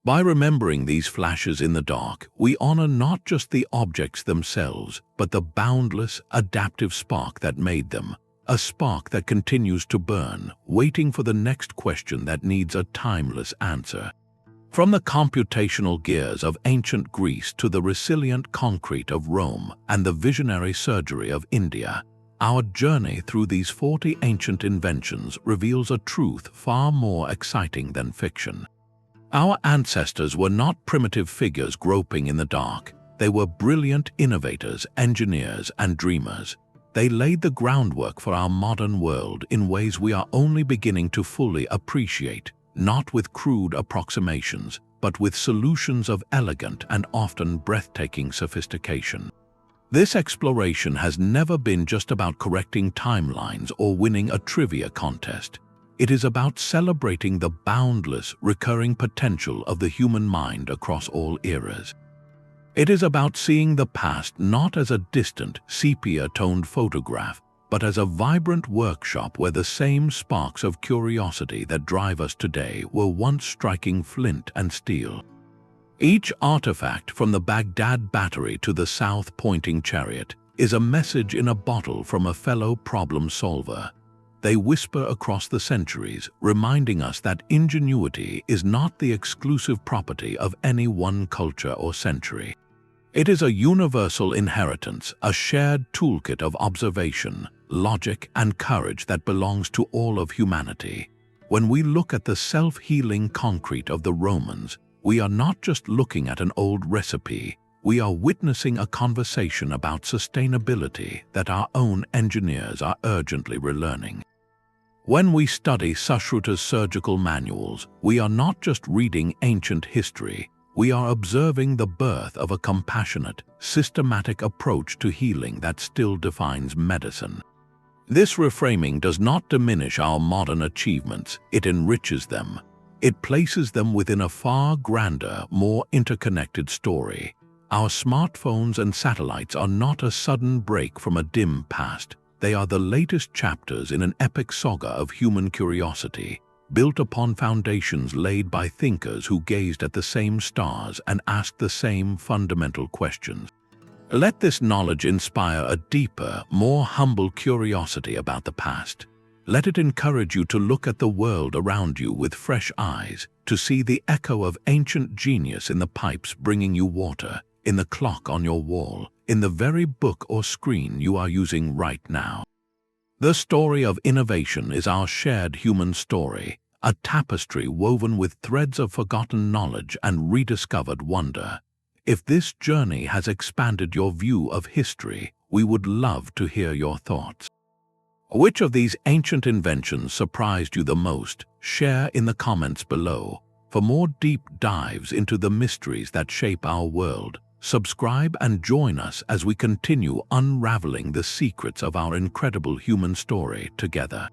A: By remembering these flashes in the dark, we honor not just the objects themselves, but the boundless, adaptive spark that made them. A spark that continues to burn, waiting for the next question that needs a timeless answer. From the computational gears of ancient Greece to the resilient concrete of Rome and the visionary surgery of India, our journey through these 40 ancient inventions reveals a truth far more exciting than fiction. Our ancestors were not primitive figures groping in the dark. They were brilliant innovators, engineers, and dreamers. They laid the groundwork for our modern world in ways we are only beginning to fully appreciate, not with crude approximations, but with solutions of elegant and often breathtaking sophistication. This exploration has never been just about correcting timelines or winning a trivia contest. It is about celebrating the boundless, recurring potential of the human mind across all eras. It is about seeing the past not as a distant, sepia-toned photograph, but as a vibrant workshop where the same sparks of curiosity that drive us today were once striking flint and steel. Each artifact, from the Baghdad Battery to the south-pointing chariot, is a message in a bottle from a fellow problem solver. They whisper across the centuries, reminding us that ingenuity is not the exclusive property of any one culture or century. It is a universal inheritance, a shared toolkit of observation, logic, and courage that belongs to all of humanity. When we look at the self-healing concrete of the Romans, we are not just looking at an old recipe, we are witnessing a conversation about sustainability that our own engineers are urgently relearning. When we study Sushruta's surgical manuals, we are not just reading ancient history, we are observing the birth of a compassionate, systematic approach to healing that still defines medicine. This reframing does not diminish our modern achievements, it enriches them. It places them within a far grander, more interconnected story. Our smartphones and satellites are not a sudden break from a dim past. They are the latest chapters in an epic saga of human curiosity, built upon foundations laid by thinkers who gazed at the same stars and asked the same fundamental questions. Let this knowledge inspire a deeper, more humble curiosity about the past. Let it encourage you to look at the world around you with fresh eyes, to see the echo of ancient genius in the pipes bringing you water, in the clock on your wall, in the very book or screen you are using right now. The story of innovation is our shared human story, a tapestry woven with threads of forgotten knowledge and rediscovered wonder. If this journey has expanded your view of history, we would love to hear your thoughts. Which of these ancient inventions surprised you the most? Share in the comments below. For more deep dives into the mysteries that shape our world, subscribe and join us as we continue unraveling the secrets of our incredible human story together.